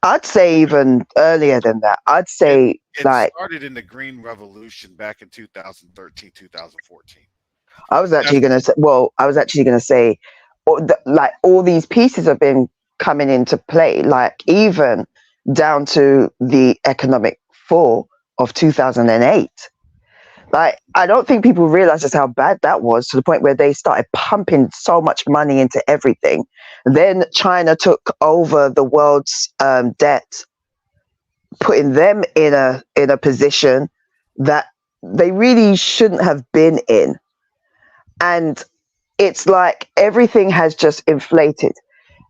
I'd say even earlier than that. I'd say it started in the Green Revolution back in 2013, 2014. I was actually going to say, all these pieces have been coming into play, even down to the economic fall of 2008. I don't think people realize just how bad that was, to the point where they started pumping so much money into everything. Then China took over the world's debt, putting them in a position that they really shouldn't have been in. And it's like everything has just inflated.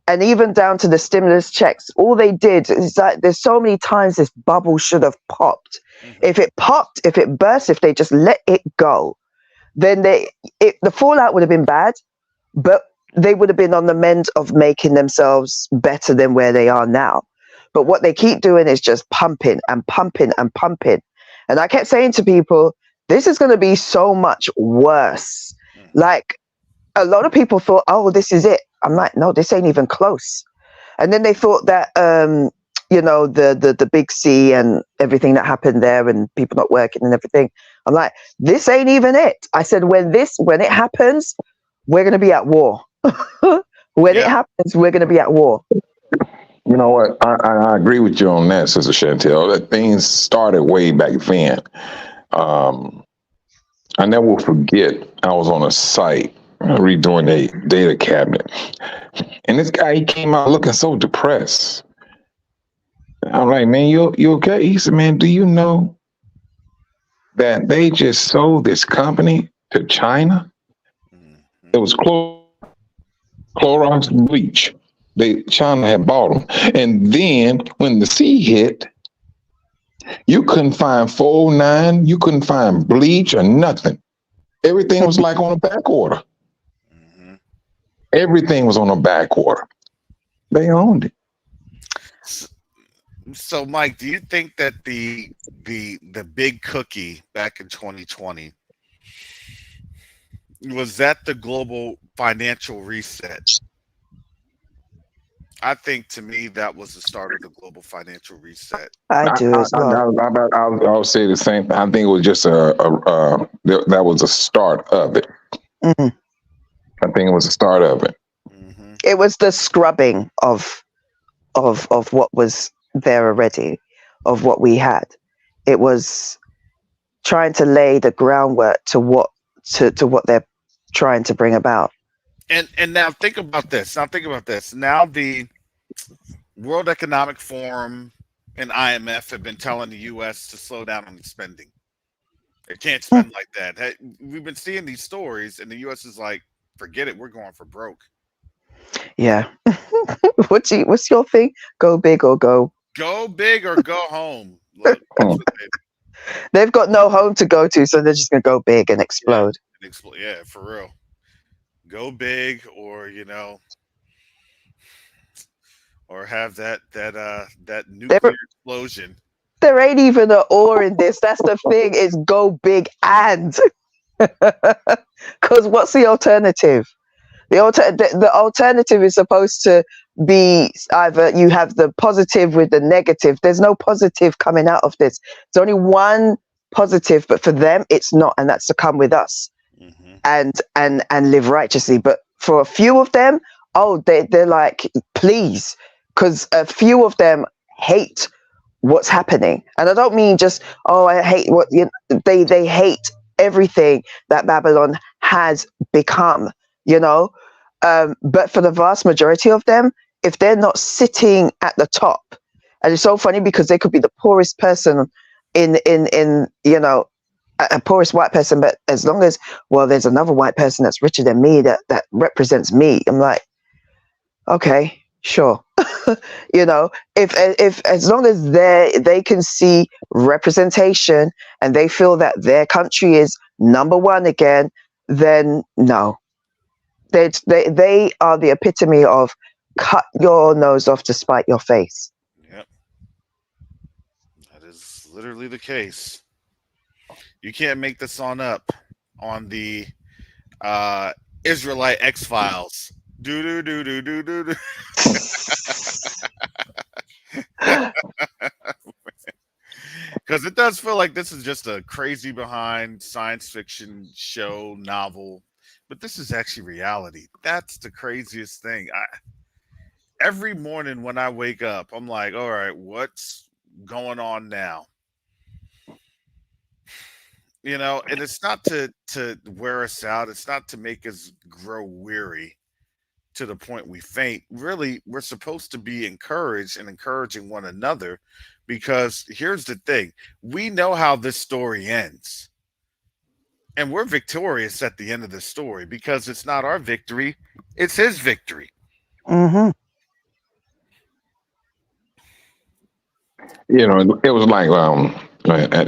And even down to the stimulus checks, all they did is there's so many times this bubble should have popped. Mm-hmm. If it popped, if it burst, if they just let it go, then the fallout would have been bad, but they would have been on the mend of making themselves better than where they are now. But what they keep doing is just pumping and pumping and pumping. And I kept saying to people, this is going to be so much worse. A lot of people thought, oh, this is it. I'm like, no, this ain't even close. And then they thought that, the big C and everything that happened there and people not working and everything. I'm like, this ain't even it. I said, when it happens, we're going to be at war. When it happens, we're going to be at war. You know what? I agree with you on that, Sister Chantel. That things started way back then. I never will forget, I was on a site redoing a data cabinet, and this guy, he came out looking so depressed. I'm like, man, you okay? He said, man, do you know that they just sold this company to China? It was Clorox bleach. China had bought them, and then when the sea hit, you couldn't find 409, you couldn't find bleach or nothing. Everything was like on a back order. Everything was on a back order. They owned it. So, Mike, do you think that the big cookie back in 2020 was that the global financial reset? I think to me that was the start of the global financial reset. I do as well. I'll say the same thing. I think it was just that was a start of it. Mhm. I think it was the start of it. Hmm. It was the scrubbing of what was there already, of what we had. It was trying to lay the groundwork to what they're trying to bring about. And now think about this. Now the World Economic Forum and IMF have been telling the U.S. to slow down on spending. It can't spend like that. Hey, we've been seeing these stories, and the U.S. is like, forget it, we're going for broke. Yeah. What's your thing? Go big or go? Go big or go home. Like, that's what They've got no home to go to, so they're just gonna go big and explode. yeah, for real. Go big, or or have that nuclear explosion. There ain't even an or in this. That's the thing. It's go big and. Because what's the alternative? The alternative is supposed to be either you have the positive with the negative. There's no positive coming out of this. There's only one positive, but for them it's not, and that's to come with us and live righteously. But for a few of them, they're like, please, because a few of them hate what's happening, and I don't mean just I hate what they hate everything that Babylon has become, but for the vast majority of them, if they're not sitting at the top, and it's so funny because they could be the poorest person in a poorest white person, but as long as there's another white person that's richer than me that represents me, I'm like, okay, sure. if as long as they can see representation and they feel that their country is number one again, then no, they are the epitome of cut your nose off to spite your face. Yep, that is literally the case. You can't make this up on the Israelite X-Files. Do. Because it does feel like this is just a crazy behind science fiction show novel, but this is actually reality. That's the craziest thing. Every morning when I wake up, I'm like, all right, what's going on now? And it's not to wear us out. It's not to make us grow weary to the point we faint. Really, we're supposed to be encouraged and encouraging one another, because here's the thing. We know how this story ends. And we're victorious at the end of the story, because it's not our victory, it's his victory. Mm-hmm. It was like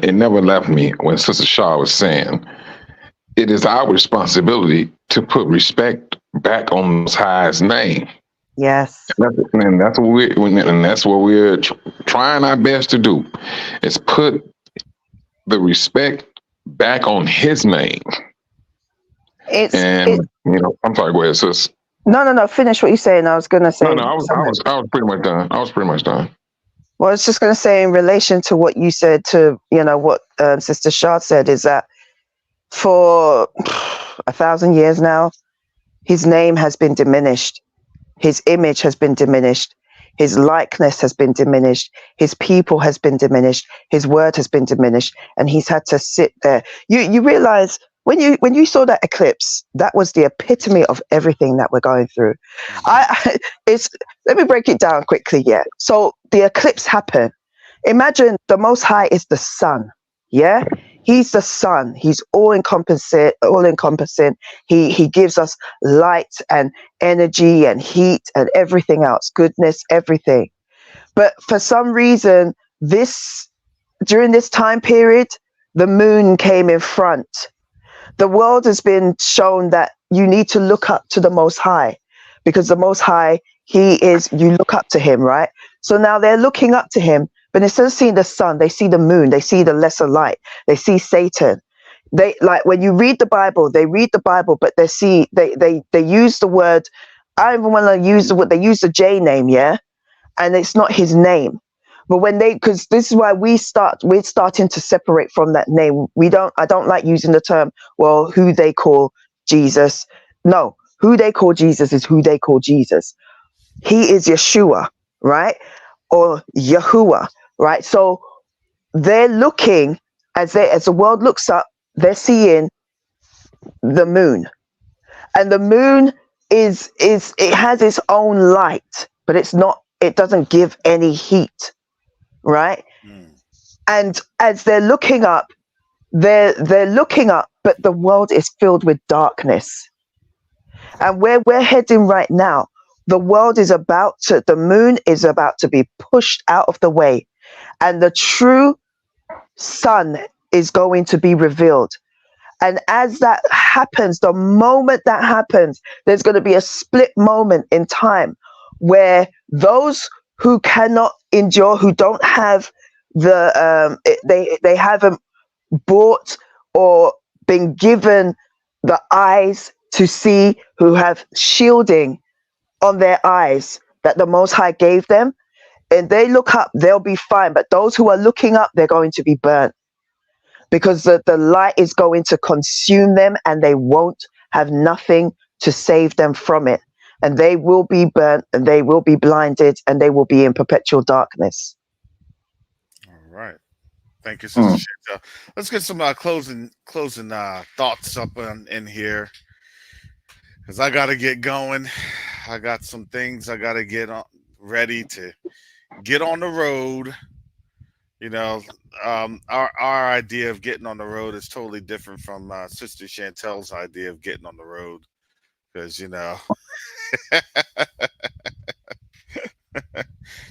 it never left me when Sister Shaw was saying, it is our responsibility to put respect back on Most High's name. Yes. And that's what we're trying our best to do, is put the respect back on his name. I'm sorry, go ahead, sis. No. Finish what you're saying. I was gonna say. No, I was pretty much done. Well, I was just gonna say, in relation to what you said, to what Sister Shah said, is that for 1,000 years now, his name has been diminished, his image has been diminished, his likeness has been diminished, his people has been diminished, his word has been diminished, and he's had to sit there. You realize when you saw that eclipse, that was the epitome of everything that we're going through. Let me break it down quickly. Yeah. So the eclipse happened. Imagine the Most High is the sun. Yeah. He's the sun. He's all encompassing. He gives us light and energy and heat and everything else, goodness, everything. But for some reason, during this time period, the moon came in front. The world has been shown that you need to look up to the Most High, because the Most High, you look up to him, right? So now they're looking up to him, but instead of seeing the sun, they see the moon, they see the lesser light, they see Satan. They, like, when you read the Bible, they read the Bible, but they use the word, I don't even want to use the word, they use the J name, yeah? And it's not his name. But when because this is why we're starting to separate from that name. I don't like using the term, well, who they call Jesus. No, who they call Jesus is who they call Jesus. He is Yeshua, right? Or Yahuwah, right? So they're looking, as the world looks up, they're seeing the moon. And the moon it has its own light, but it doesn't give any heat, right? And as they're looking up, they're looking up, but the world is filled with darkness. And where we're heading right now, the moon is about to be pushed out of the way, and the true sun is going to be revealed. And as that happens, the moment that happens, there's going to be a split moment in time where those who cannot endure, who don't have they haven't bought or been given the eyes to see, who have shielding on their eyes that the Most High gave them, and they look up, they'll be fine. But those who are looking up, they're going to be burnt, because the light is going to consume them, and they won't have nothing to save them from it. And they will be burnt, and they will be blinded, and they will be in perpetual darkness. All right. Thank you, Sister Chantel. Let's get some closing thoughts up in here, because I got to get going. I got some things I got to get ready to get on the road. You know, our idea of getting on the road is totally different from Sister Chantel's idea of getting on the road, because, you know,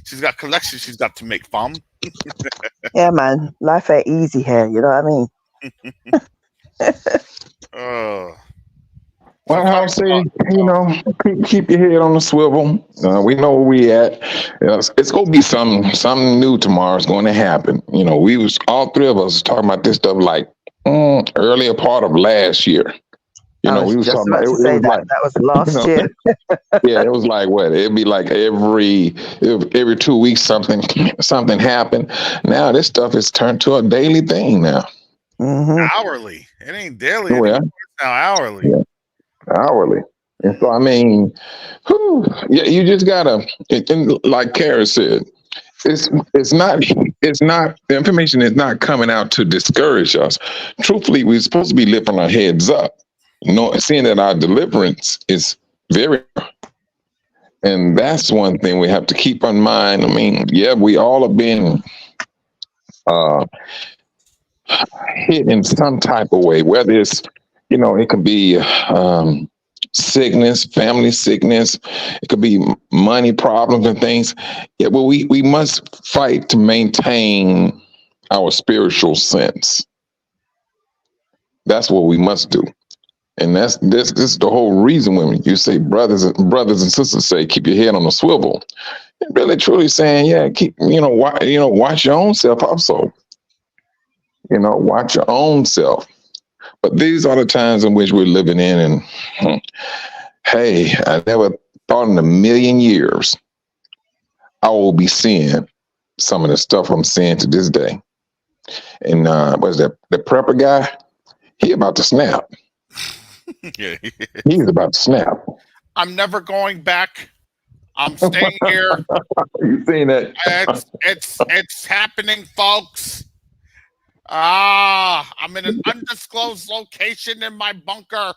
she's got collections she's got to make fun. Yeah, man, life ain't easy here. You know what I mean? Oh. Well, I'll say, you know, keep your head on the swivel. We know where we at. It's going to be something new tomorrow. It's going to happen. You know, all three of us talking about this stuff like earlier part of last year. You know, we was talking about that was last year. Yeah, it was like what? It'd be like every 2 weeks something happened. Now this stuff is turned to a daily thing now. Hourly. It ain't daily anymore. It's now hourly. Yeah. Hourly. And so, I mean, you just gotta, like Kara said, it's not the information is not coming out to discourage us. Truthfully, we're supposed to be lifting our heads up, seeing that our deliverance is very, and that's one thing we have to keep in mind. I mean, yeah, we all have been hit in some type of way, whether it's, you know, it could be sickness, family sickness. It could be money problems and things. Yeah, but we must fight to maintain our spiritual sense. That's what we must do. And this is the whole reason when you say brothers and sisters say keep your head on a swivel. They're really truly saying, yeah, keep watch your own self also. You know, watch your own self. But these are the times in which we're living in, and hey, I never thought in a million years I will be seeing some of the stuff I'm seeing to this day. And what's that? The prepper guy? He about to snap. Yeah. He's about to snap. I'm never going back. I'm staying here. You seen that? It's happening, folks. I'm in an undisclosed location in my bunker.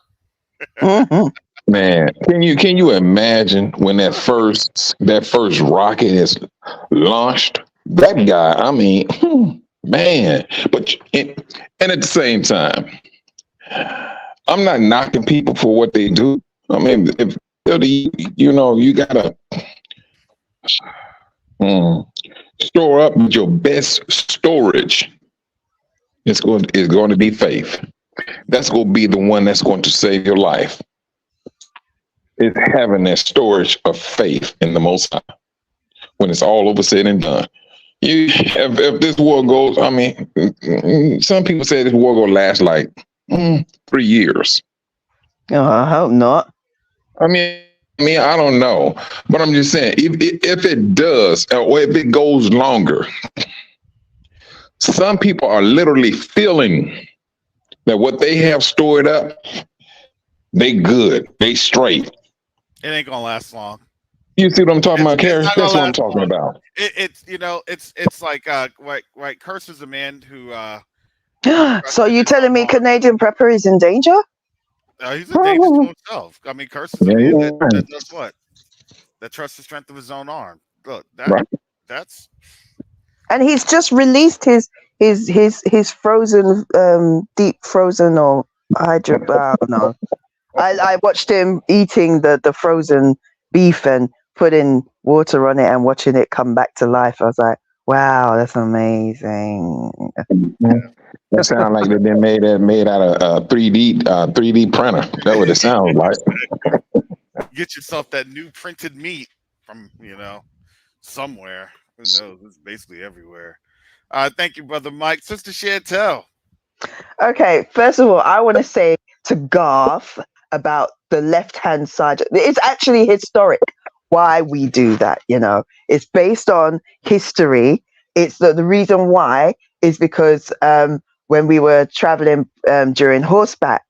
Man, can you imagine when that first rocket is launched? That guy, I mean, man. And at the same time, I'm not knocking people for what they do. I mean, if you gotta store up with your best storage. It's going to be faith. That's going to be the one that's going to save your life. It's having that storage of faith in the Most High. when it's all over said and done. If this war goes, I mean, some people say this war gonna last like 3 years. Oh, I hope not. I mean, I don't know, but I'm just saying, if it does, or if it goes longer, some people are literally feeling that what they have stored up, they good, they straight. It ain't gonna last long. You see what I'm talking about, Carrie? Not gonna That's what I'm last talking long. about. It's like right. Curses a man who So trusted you his telling own me arm. Canadian prepper is in danger? He's a danger to himself. I mean, curses a man that does what? That trusts the strength of his own arm. Look, Right. that's And he's just released his frozen deep frozen or hydro. I don't know. I watched him eating the frozen beef and putting water on it and watching it come back to life. I was like, wow, that's amazing. That sounds like they've been made out of 3D printer. That's what it sounds like. get yourself that new printed meat from somewhere. Who knows? It's basically everywhere. Thank you, brother Mike. Sister Chantel. Okay, first of all, I want to say to Garth about the left hand side. It's actually historic why we do that, It's based on history. It's the reason why is because when we were traveling during horseback,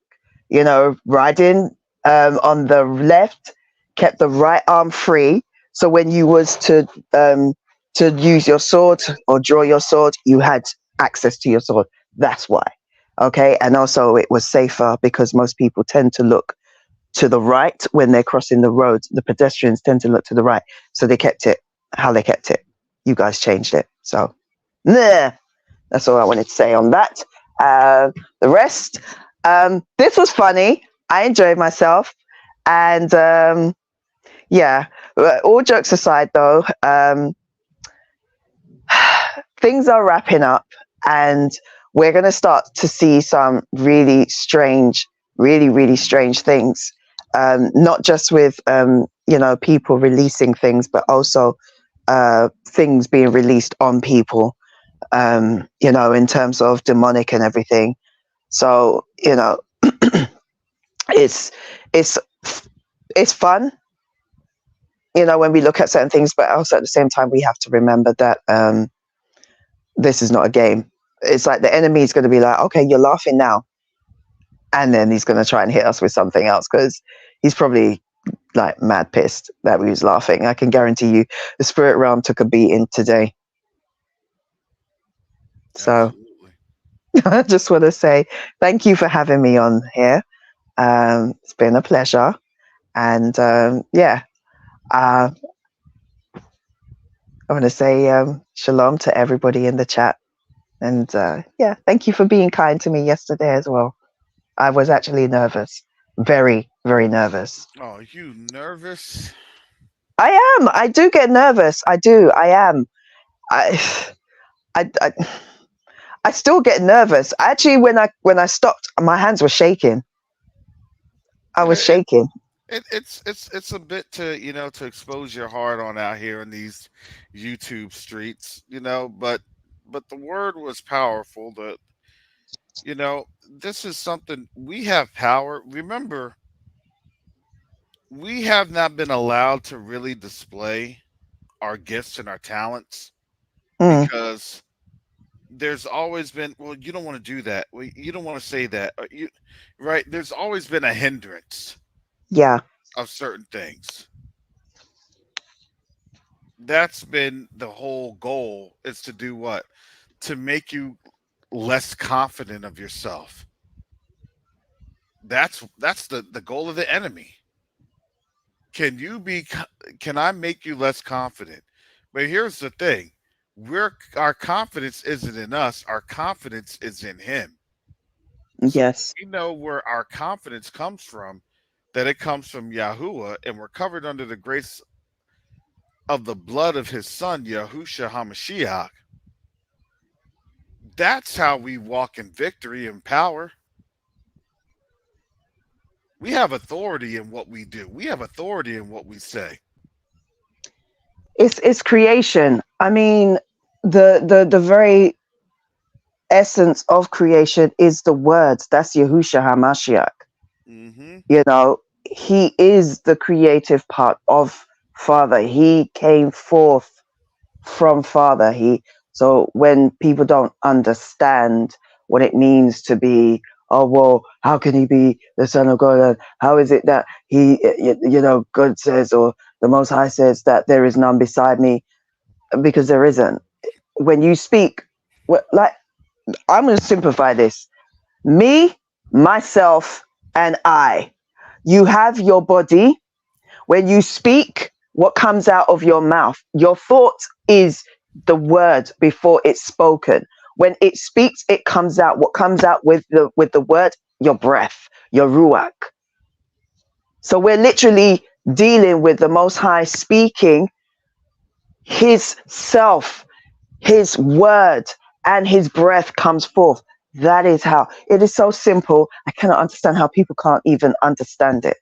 riding on the left kept the right arm free. So when you was to use your sword or draw your sword, you had access to your sword. That's why. Okay. And also it was safer because most people tend to look to the right when they're crossing the road. The pedestrians tend to look to the right. So they kept it how they kept it. You guys changed it. So that's all I wanted to say on that. The rest, this was funny. I enjoyed myself. And all jokes aside though, things are wrapping up and we're going to start to see some really strange, really, really strange things. Not just with, people releasing things, but also things being released on people, in terms of demonic and everything. So, it's fun, when we look at certain things, but also at the same time, we have to remember that this is not a game. It's like the enemy is going to be like, okay, you're laughing now. And then he's going to try and hit us with something else because he's probably like mad pissed that we was laughing. I can guarantee you the spirit realm took a beating today. So I just want to say thank you for having me on here. It's been a pleasure. And I want to say shalom to everybody in the chat. And thank you for being kind to me yesterday as well. I was actually nervous. Very, very nervous. Oh, you nervous? I am. I do get nervous. I do. I am. I still get nervous. Actually, when I stopped, my hands were shaking. I was shaking. It's a bit to expose your heart on out here in these YouTube streets, but the word was powerful. This is something we have power. Remember, we have not been allowed to really display our gifts and our talents because there's always been, well, you don't want to do that. Well, you don't want to say that. Right? There's always been a hindrance. Yeah. Of certain things. That's been the whole goal, is to do what? To make you less confident of yourself. That's the goal of the enemy. Can I make you less confident? But here's the thing. Our confidence isn't in us, our confidence is in him. So yes. we know where our confidence comes from, that it comes from Yahuwah, and we're covered under the grace of the blood of his son, Yahusha HaMashiach. That's how we walk in victory and power. We have authority in what we do. We have authority in what we say. It's creation. I mean, the very essence of creation is the words. That's Yahushua Hamashiach. Mm-hmm. You know, he is the creative part of Father. He came forth from Father. So when people don't understand what it means to be, oh well, how can he be the Son of God? And how is it that he, God says, or the Most High says that there is none beside me? Because there isn't. When you speak, like, I'm going to simplify this: me, myself, and I. You have your body. When you speak, what comes out of your mouth? Your thought is the word before it's spoken. When it speaks, it comes out. What comes out with the word? Your breath, your ruach. So we're literally dealing with the Most High speaking His self, His word, and His breath comes forth. That is how. It is so simple. I cannot understand how people can't even understand it.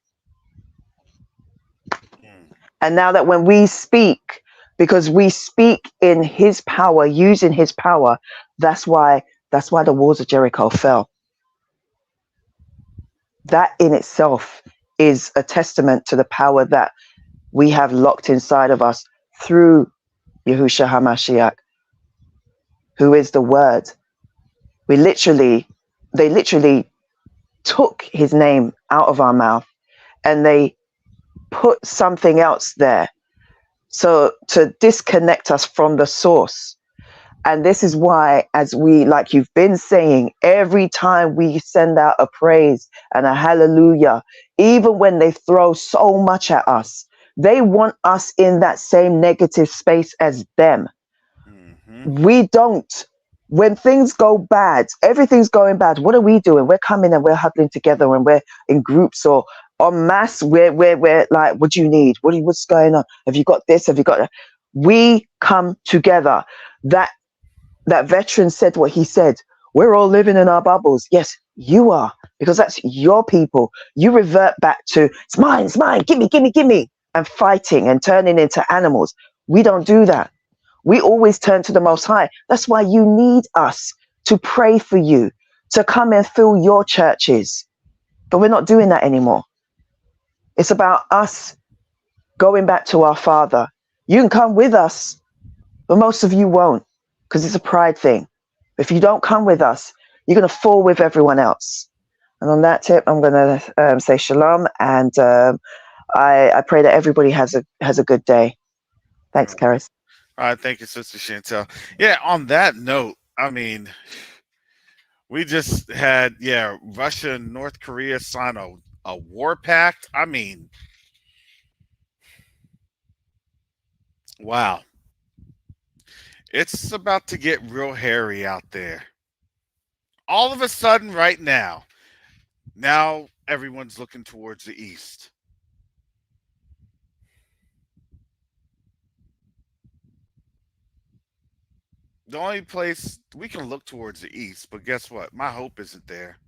And now that when we speak, because we speak in his power, using his power, that's why the walls of Jericho fell. That in itself is a testament to the power that we have locked inside of us through Yahushua HaMashiach, who is the word. They literally took his name out of our mouth and they put something else there. So to disconnect us from the source. And this is why, as we, like you've been saying, every time we send out a praise and a hallelujah, even when they throw so much at us, they want us in that same negative space as them. Mm-hmm. We don't. When things go bad, everything's going bad. What are we doing? We're coming and we're huddling together and we're in groups or en masse. We're like, what do you need? What's going on? Have you got this? Have you got that? We come together. That veteran said what he said. We're all living in our bubbles. Yes, you are, because that's your people. You revert back to, it's mine, gimme, and fighting and turning into animals. We don't do that. We always turn to the Most High. That's why you need us to pray for you, to come and fill your churches. But we're not doing that anymore. It's about us going back to our Father. You can come with us, but most of you won't, because it's a pride thing. If you don't come with us, you're going to fall with everyone else. And on that tip, I'm going to say shalom, and I pray that everybody has a good day. Thanks, Karis. All right, thank you, Sister Chantel. Yeah, on that note, I mean, we just had Russia and North Korea sign a war pact. I mean, wow, it's about to get real hairy out there. All of a sudden, right now everyone's looking towards the east. The only place we can look towards the east, but guess what? My hope isn't there.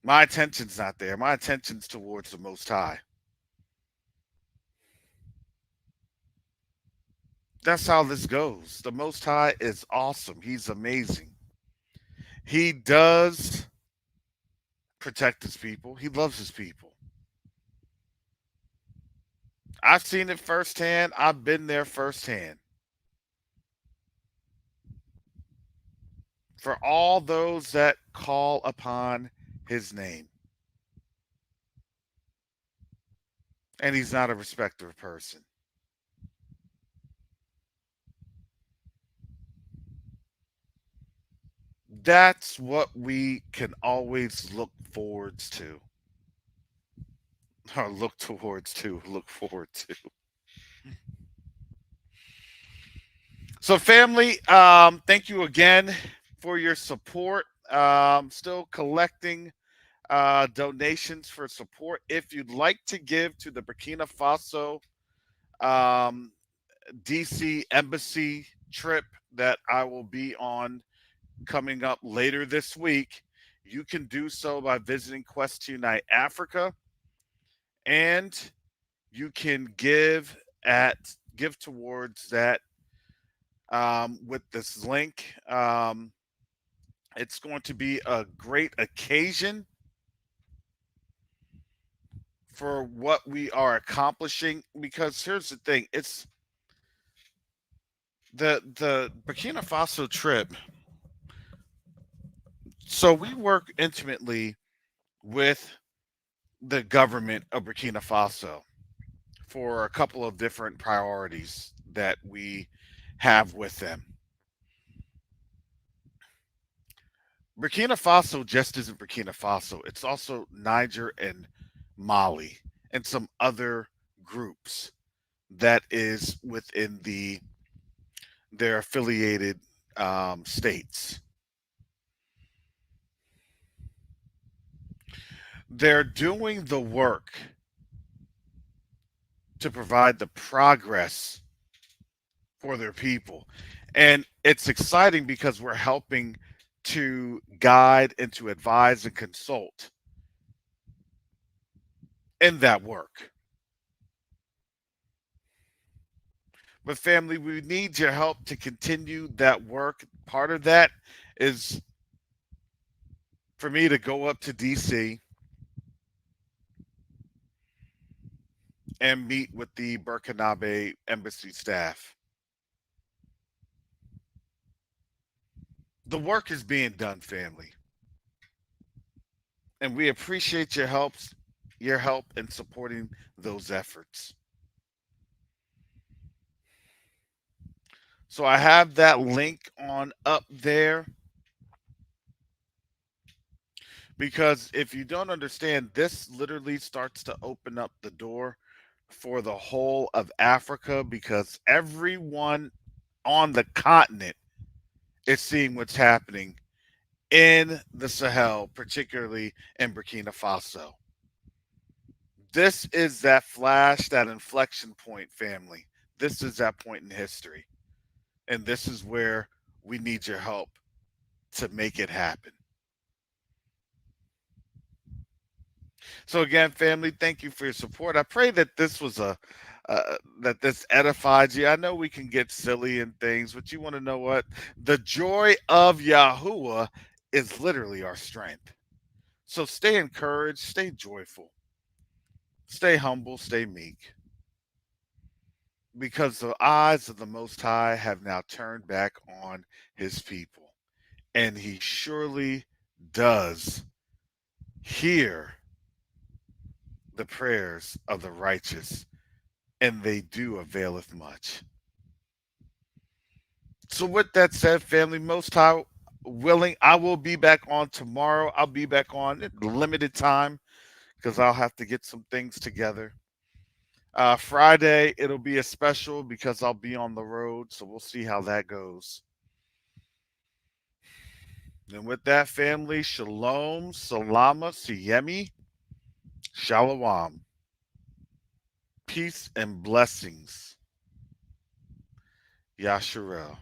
My attention's not there. My attention's towards the Most High. That's how this goes. The Most High is awesome. He's amazing. He does protect his people. He loves his people. I've seen it firsthand. I've been there firsthand. For all those that call upon his name. And he's not a respecter of person. That's what we can always look forwards to. Or look towards to, look forward to. So, family, thank you again for your support. Still collecting donations for support. If you'd like to give to the Burkina Faso DC embassy trip that I will be on coming up later this week, you can do so by visiting Quest to Unite Africa, and you can give give towards that with this link. It's going to be a great occasion for what we are accomplishing, because here's the thing, it's the Burkina Faso trip. So we work intimately with the government of Burkina Faso for a couple of different priorities that we have with them. Burkina Faso just isn't Burkina Faso. It's also Niger and Mali and some other groups that is within their affiliated states. They're doing the work to provide the progress for their people. And it's exciting because we're helping to guide and to advise and consult in that work. But family, we need your help to continue that work. Part of that is for me to go up to DC and meet with the Burkinabe embassy staff. The work is being done, family, and we appreciate your help in supporting those efforts. So I have that link on up there, because if you don't understand, this literally starts to open up the door for the whole of Africa, because everyone on the continent is seeing what's happening in the Sahel, particularly in Burkina Faso. This is that flash, that inflection point, family. This is that point in history. And this is where we need your help to make it happen. So again, family, thank you for your support. I pray that this was that this edified you. I know we can get silly and things, but you want to know what? The joy of Yahuwah is literally our strength. So stay encouraged, stay joyful, stay humble, stay meek, because the eyes of the Most High have now turned back on his people. And he surely does hear the prayers of the righteous, and they do availeth much. So, with that said, family, Most High willing, I will be back on tomorrow. I'll be back on at limited time because I'll have to get some things together. Friday, it'll be a special because I'll be on the road, so we'll see how that goes. And with that, family, shalom, salama, siyemi, shalom, peace and blessings. Yasharel.